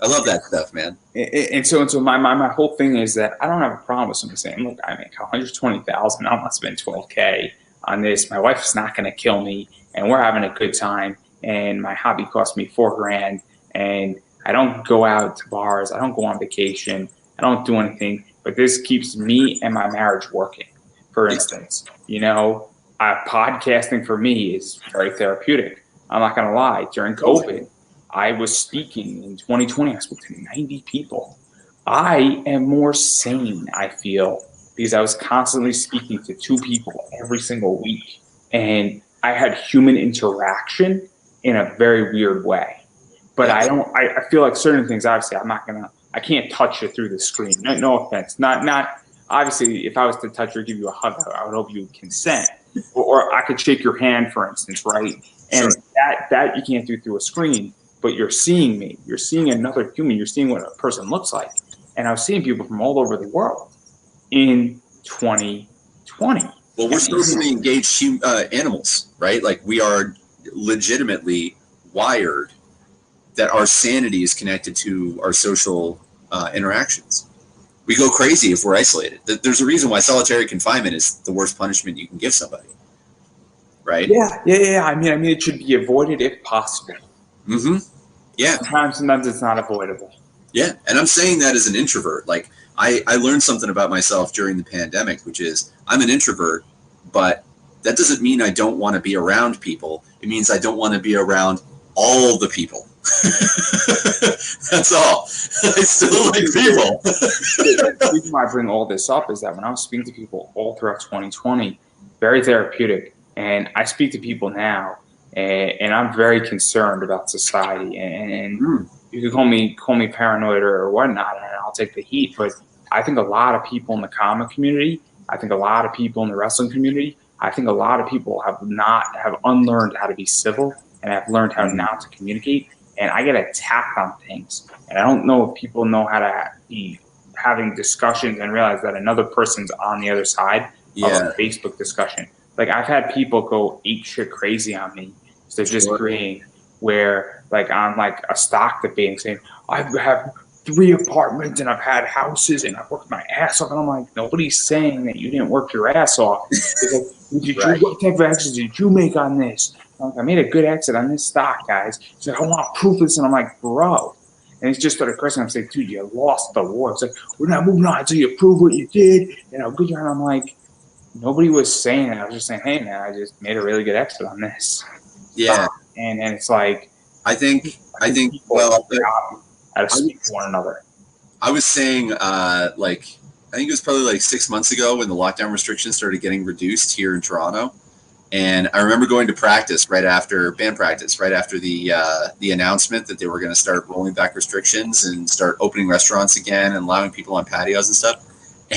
I love that stuff, man. And so my whole thing is that I don't have a problem with somebody saying, look, I make $120,000. I'm not spending $12K on this. My wife's not going to kill me, and we're having a good time. And my hobby cost me $4,000, and I don't go out to bars. I don't go on vacation. I don't do anything. But this keeps me and my marriage working. For instance, podcasting for me is very therapeutic. I'm not going to lie. During COVID, I was speaking in 2020. I spoke to 90 people. I am more sane, I feel, because I was constantly speaking to 2 people every single week. And I had human interaction in a very weird way. But I feel like certain things, obviously, I can't touch it through the screen. No offense. Not obviously, if I was to touch or give you a hug, I would hope you would consent. Or I could shake your hand, for instance, right? And that you can't do through a screen. But you're seeing me. You're seeing another human. You're seeing what a person looks like. And I was seeing people from all over the world in 2020. Well, we're socially engaged animals, right? Like we are legitimately wired that our sanity is connected to our social interactions. We go crazy if we're isolated. There's a reason why solitary confinement is the worst punishment you can give somebody, right? Yeah. I mean, it should be avoided if possible. Mm-hmm. Yeah. Sometimes it's not avoidable. Yeah, and I'm saying that as an introvert. Like I learned something about myself during the pandemic, which is I'm an introvert, but that doesn't mean I don't want to be around people. It means I don't want to be around all the people. That's all. I still like people. The reason why I bring all this up is that when I was speaking to people all throughout 2020, very therapeutic, and I speak to people now, and I'm very concerned about society. And you can call me paranoid or whatnot, and I'll take the heat. But I think a lot of people in the comic community, I think a lot of people in the wrestling community, I think a lot of people have unlearned how to be civil and have learned how not to communicate. And I get attacked on things, and I don't know if people know how to be having discussions and realize that another person's on the other side of a Facebook discussion. Like I've had people go ape shit crazy on me, so disagreeing. Where like on like a stock debate saying I have 3 apartments and I've had houses and I've worked my ass off, and I'm like, nobody's saying that you didn't work your ass off. Like, what type of exit did you make on this? Like, I made a good exit on this stock, guys. He's like, I want proof of this, and I'm like, bro. And he's just started cursing. I'm saying, dude, you lost the war. It's like, we're not moving on until you prove what you did. And how good you are. And I'm like, nobody was saying that. I was just saying, hey man, I just made a really good exit on this. Yeah. and it's like I think people well, how to speak to one another. I was saying like I think it was probably like 6 months ago when the lockdown restrictions started getting reduced here in Toronto. And I remember going to practice right after band practice, right after the announcement that they were going to start rolling back restrictions and start opening restaurants again and allowing people on patios and stuff.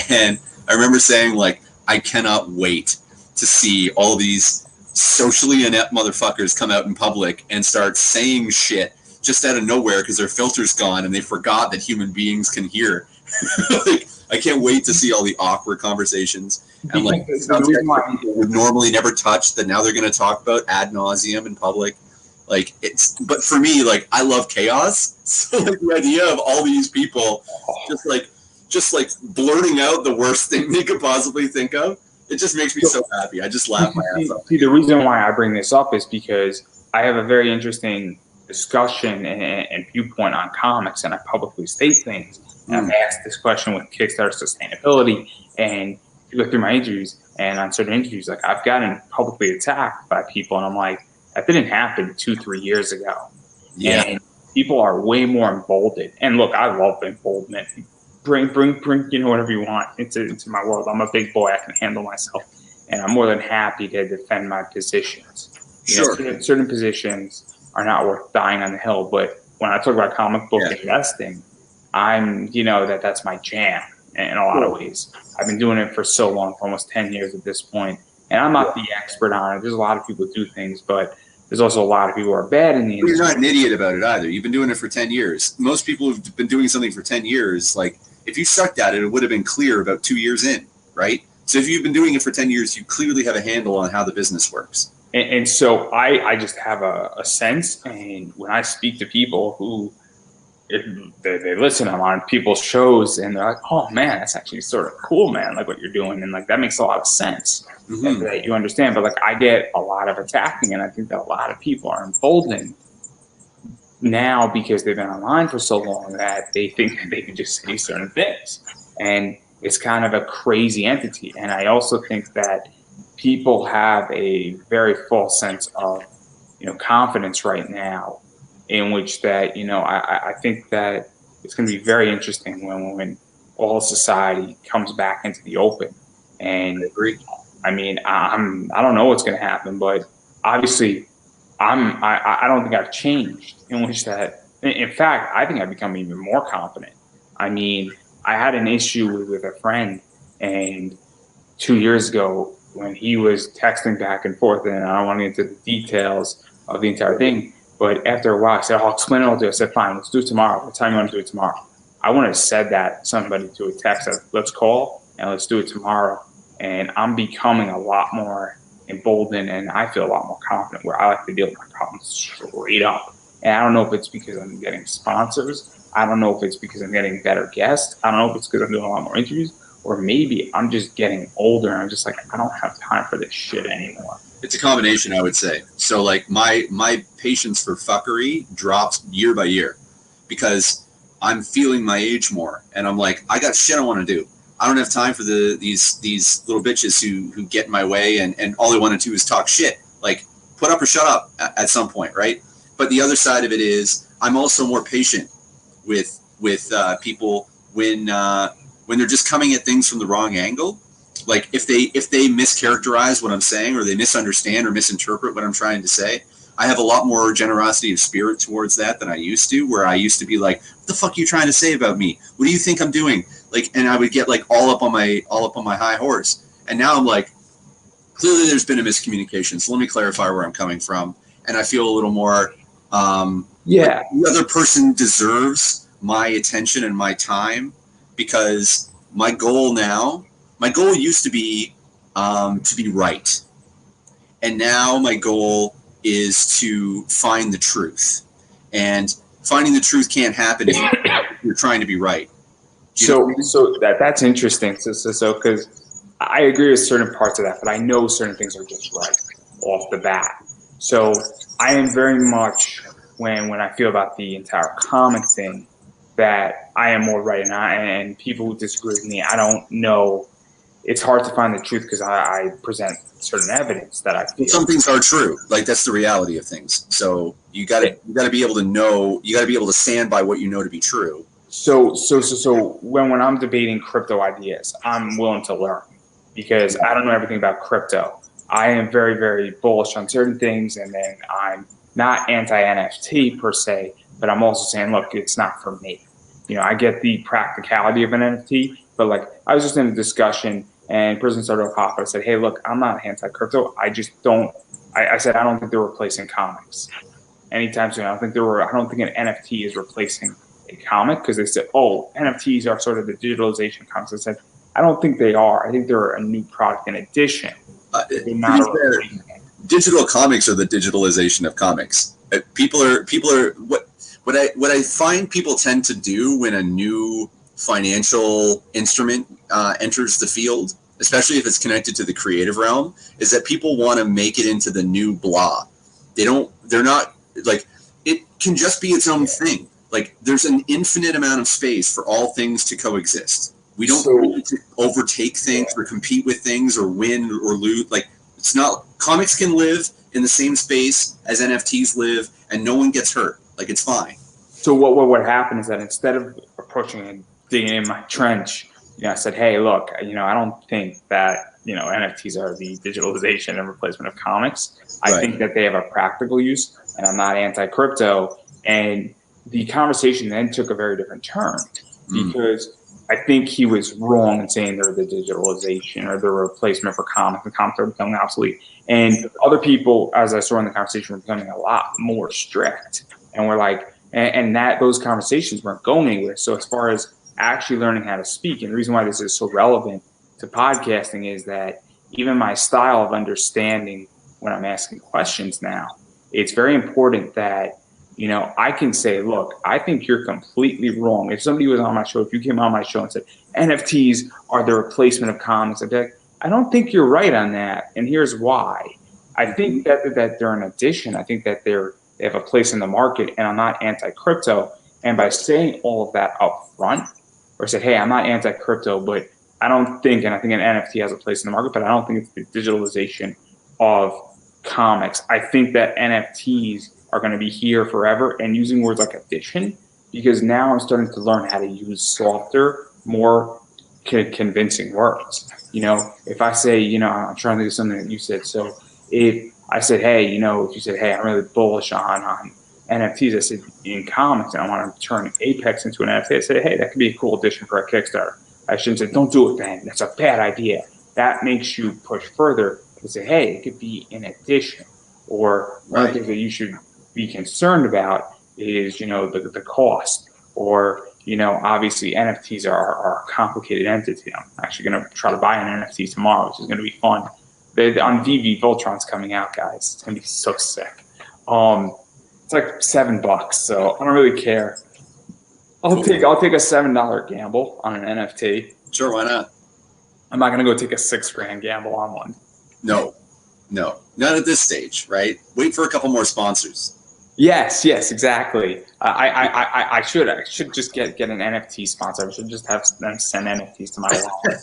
And I remember saying, like, I cannot wait to see all these socially inept motherfuckers come out in public and start saying shit just out of nowhere because their filter's gone and they forgot that human beings can hear. Like, I can't wait to see all the awkward conversations and like people would normally never touch that now they're going to talk about ad nauseum in public. Like but for me, like I love chaos. So like the idea of all these people just like blurting out the worst thing they could possibly think of, it just makes me so happy. I just laugh my ass off. See, the reason why I bring this up is because I have a very interesting discussion and viewpoint on comics, and I publicly state things. And I've asked this question with Kickstarter sustainability, and you go through my interviews, and on certain interviews, like I've gotten publicly attacked by people, and I'm like, that didn't happen 2-3 years ago. Yeah. And people are way more emboldened. And look, I love emboldenment. Bring, you know, whatever you want into my world. I'm a big boy. I can handle myself, and I'm more than happy to defend my positions. Sure. You know, certain positions are not worth dying on the hill. But when I talk about comic book investing, I'm, you know, that's my jam in a lot of ways. I've been doing it for so long, for almost 10 years at this point, and I'm not the expert on it. There's a lot of people who do things, but there's also a lot of people who are bad in the industry. You're not an idiot about it either. You've been doing it for 10 years. Most people who've been doing something for 10 years, like if you sucked at it, it would have been clear about 2 years in, right? So if you've been doing it for 10 years, you clearly have a handle on how the business works. And so I just have a sense, and when I speak to people who they listen, I'm on people's shows, and they're like, oh man, that's actually sort of cool, man, like what you're doing, and like that makes a lot of sense that you understand. But like I get a lot of attacking, and I think that a lot of people are emboldened now because they've been online for so long that they think that they can just say certain things, and it's kind of a crazy entity. And I also think that people have a very false sense of, you know, confidence right now, in which that, you know, I think that it's going to be very interesting when all society comes back into the open. And I mean, I don't know what's going to happen, but obviously I don't think I've changed, in which that, in fact, I think I've become even more confident. I mean, I had an issue with a friend, and 2 years ago when he was texting back and forth, and I don't want to get into the details of the entire thing, but after a while I said, I'll explain it all to you. I said, fine, let's do it tomorrow. What time you want to do it tomorrow? I wouldn't have said that to somebody to a text, let's call and let's do it tomorrow. And I'm becoming a lot more emboldened, and I feel a lot more confident, where I like to deal with my problems straight up. And I don't know if it's because I'm getting sponsors. I don't know if it's because I'm getting better guests. I don't know if it's because I'm doing a lot more interviews, or maybe I'm just getting older and I'm just like, I don't have time for this shit anymore. It's a combination, I would say. So like my patience for fuckery drops year by year because I'm feeling my age more, and I'm like, I got shit I want to do. I don't have time for these little bitches who get in my way and all they want to do is talk shit. Like, put up or shut up at some point, right? But the other side of it is I'm also more patient with people when they're just coming at things from the wrong angle. Like if they mischaracterize what I'm saying, or they misunderstand or misinterpret what I'm trying to say, I have a lot more generosity of spirit towards that than I used to, where I used to be like, what the fuck are you trying to say about me? What do you think I'm doing? Like, and I would get like all up on my high horse. And now I'm like, clearly there's been a miscommunication. So let me clarify where I'm coming from. And I feel a little more, like the other person deserves my attention and my time, because my goal used to be right. And now my goal is to find the truth. And finding the truth can't happen if you're trying to be right. So that's interesting. So because I agree with certain parts of that, but I know certain things are just right off the bat. So I am very much, when I feel about the entire comic thing, that I am more right, and people who disagree with me, I don't know it's hard to find the truth because I present certain evidence that I feel. Some things are true. Like, that's the reality of things. So you gotta be able to know. You gotta be able to stand by what you know to be true. So when I'm debating crypto ideas, I'm willing to learn because I don't know everything about crypto. I am very, very bullish on certain things, and then I'm not anti-NFT per se, but I'm also saying, look, it's not for me. You know, I get the practicality of an NFT, but like I was just in a discussion and a person started to pop. I said, hey, look, I'm not anti-crypto. I just don't. I said I don't think they're replacing comics anytime soon. I don't think an NFT is replacing a comic because they said, oh, NFTs are sort of the digitalization of comics. I said, I don't think they are. I think they're a new product in addition. They're not a replacement. Digital comics are the digitalization of comics. People are what I find people tend to do when a new financial instrument enters the field, especially if it's connected to the creative realm, is that people want to make it into the new blah. They're not like, it can just be its own thing. Like, there's an infinite amount of space for all things to coexist. We don't need to overtake things or compete with things or win or lose. Like, it's not, comics can live in the same space as NFTs live and no one gets hurt. Like, it's fine. So what happened is that instead of approaching and digging in my trench, I said, hey, look, I don't think that, NFTs are the digitalization and replacement of comics. I think that they have a practical use, and I'm not anti-crypto. And the conversation then took a very different turn because I think he was wrong in saying they're the digitalization or the replacement for comics. The comics are becoming obsolete. And other people, as I saw in the conversation, were becoming a lot more strict. And we're like, and that those conversations weren't going anywhere. So as far as actually learning how to speak, and the reason why this is so relevant to podcasting is that even my style of understanding when I'm asking questions now, it's very important that, I can say, look, I think you're completely wrong. If somebody was on my show, if you came on my show and said, NFTs are the replacement of comics, I'd be like, I don't think you're right on that. And here's why. I think that they're an addition. I think that they have a place in the market, and I'm not anti-crypto. And by saying all of that up front, or said, hey, I'm not anti-crypto, but I don't think, and I think an NFT has a place in the market, but I don't think it's the digitalization of comics. I think that NFTs are going to be here forever, and using words like addition, because now I'm starting to learn how to use softer, more convincing words. If I say, I'm trying to think of something that you said. So if I said, hey, if you said, hey, I'm really bullish on NFTs, I said in comics, and I want to turn Apex into an NFT, I said, hey, that could be a cool addition for a Kickstarter. I shouldn't say, don't do it, Ben. That's a bad idea. That makes you push further to say, hey, it could be an addition. Or one of the things that you should be concerned about is, the cost. Or, obviously NFTs are a complicated entity. I'm actually going to try to buy an NFT tomorrow, which is going to be fun. On VV, Voltron's coming out, guys. It's going to be so sick. It's like $7, so I don't really care. I'll take a $7 gamble on an NFT. Sure, why not? I'm not gonna go take a $6,000 gamble on one. No, not at this stage, right? Wait for a couple more sponsors. Yes, exactly. I should just get an NFT sponsor. I should just have them send NFTs to my wallet.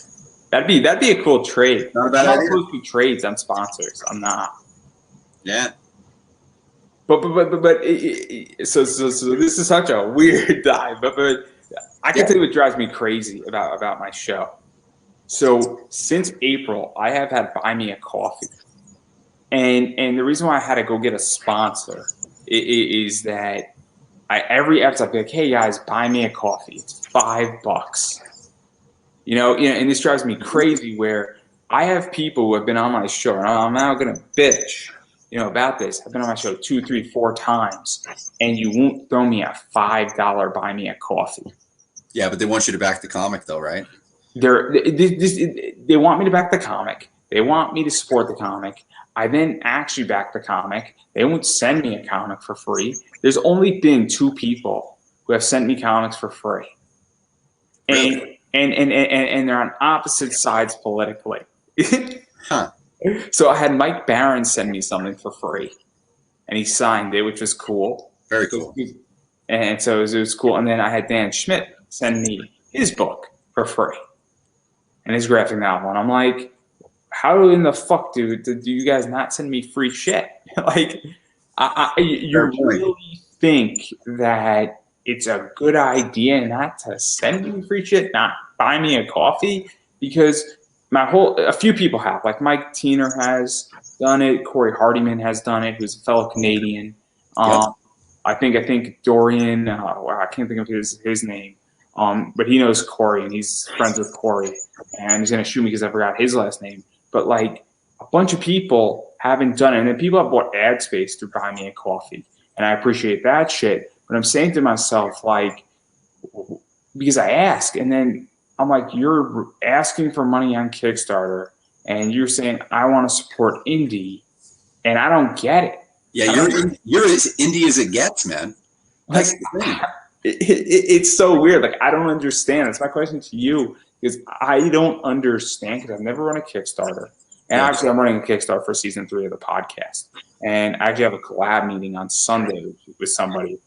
That'd be a cool trade. Not a bad idea. I'm supposed to trades on sponsors. I'm not. Yeah. But so this is such a weird dive. But I can tell you what drives me crazy about my show. So since April, I have had Buy Me a Coffee, and the reason why I had to go get a sponsor is that every episode I'd be like, hey guys, buy me a coffee. It's $5. And this drives me crazy where I have people who have been on my show, and I'm now gonna bitch. About this. I've been on my show 2, 3, 4 times, and you won't throw me a $5 buy me a coffee. Yeah, but they want you to back the comic, though, right? They want me to back the comic. They want me to support the comic. I then actually back the comic. They won't send me a comic for free. There's only been 2 people who have sent me comics for free, and they're on opposite sides politically. Huh. So I had Mike Barron send me something for free, and he signed it, which was cool. Very cool. And so it was cool. And then I had Dan Schmidt send me his book for free. and his graphic novel, and I'm like, how in the fuck do you guys not send me free shit? Like, you really think that it's a good idea not to send me free shit, not buy me a coffee? Because a few people have, like Mike Teener has done it, Corey Hardiman has done it, who's a fellow Canadian. Yep. I think Dorian, I can't think of his name, but he knows Corey and he's friends with Corey, and he's gonna shoot me because I forgot his last name. But like, a bunch of people haven't done it, and then people have bought ad space to buy me a coffee, and I appreciate that shit. But I'm saying to myself, like, because I ask, and then I'm like, you're asking for money on Kickstarter, and you're saying I want to support indie, and I don't get it. Yeah, you're as indie as it gets, man. That's the thing. It's so weird. Like, I don't understand. That's my question to you, because I don't understand, because I've never run a Kickstarter. And actually, I'm running a Kickstarter for season 3 of the podcast. And I actually have a collab meeting on Sunday with somebody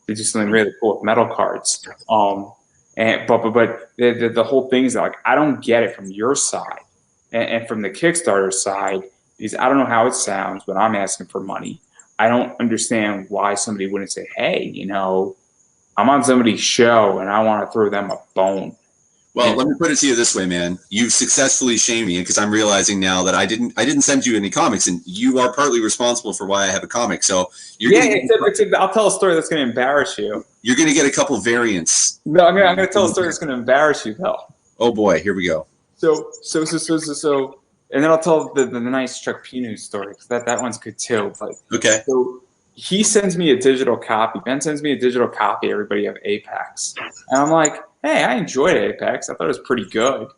to do something really cool with metal cards. But the whole thing is that, like, I don't get it from your side and from the Kickstarter side, because I don't know how it sounds when I'm asking for money. I don't understand why somebody wouldn't say, hey, I'm on somebody's show and I want to throw them a bone. Well, let me put it to you this way, man. You've successfully shamed me, because I'm realizing now that I didn't send you any comics, and you are partly responsible for why I have a comic. So I'll tell a story that's going to embarrass you. You're going to get a couple variants. No, I'm going to tell a story that's going to embarrass you, though. Oh boy, here we go. So, and then I'll tell the nice Chuck Pinu story, because that one's good too. But okay. So he sends me a digital copy. Ben sends me a digital copy, everybody, of Apex, and I'm like, hey, I enjoyed Apex. I thought it was pretty good.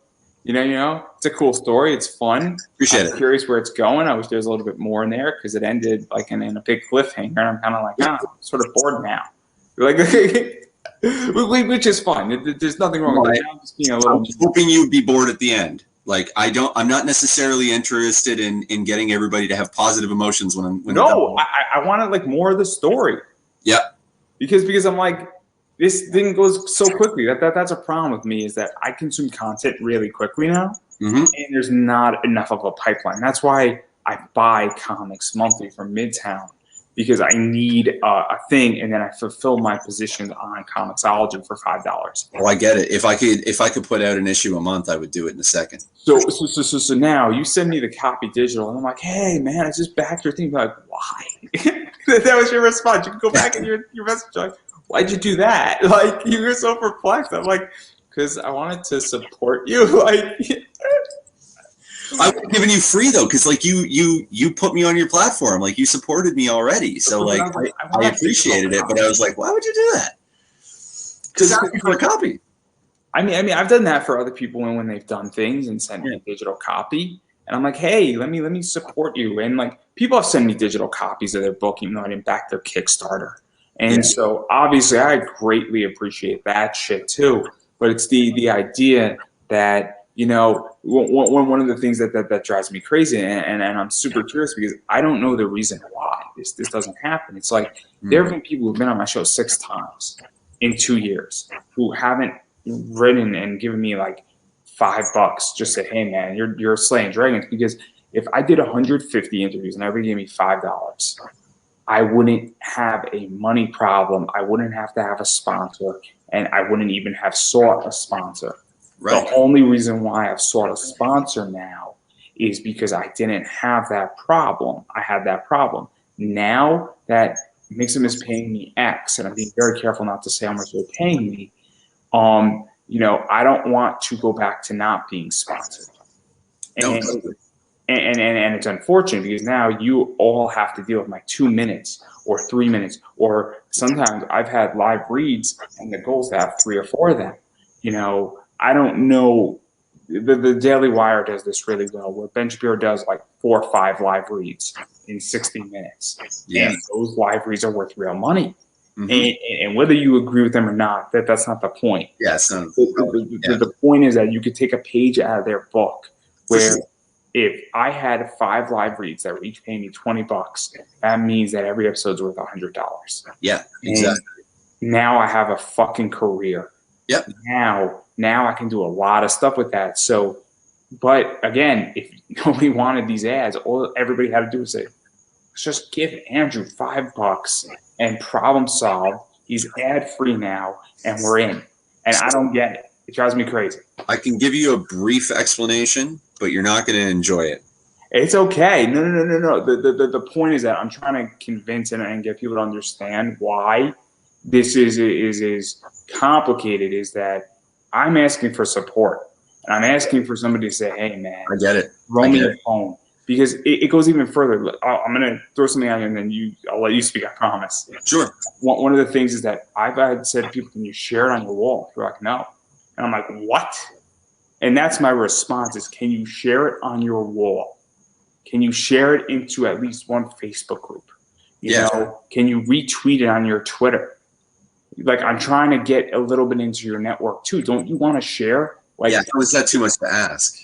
It's a cool story. It's fun. Appreciate it. I'm curious where it's going. I wish there was a little bit more in there, because it ended like in a big cliffhanger. And I'm kind of like, I'm sort of bored now. Like, which is fine. There's nothing wrong with that. I'm just being a little. I'm hoping you'd be bored at the end. Like, I'm not necessarily interested in getting everybody to have positive emotions when No, I wanted like more of the story. Yeah. Because I'm like, this thing goes so quickly. That's a problem with me, is that I consume content really quickly now, and there's not enough of a pipeline. That's why I buy comics monthly from Midtown, because I need a thing, and then I fulfill my position on Comixology for $5. Well, I get it. If I could put out an issue a month, I would do it in a second. So now you send me the copy digital, and I'm like, hey man, I just backed your thing. You're like, why? That was your response. You can go back in your message, like, why'd you do that? Like, you were so perplexed. I'm like, because I wanted to support you. Like, I would have given you free though, because like you put me on your platform, like you supported me already. So like I appreciated it, but I was like, why would you do that? Because asking for a copy. I mean, I've done that for other people when they've done things and sent me a digital copy, and I'm like, hey, let me support you. And like, people have sent me digital copies of their book, even though I didn't back their Kickstarter. And so obviously I greatly appreciate that shit too. But it's the idea that, one of the things that drives me crazy, and I'm super curious, because I don't know the reason why this doesn't happen. It's like, there have been people who've been on my show 6 times in 2 years who haven't written and given me like $5, just say, hey man, you're slaying dragons. Because if I did 150 interviews and everybody gave me $5, I wouldn't have a money problem. I wouldn't have to have a sponsor, and I wouldn't even have sought a sponsor. Right. The only reason why I've sought a sponsor now is because I didn't have that problem. I had that problem. Now that Mixum is paying me X, and I'm being very careful not to say how much they're paying me, I don't want to go back to not being sponsored. And it's unfortunate, because now you all have to deal with my 2 minutes or 3 minutes, or sometimes I've had live reads and the goals to have 3 or 4 of them. I don't know. The Daily Wire does this really well, where Ben Shapiro does like 4 or 5 live reads in 60 minutes. Yeah. And those live reads are worth real money. And whether you agree with them or not, that's not the point. Yes. The point is that you could take a page out of their book, where if I had 5 live reads that were each paying me $20, that means that every episode's worth $100. Yeah, exactly. And now I have a fucking career. Yep. Now I can do a lot of stuff with that. So But again, if nobody wanted these ads, all everybody had to do was say, let's just give Andrew $5 and problem solved. He's ad free now, and we're in. And I don't get it. It drives me crazy. I can give you a brief explanation, but you're not going to enjoy it. It's okay. No. The point is that I'm trying to convince and get people to understand why this is complicated. Is that I'm asking for support, and I'm asking for somebody to say, "Hey, man, I get it. throw me a phone." Because it goes even further. I'm going to throw something out here, and then I'll let you speak. I promise. Sure. One of the things is that I've had said to people, "Can you share it on your wall?" They're like, "No," and I'm like, "What?" And that's my response: is, "Can you share it on your wall? Can you share it into at least one Facebook group? You know, can you retweet it on your Twitter? Like, I'm trying to get a little bit into your network too. Don't you want to share? Like, was that too much to ask?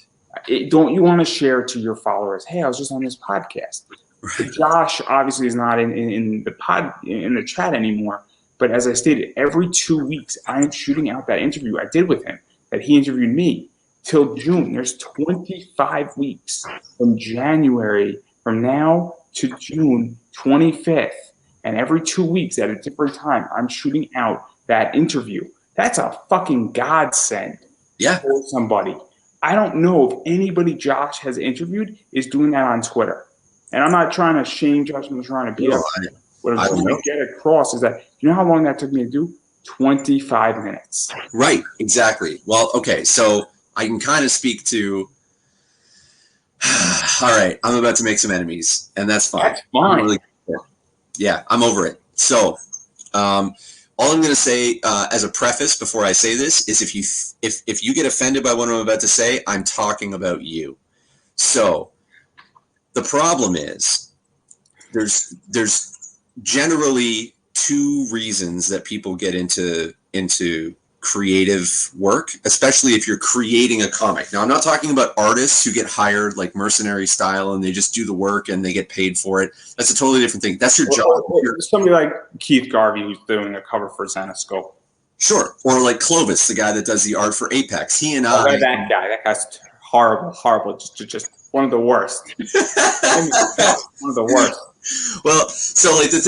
Don't you want to share to your followers? Hey, I was just on this podcast." Right. Josh obviously is not in the chat anymore. But as I stated, every 2 weeks I am shooting out that interview I did with him, that he interviewed me, till June. There's 25 weeks from January, from now to June 25th. And every 2 weeks at a different time, I'm shooting out that interview. That's a fucking godsend for somebody. I don't know if anybody Josh has interviewed is doing that on Twitter. And I'm not trying to shame Josh. I'm trying to be what I'm trying to get across is that, you know how long that took me to do? 25 minutes. Right, exactly. Well, okay, so I can kind of speak to, all right, I'm about to make some enemies, and that's fine. That's fine. I'm over it. So, all I'm going to say as a preface before I say this is if you get offended by what I'm about to say, I'm talking about you. So the problem is there's generally two reasons that people get into creative work, especially if you're creating a comic. Now, I'm not talking about artists who get hired like mercenary style and they just do the work and they get paid for it. That's a totally different thing. That's your job. Somebody like Keith Garvey who's doing a cover for Xenoscope. Sure. Or like Clovis, the guy that does the art for Apex. He and that guy's horrible. Just one of the worst. One of the worst. Well, so like the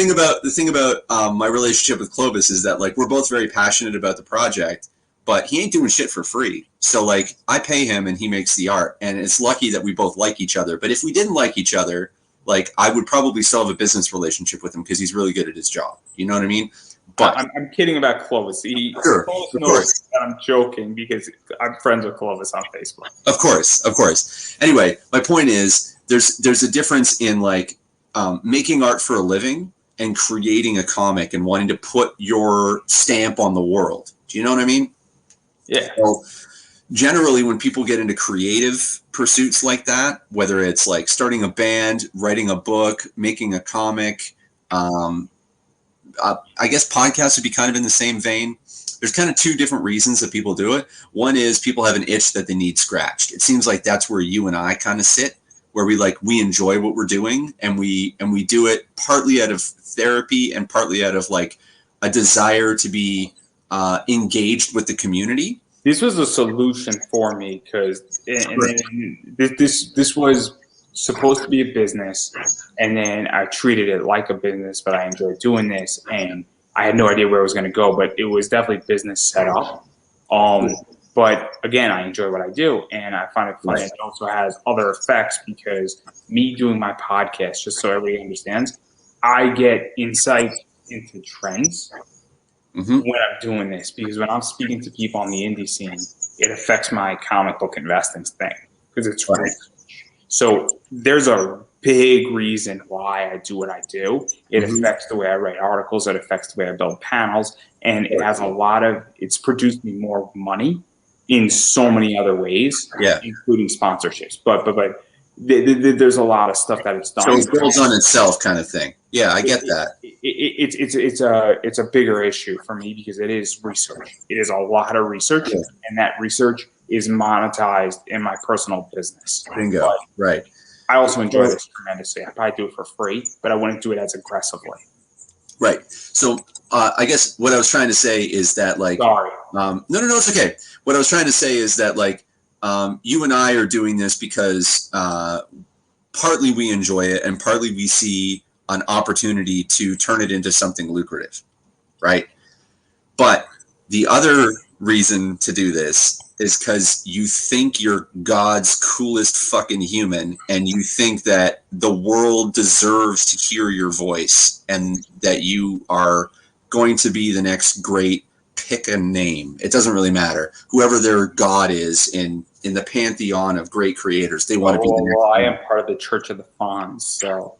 thing about my relationship with Clovis is that like we're both very passionate about the project, but he ain't doing shit for free. So like I pay him and he makes the art, and it's lucky that we both like each other. But if we didn't like each other, like I would probably still have a business relationship with him because he's really good at his job. You know what I mean? But I'm kidding about Clovis. Clovis knows that I'm joking because I'm friends with Clovis on Facebook. Of course. Anyway, my point is there's a difference in like making art for a living and creating a comic and wanting to put your stamp on the world. Do you know what I mean? Yeah. So generally, when people get into creative pursuits like that, whether it's like starting a band, writing a book, making a comic, I guess podcasts would be kind of in the same vein. There's kind of two different reasons that people do it. One is people have an itch that they need scratched. It seems like that's where you and I kind of sit, where we enjoy what we're doing, and we do it partly out of therapy and partly out of like a desire to be engaged with the community. This was a solution for me because this was supposed to be a business, and then I treated it like a business, but I enjoyed doing this, and I had no idea where it was going to go, but it was definitely business set up. But again, I enjoy what I do, and I find it funny. It also has other effects because me doing my podcast, just so everybody understands, I get insight into trends when I'm doing this, because when I'm speaking to people on the indie scene, it affects my comic book investing thing because it's research. So there's a big reason why I do what I do. It affects the way I write articles. It affects the way I build panels, and it has it's produced me more money in so many other ways, including sponsorships. But there's a lot of stuff that it's done. So it builds on itself, kind of thing. Yeah, I get that. It's a bigger issue for me because it is research. It is a lot of research, and that research is monetized in my personal business. Bingo. But right. I also enjoy this tremendously. I probably do it for free, but I wouldn't do it as aggressively. Right. So I guess what I was trying to say is that like, sorry. No, it's okay. What I was trying to say is that like you and I are doing this because partly we enjoy it and partly we see an opportunity to turn it into something lucrative, right? But the other reason to do this is because you think you're God's coolest fucking human and you think that the world deserves to hear your voice and that you are going to be the next great, pick a name. It doesn't really matter. Whoever their God is in the pantheon of great creators, they want to be the next. Well, I am part of the Church of the Fawns, so.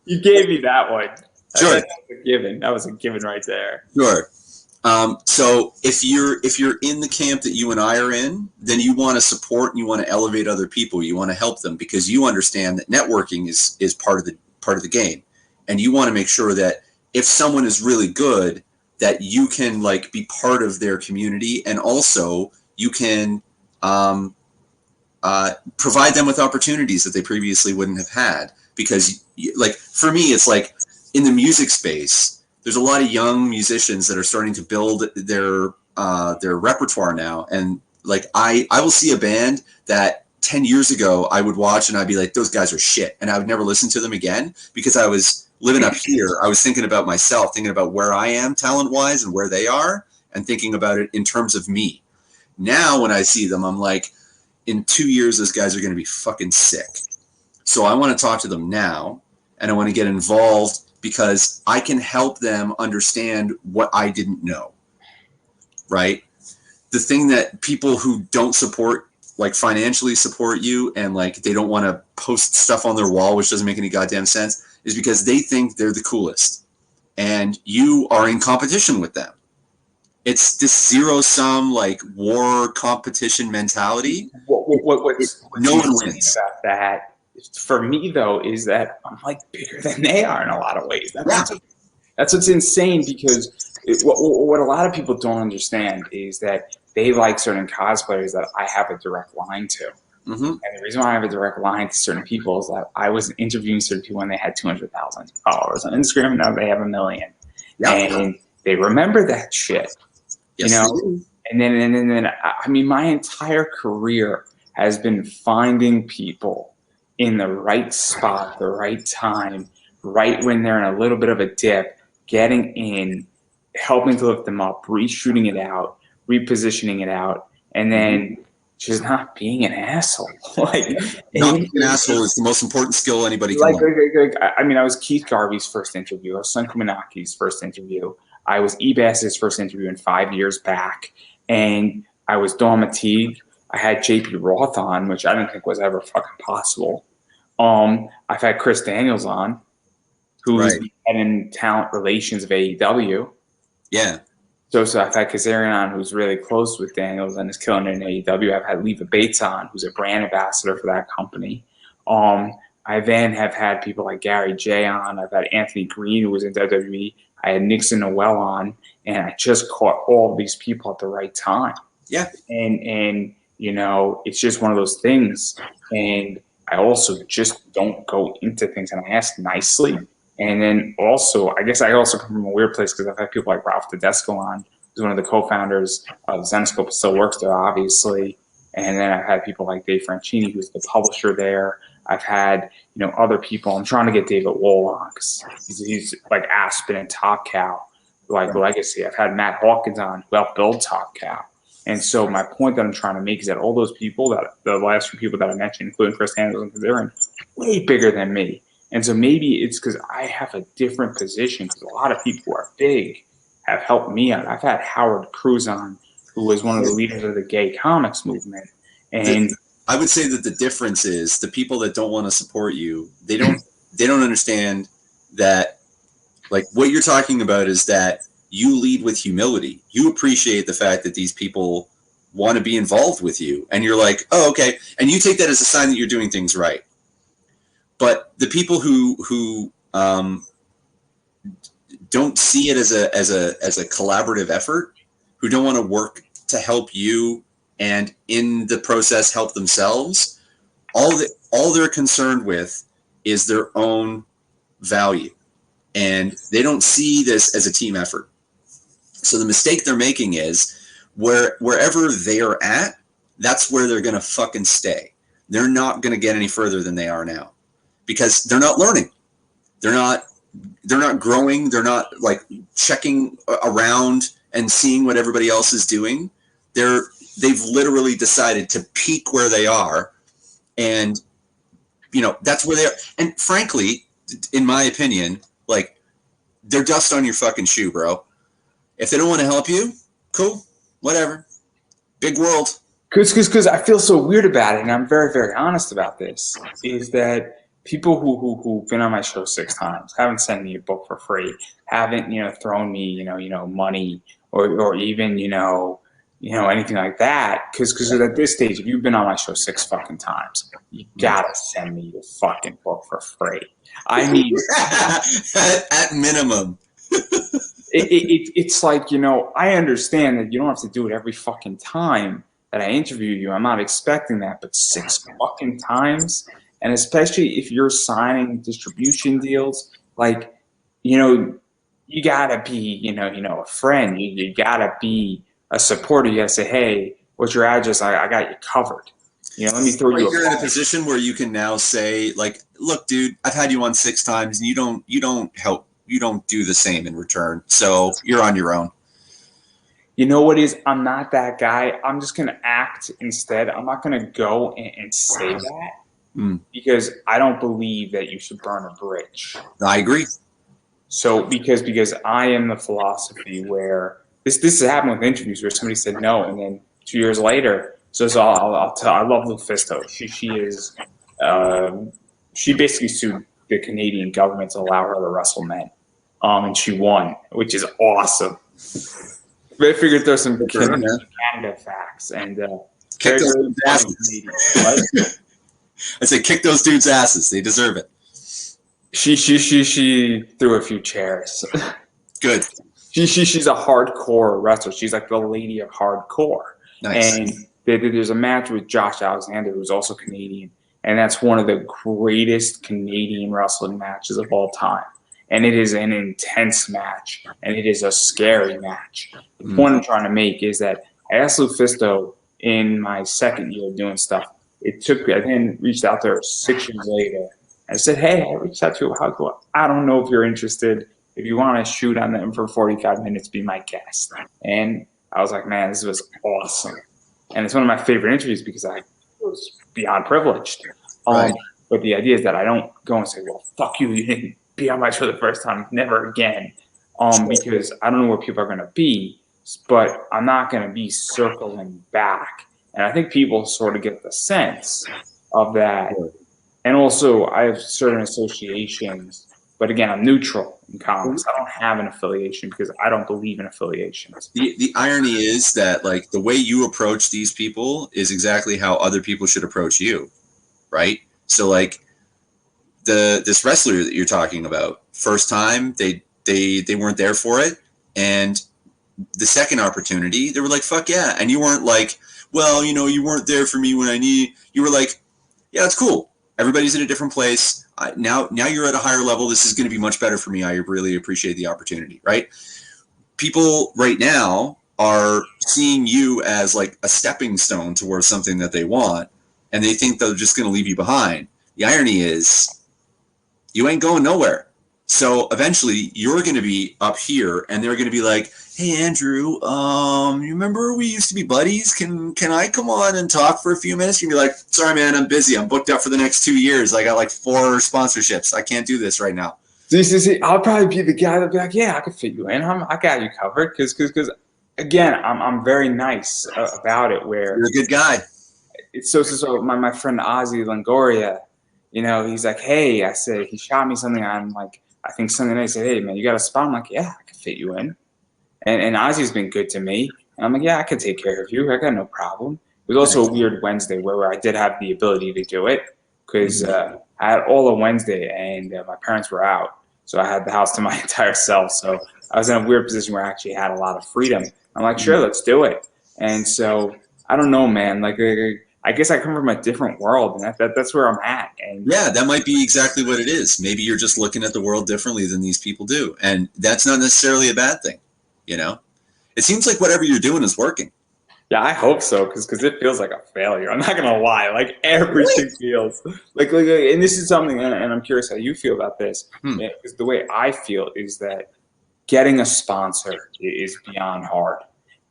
You gave me that one. Sure. That was a given. That was a given right there. Sure. So if you're in the camp that you and I are in, then you want to support and you want to elevate other people. You want to help them because you understand that networking is part of the game, and you want to make sure that if someone is really good, that you can like be part of their community, and also you can provide them with opportunities that they previously wouldn't have had. Because like for me, it's like in the music space, there's a lot of young musicians that are starting to build their repertoire now. And like I will see a band that 10 years ago I would watch and I'd be like, those guys are shit. And I would never listen to them again because I was living up here. I was thinking about myself, thinking about where I am talent wise and where they are, and thinking about it in terms of me. Now when I see them, I'm like, in 2 years, those guys are going to be fucking sick. So I want to talk to them now, and I want to get involved because I can help them understand what I didn't know, right? The thing that people who don't support, like financially support you and like they don't want to post stuff on their wall, which doesn't make any goddamn sense, is because they think they're the coolest and you are in competition with them. It's this zero-sum, like war competition mentality. What's no one wins about that? For me, though, is that I'm like bigger than they are in a lot of ways. That's what's insane because what a lot of people don't understand is that they like certain cosplayers that I have a direct line to. Mm-hmm. And the reason why I have a direct line to certain people is that I was interviewing certain people when they had 200,000 followers on Instagram, and now they have 1 million. Yep. And they remember that shit, yes, you know? And then, I mean, my entire career has been finding people in the right spot, the right time, right when they're in a little bit of a dip, getting in, helping to lift them up, reshooting it out, repositioning it out, and then just not being an asshole. Like not being an asshole is the most important skill anybody can learn. I mean, I was Keith Garvey's first interview. I was Sun Kumanaki's first interview. I was Ebass's first interview in 5 years back. And I was Dawn Mateague. I had JP Roth on, which I didn't think was ever fucking possible. I've had Chris Daniels on, who's the head in talent relations of AEW. Yeah. So I've had Kazarian on, who's really close with Daniels and is killing it in AEW. I've had Leva Bates on, who's a brand ambassador for that company. I then have had people like Gary J on. I've had Anthony Green, who was in WWE. I had Nixon Noel on, and I just caught all of these people at the right time. Yeah. And you know, it's just one of those things. And I also just don't go into things, and I ask nicely. And then also, I guess I also come from a weird place because I've had people like Ralph Tedesco on, who's one of the co-founders of Zenescope, still works there, obviously. And then I've had people like Dave Franchini, who's the publisher there. I've had, you know, other people. I'm trying to get David Wool on because he's like Aspen and Top Cow, like Legacy. I've had Matt Hawkins on, who helped build Top Cow. And so my point that I'm trying to make is that all those people, that the last few people that I mentioned, including Chris Daniels and Kazarian, way bigger than me. And so maybe it's because I have a different position, because a lot of people who are big have helped me out. I've had Howard Cruz on, who was one of the leaders of the gay comics movement. And I would say that the difference is the people that don't want to support you, they don't understand that, like, what you're talking about is that you lead with humility. You appreciate the fact that these people want to be involved with you, and you're like, oh, okay. And you take that as a sign that you're doing things right. But the people who don't see it as a collaborative effort, who don't want to work to help you and in the process help themselves, all they're concerned with is their own value, and they don't see this as a team effort. So the mistake they're making is wherever they are at, that's where they're going to fucking stay. They're not going to get any further than they are now because they're not learning. They're not growing. They're not like checking around and seeing what everybody else is doing. They've literally decided to peak where they are, and that's where they are. And frankly, in my opinion, like, they're dust on your fucking shoe, bro. If they don't want to help you, cool, whatever. Big world. Because I feel so weird about it, and I'm very, very honest about this, is that people who've been on my show 6 times haven't sent me a book for free, haven't thrown me money or even anything like that. Because at this stage, if you've been on my show 6 fucking times, you gotta send me your fucking book for free. I mean, at minimum. It's like, I understand that you don't have to do it every fucking time that I interview you. I'm not expecting that, but 6 fucking times, and especially if you're signing distribution deals, like, you gotta be, a friend. You gotta be a supporter. You gotta say, hey, what's your address? I got you covered. Let me throw you. You're in a position where you can now say, like, look, dude, I've had you on 6 times, and you don't help. You don't do the same in return, so you're on your own. You know what is? I'm not that guy. I'm just going to act instead. I'm not going to go and say that because I don't believe that you should burn a bridge. I agree. So because I am the philosophy where this has happened with interviews where somebody said no, and then 2 years later, so I'll tell. I love Lufisto. She basically sued the Canadian government to allow her to wrestle men, and she won, which is awesome. But I figured there's some Canada facts and kick those dudes' asses. I say kick those dudes' asses. They deserve it. She threw a few chairs. Good. She's a hardcore wrestler. She's like the lady of hardcore. Nice. And there's a match with Josh Alexander, who's also Canadian, and that's one of the greatest Canadian wrestling matches of all time. And it is an intense match, and it is a scary match. The point I'm trying to make is that I asked Lufisto in my 2nd year of doing stuff. I then reached out to her 6 years later. I said, hey, I reached out to you. I don't know if you're interested. If you want to shoot on them for 45 minutes, be my guest. And I was like, man, this was awesome. And it's one of my favorite interviews because I was beyond privileged. Right. But the idea is that I don't go and say, well, fuck you, you didn't be on my show the first time, never again. Because I don't know where people are going to be, but I'm not going to be circling back. And I think people sort of get the sense of that. And also, I have certain associations, but again, I'm neutral in comics. I don't have an affiliation because I don't believe in affiliations. The irony is that, like, the way you approach these people is exactly how other people should approach you, right? So, like, this wrestler that you're talking about, first time they weren't there for it, and the second opportunity they were like, fuck yeah. And you weren't like, well, you weren't there for me when I need. You were like, yeah, it's cool, everybody's in a different place. Now you're at a higher level. This is going to be much better for me. I really appreciate the opportunity. Right? People right now are seeing you as like a stepping stone towards something that they want, and they think they're just going to leave you behind. The irony is, you ain't going nowhere. So eventually you're going to be up here, and they're going to be like, hey, Andrew, you remember we used to be buddies? Can I come on and talk for a few minutes? You're going to be like, sorry, man, I'm busy. I'm booked up for the next 2 years. I got like 4 sponsorships. I can't do this right now. See, I'll probably be the guy that'll be like, yeah, I can fit you in. I got you covered. Because again, I'm very nice about it. Where you're a good guy. So my friend Ozzy Longoria, he's like, hey, I said, he shot me something on, like, I think Sunday night. He said, hey, man, you got a spot? I'm like, yeah, I can fit you in. And Ozzy's been good to me. And I'm like, yeah, I can take care of you. I got no problem. It was also a weird Wednesday where I did have the ability to do it because I had all of Wednesday and my parents were out. So I had the house to my entire self. So I was in a weird position where I actually had a lot of freedom. I'm like, sure, let's do it. And so I don't know, man. Like, I guess I come from a different world, and that's where I'm at. And yeah, that might be exactly what it is. Maybe you're just looking at the world differently than these people do, and that's not necessarily a bad thing, It seems like whatever you're doing is working. Yeah, I hope so, because it feels like a failure. I'm not gonna lie, like everything feels like, and this is something, and I'm curious how you feel about this. Because the way I feel is that getting a sponsor is beyond hard,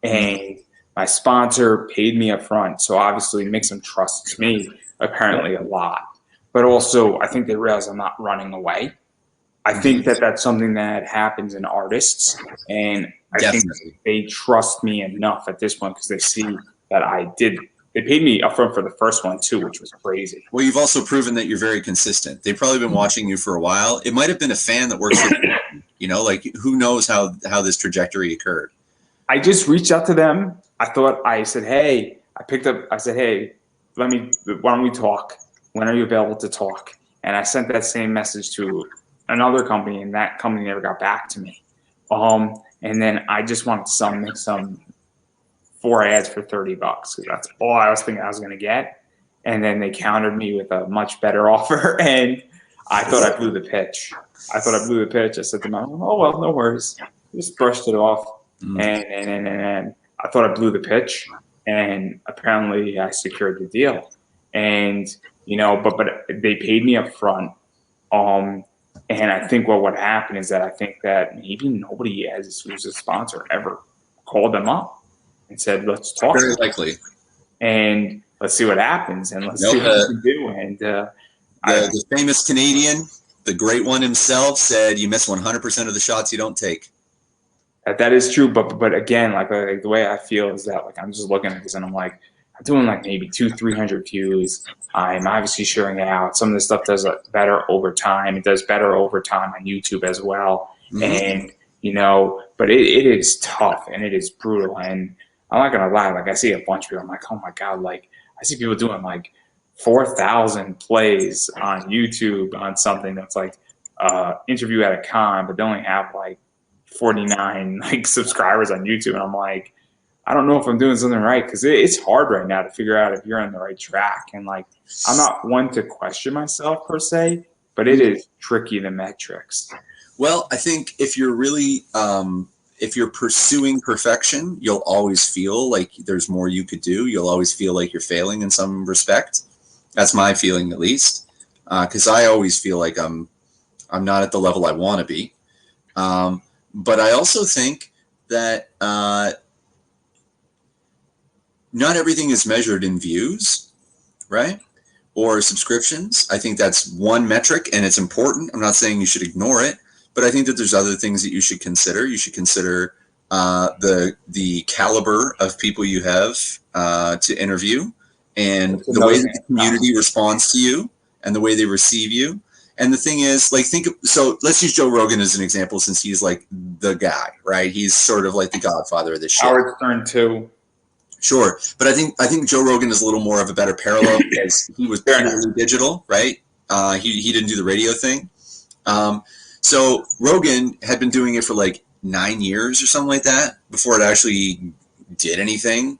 and my sponsor paid me up front, so obviously Mixum trusts me apparently a lot, but also I think they realize I'm not running away. I think that that's something that happens in artists, and I think they trust me enough at this point because they see that I did. They paid me upfront for the first one too, which was crazy. Well, you've also proven that you're very consistent. They've probably been watching you for a while. It might have been a fan that works with you. You know, like who knows how this trajectory occurred. I just reached out to them. I said, hey, I said, hey, why don't we talk? When are you available to talk? And I sent that same message to another company, and that company never got back to me. And then I just wanted to make some 4 ads for $30 because that's all I was thinking I was going to get. And then they countered me with a much better offer, and I thought I blew the pitch. I said to them, oh, well, no worries. Just brushed it off. And I thought I blew the pitch, and apparently I secured the deal. And, you know, but they paid me up front. And I think what happened is that I think that maybe nobody who's a sponsor ever called them up and said, let's talk. Very likely. And let's see what happens, and let's see what we can do. And the famous Canadian, the great one himself, said you miss 100% of the shots you don't take. That is true, but again, like the way I feel is that like I'm just looking at this and I'm like, I'm doing like maybe 200-300 views. I'm obviously sharing it out. Some of this stuff does better over time. It does better over time on YouTube as well. And you know, but it is tough and it is brutal. And I'm not gonna lie, like I see a bunch of people, I'm like, oh my god, like I see people doing like 4,000 plays on YouTube on something that's like interview at a con, but they only have like 49 like subscribers on YouTube, and I'm like, I don't know if I'm doing something right, because it's hard right now to figure out if you're on the right track. And like, I'm not one to question myself per se, but it is tricky, the metrics. Well, I think if you're really if you're pursuing perfection, you'll always feel like there's more you could do. You'll always feel like you're failing in some respect. That's my feeling, at least, because I always feel like I'm not at the level I want to be. But I also think that not everything is measured in views, right? Or subscriptions. I think that's one metric, and it's important. I'm not saying you should ignore it, but I think that there's other things that you should consider. You should consider the caliber of people you have to interview, and the way that the community responds to you, and the way they receive you. And the thing is, like, so let's use Joe Rogan as an example, since he's like the guy, right? He's sort of like the godfather of this shit. Howard Stern too. Sure, but I think Joe Rogan is a little more of a better parallel because he was purely digital, right? He didn't do the radio thing. So Rogan had been doing it for like 9 years or something like that before it actually did anything.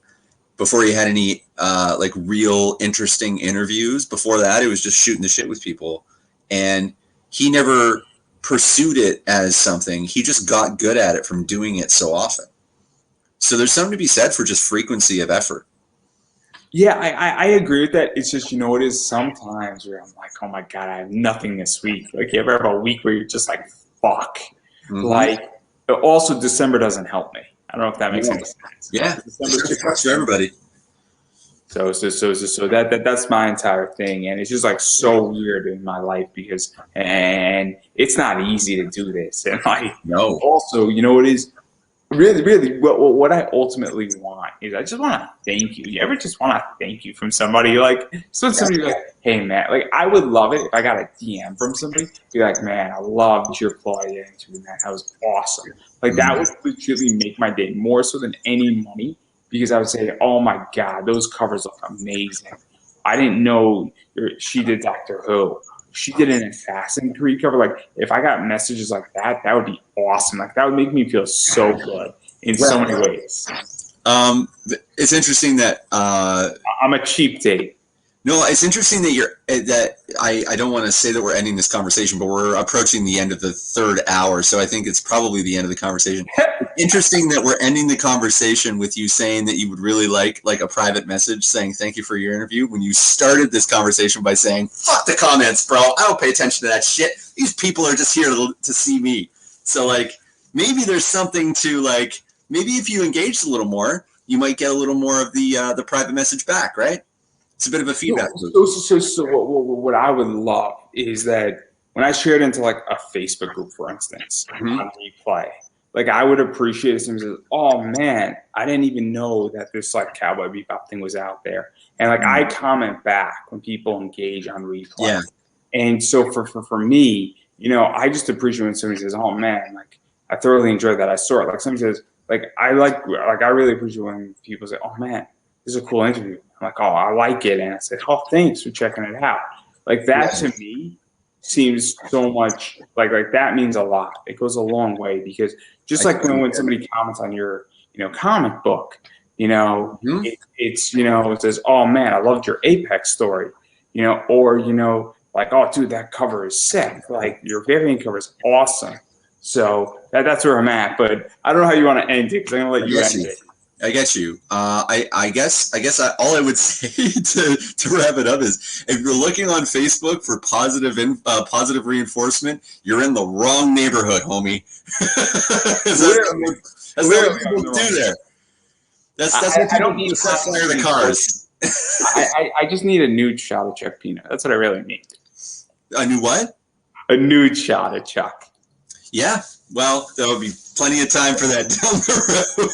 Before he had any like real interesting interviews. Before that, it was just shooting the shit with people. And he never pursued it as something. He just got good at it from doing it so often. So there's something to be said for just frequency of effort. Yeah, I agree with that. It's just, you know, it is sometimes where I'm like, oh my God, I have nothing this week. Like, you ever have a week where you're just like, fuck. Like, also December doesn't help me. I don't know if that makes any sense. Yeah, December for everybody. So that's my entire thing, and it's just like so weird in my life and it's not easy to do this, and like also, you know, it is really what I ultimately want is I just want to thank you. You ever just want to thank you from somebody? Like, just when somebody be like, hey man, like I would love it if I got a DM from somebody, be like, man, I loved your Claudia interview, man, that was awesome. Like that would legitimately make my day more so than any money. Because I would say, oh my God, those covers look amazing. I didn't know she did Doctor Who. She did an Assassin's Creed cover. Like, if I got messages like that, that would be awesome. Like, that would make me feel so good in so many ways. It's interesting that I'm a cheap date. No, it's interesting that I don't want to say that we're ending this conversation, but we're approaching the end of the third hour, so I think it's probably the end of the conversation. interesting that we're ending the conversation with you saying that you would really like a private message saying thank you for your interview when you started this conversation by saying, fuck the comments, bro. I don't pay attention to that shit. These people are just here to see me. So, like, maybe there's something to, like, maybe if you engaged a little more, you might get a little more of the private message back, right? It's a bit of a feedback loop. So what I would love is that when I share it into like a Facebook group, for instance, on replay, like I would appreciate it if someone says, "Oh man, I didn't even know that this like Cowboy Bebop thing was out there," and like I comment back when people engage on replay. Yeah. And so for me, you know, I just appreciate when somebody says, "Oh man, like I thoroughly enjoyed that. I saw it." Like somebody says, like I really appreciate when people say, "Oh man, this is a cool interview." I'm like, "Oh, I like it," and I said, "Oh, thanks for checking it out." Like that to me seems so much like that means a lot. It goes a long way because just like when somebody comments on your comic book, it's it says, "Oh man, I loved your Apex story," or like, "Oh dude, that cover is sick. Like your variant cover is awesome." So that's where I'm at. But I don't know how you want to end it because I'm gonna let you end it. I get you. I guess all I would say to wrap it up is if you're looking on Facebook for positive reinforcement, you're in the wrong neighborhood, homie. That's what people do there. That's what people do to set fire to cars. I just need a nude shot of Chuck Pino. That's what I really need. A new what? A nude shot of Chuck. Yeah. Well, there will be plenty of time for that down the road.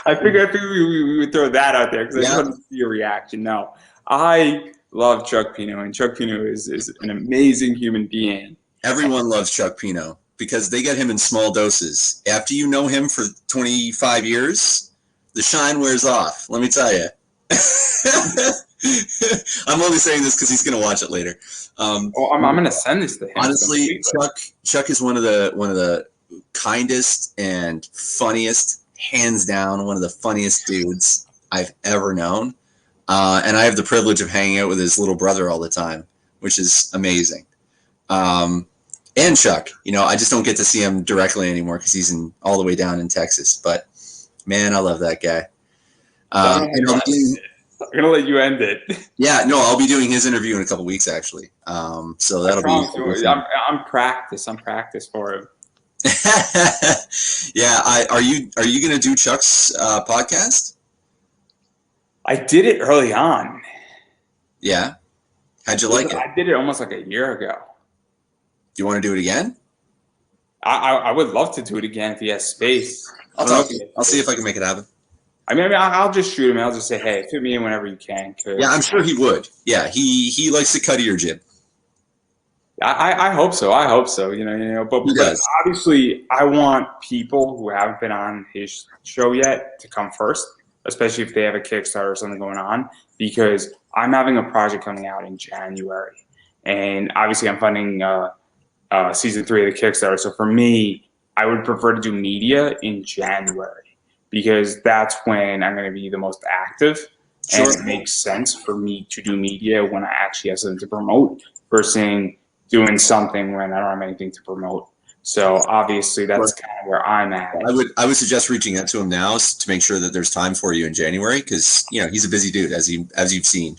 I figured we would throw that out there because I just wanted to see your reaction. No, I love Chuck Pino, and Chuck Pino is an amazing human being. Everyone loves Chuck Pino because they get him in small doses. After you know him for 25 years, the shine wears off. Let me tell you. I'm only saying this because he's going to watch it later. I'm going to send this to him. Honestly, Chuck is one of the kindest and funniest. Hands down, one of the funniest dudes I've ever known. And I have the privilege of hanging out with his little brother all the time, which is amazing. And Chuck, I just don't get to see him directly anymore because he's all the way down in Texas. But, man, I love that guy. I'm going to let you end it. Yeah, no, I'll be doing his interview in a couple weeks, actually. So that'll be... I'm practice for him. Yeah, are you gonna do Chuck's podcast? I did it early on. Yeah, how'd you like it? I did it almost like a year ago. Do you want to do it again? I would love to do it again if he has space. I'll talk to you. I'll see if I can make it happen. I mean, I'll just shoot him. I'll just say, "Hey, fit me in whenever you can." Yeah, I'm sure he would. Yeah, he likes to cut your jib. I hope so. But obviously, I want people who haven't been on his show yet to come first, especially if they have a Kickstarter or something going on, because I'm having a project coming out in January, and obviously, I'm funding season 3 of the Kickstarter. So for me, I would prefer to do media in January because that's when I'm going to be the most active, and it makes sense for me to do media when I actually have something to promote versus doing something when I don't have anything to promote. So obviously that's kind of where I'm at. I would suggest reaching out to him now to make sure that there's time for you in January because he's a busy dude as you've seen.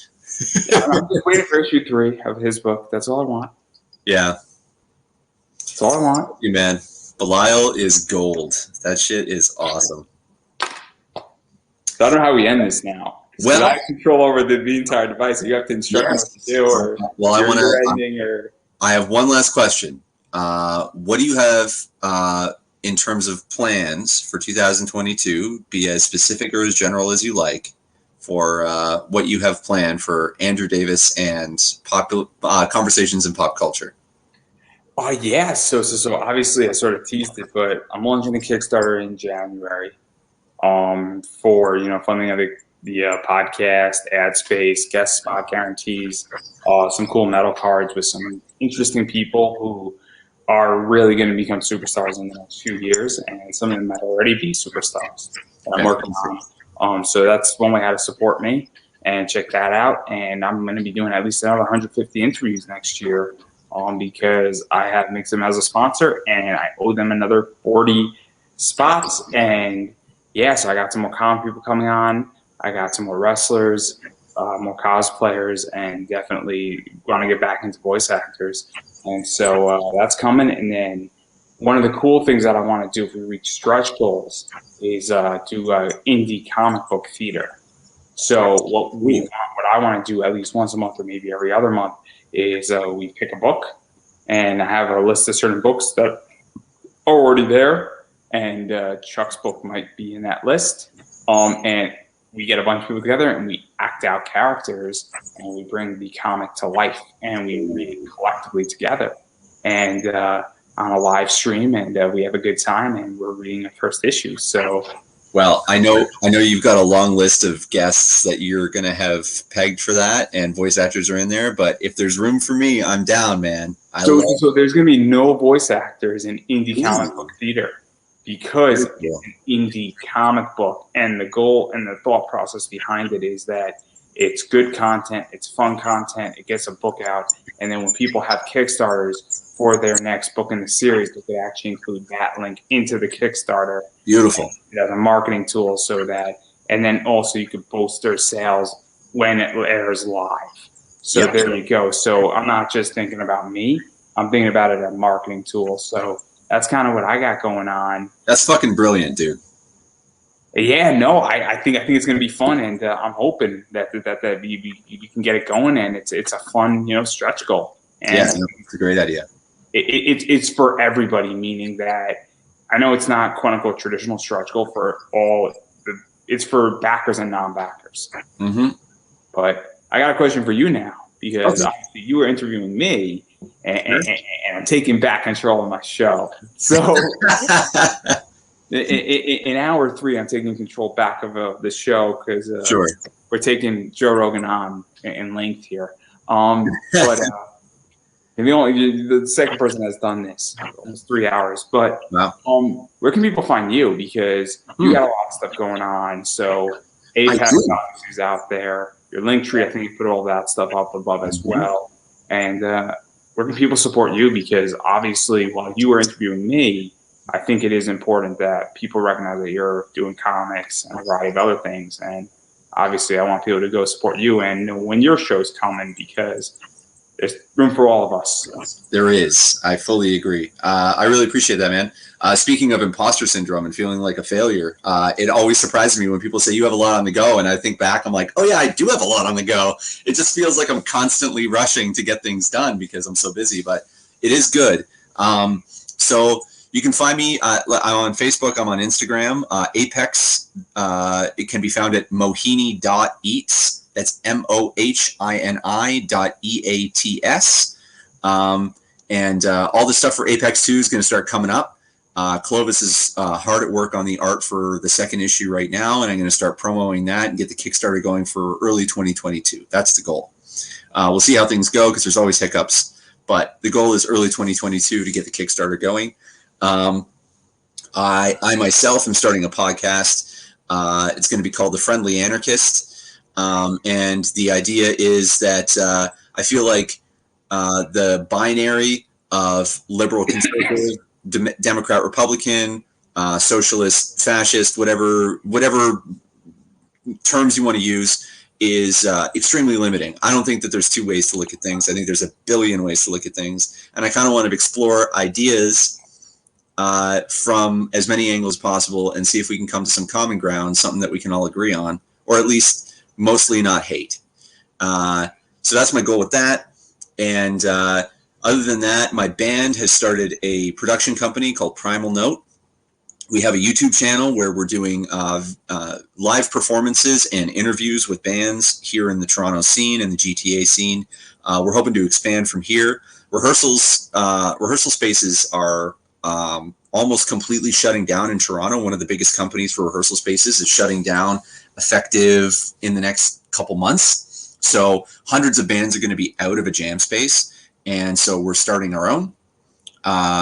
Yeah, I'm just waiting for issue 3 of his book. That's all I want. Yeah. That's all I want. Yeah, man. Belial is gold. That shit is awesome. So I don't know how we end this now. Well, I have control over the entire device. So you have to instruct me what to do, or I have one last question. What do you have in terms of plans for 2022? Be as specific or as general as you like for what you have planned for Andrew Davis and conversations in pop culture. Oh yeah, so obviously I sort of teased it, but I'm launching the Kickstarter in January for funding of the podcast, ad space, guest spot guarantees, some cool metal cards with some interesting people who are really going to become superstars in the next few years, and some of them might already be superstars that I'm working on. So that's one way how to support me, and check that out. And I'm going to be doing at least another 150 interviews next year because I have Mixem as a sponsor, and I owe them another 40 spots. And yeah, so I got some more comic people coming on. I got some more wrestlers, more cosplayers, and definitely want to get back into voice actors. And so that's coming. And then one of the cool things that I want to do if we reach stretch goals is do indie comic book theater. So what I want to do at least once a month or maybe every other month is we pick a book and I have a list of certain books that are already there, and Chuck's book might be in that list. And we get a bunch of people together and we act out characters and we bring the comic to life and we read it collectively together and on a live stream, and we have a good time and we're reading the first issue. So. Well, I know you've got a long list of guests that you're going to have pegged for that, and voice actors are in there. But if there's room for me, I'm down, man. So there's going to be no voice actors in indie comic book theater because it's an indie comic book, and the goal and the thought process behind it is that it's good content, it's fun content, it gets a book out, and then when people have Kickstarters for their next book in the series, they could actually include that link into the Kickstarter. Beautiful. As a marketing tool, so that, and then also you could bolster sales when it airs live. So there you go. So I'm not just thinking about me, I'm thinking about it as a marketing tool. So that's kind of what I got going on. That's fucking brilliant, dude. Yeah, no, I think it's going to be fun, and I'm hoping that you can get it going, and it's a fun stretch goal. And it's a great idea. It's for everybody, meaning that I know it's not quote unquote traditional stretch goal for all. It's for backers and non-backers. Mm-hmm. But I got a question for you now, because obviously you were interviewing me, and I'm taking back control of my show. So in hour 3, I'm taking control back of the show because we're taking Joe Rogan on in length here. But and the second person has done this almost 3 hours. But where can people find you? Because you got a lot of stuff going on. So Apex is out there. Your link tree, I think you put all that stuff up above as well. And where can people support you? Because obviously, while you were interviewing me, I think it is important that people recognize that you're doing comics and a variety of other things. And obviously, I want people to go support you and know when your show's coming, because there's room for all of us. There is. I fully agree. I really appreciate that, man. Speaking of imposter syndrome and feeling like a failure, it always surprises me when people say you have a lot on the go. And I think back, I'm like, oh, yeah, I do have a lot on the go. It just feels like I'm constantly rushing to get things done because I'm so busy. But it is good. So you can find me. I'm on Facebook. I'm on Instagram. Apex. It can be found at mohini.eats. That's mohini.eats. And all the stuff for Apex 2 is going to start coming up. Clovis is hard at work on the art for the second issue right now, and I'm going to start promoting that and get the Kickstarter going for early 2022. That's the goal. We'll see how things go because there's always hiccups, but the goal is early 2022 to get the Kickstarter going. I myself am starting a podcast. It's going to be called The Friendly Anarchist. And the idea is that I feel like the binary of liberal, conservative, Democrat, Republican, socialist, fascist, whatever terms you want to use is extremely limiting. I don't think that there's 2 ways to look at things. I think there's a billion ways to look at things. And I kind of want to explore ideas from as many angles as possible and see if we can come to some common ground, something that we can all agree on, or at least mostly not hate. So that's my goal with that. And other than that, my band has started a production company called Primal Note. We have a YouTube channel where we're doing live performances and interviews with bands here in the Toronto scene and the GTA scene. We're hoping to expand from here. Rehearsal spaces are almost completely shutting down in Toronto. One of the biggest companies for rehearsal spaces is shutting down effective in the next couple months. So hundreds of bands are going to be out of a jam space. And so we're starting our own.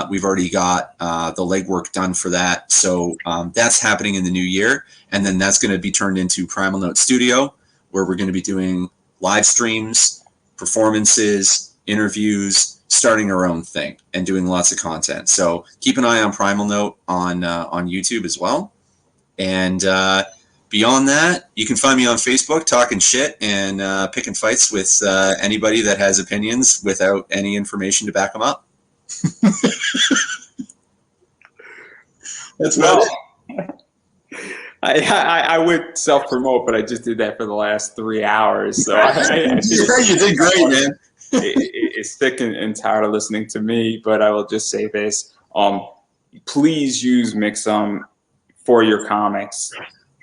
We've already got the legwork done for that. So that's happening in the new year. And then that's going to be turned into Primal Note Studio, where we're going to be doing live streams, performances, interviews, starting her own thing and doing lots of content. So keep an eye on Primal Note on YouTube as well. And beyond that, you can find me on Facebook talking shit and picking fights with anybody that has opinions without any information to back them up. That's well. I would self-promote, but I just did that for the last 3 hours. So you did great, man. It's sick and tired of listening to me, but I will just say this. Please use Mixum for your comics.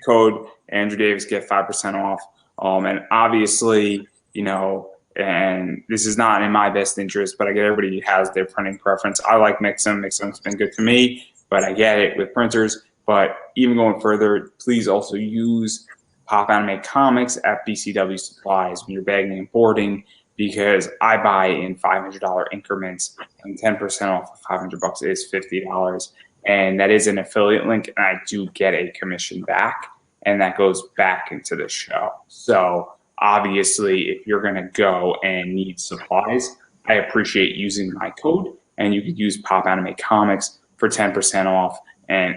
Code Andrew Davis, get 5% off. And obviously, you know, and this is not in my best interest, but I get everybody has their printing preference. I like Mixum. Mixum's been good to me, but I get it with printers. But even going further, please also use Pop Anime Comics at BCW Supplies when you're bagging and boarding, because I buy in $500 increments, and 10% off of $500 is $50. And that is an affiliate link, and I do get a commission back, and that goes back into the show. So obviously, if you're going to go and need supplies, I appreciate using my code, and you could use Pop Anime Comics for 10% off. And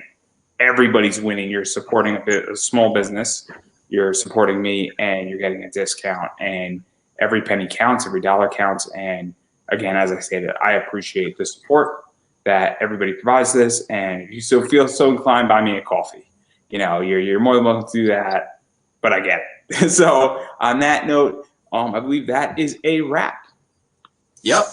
everybody's winning. You're supporting a small business, you're supporting me, and you're getting a discount. And every penny counts, every dollar counts. And again, as I stated, I appreciate the support that everybody provides this. And if you still feel so inclined, buy me a coffee. You know, you're more than welcome to do that, but I get it. So on that note, I believe that is a wrap. Yep.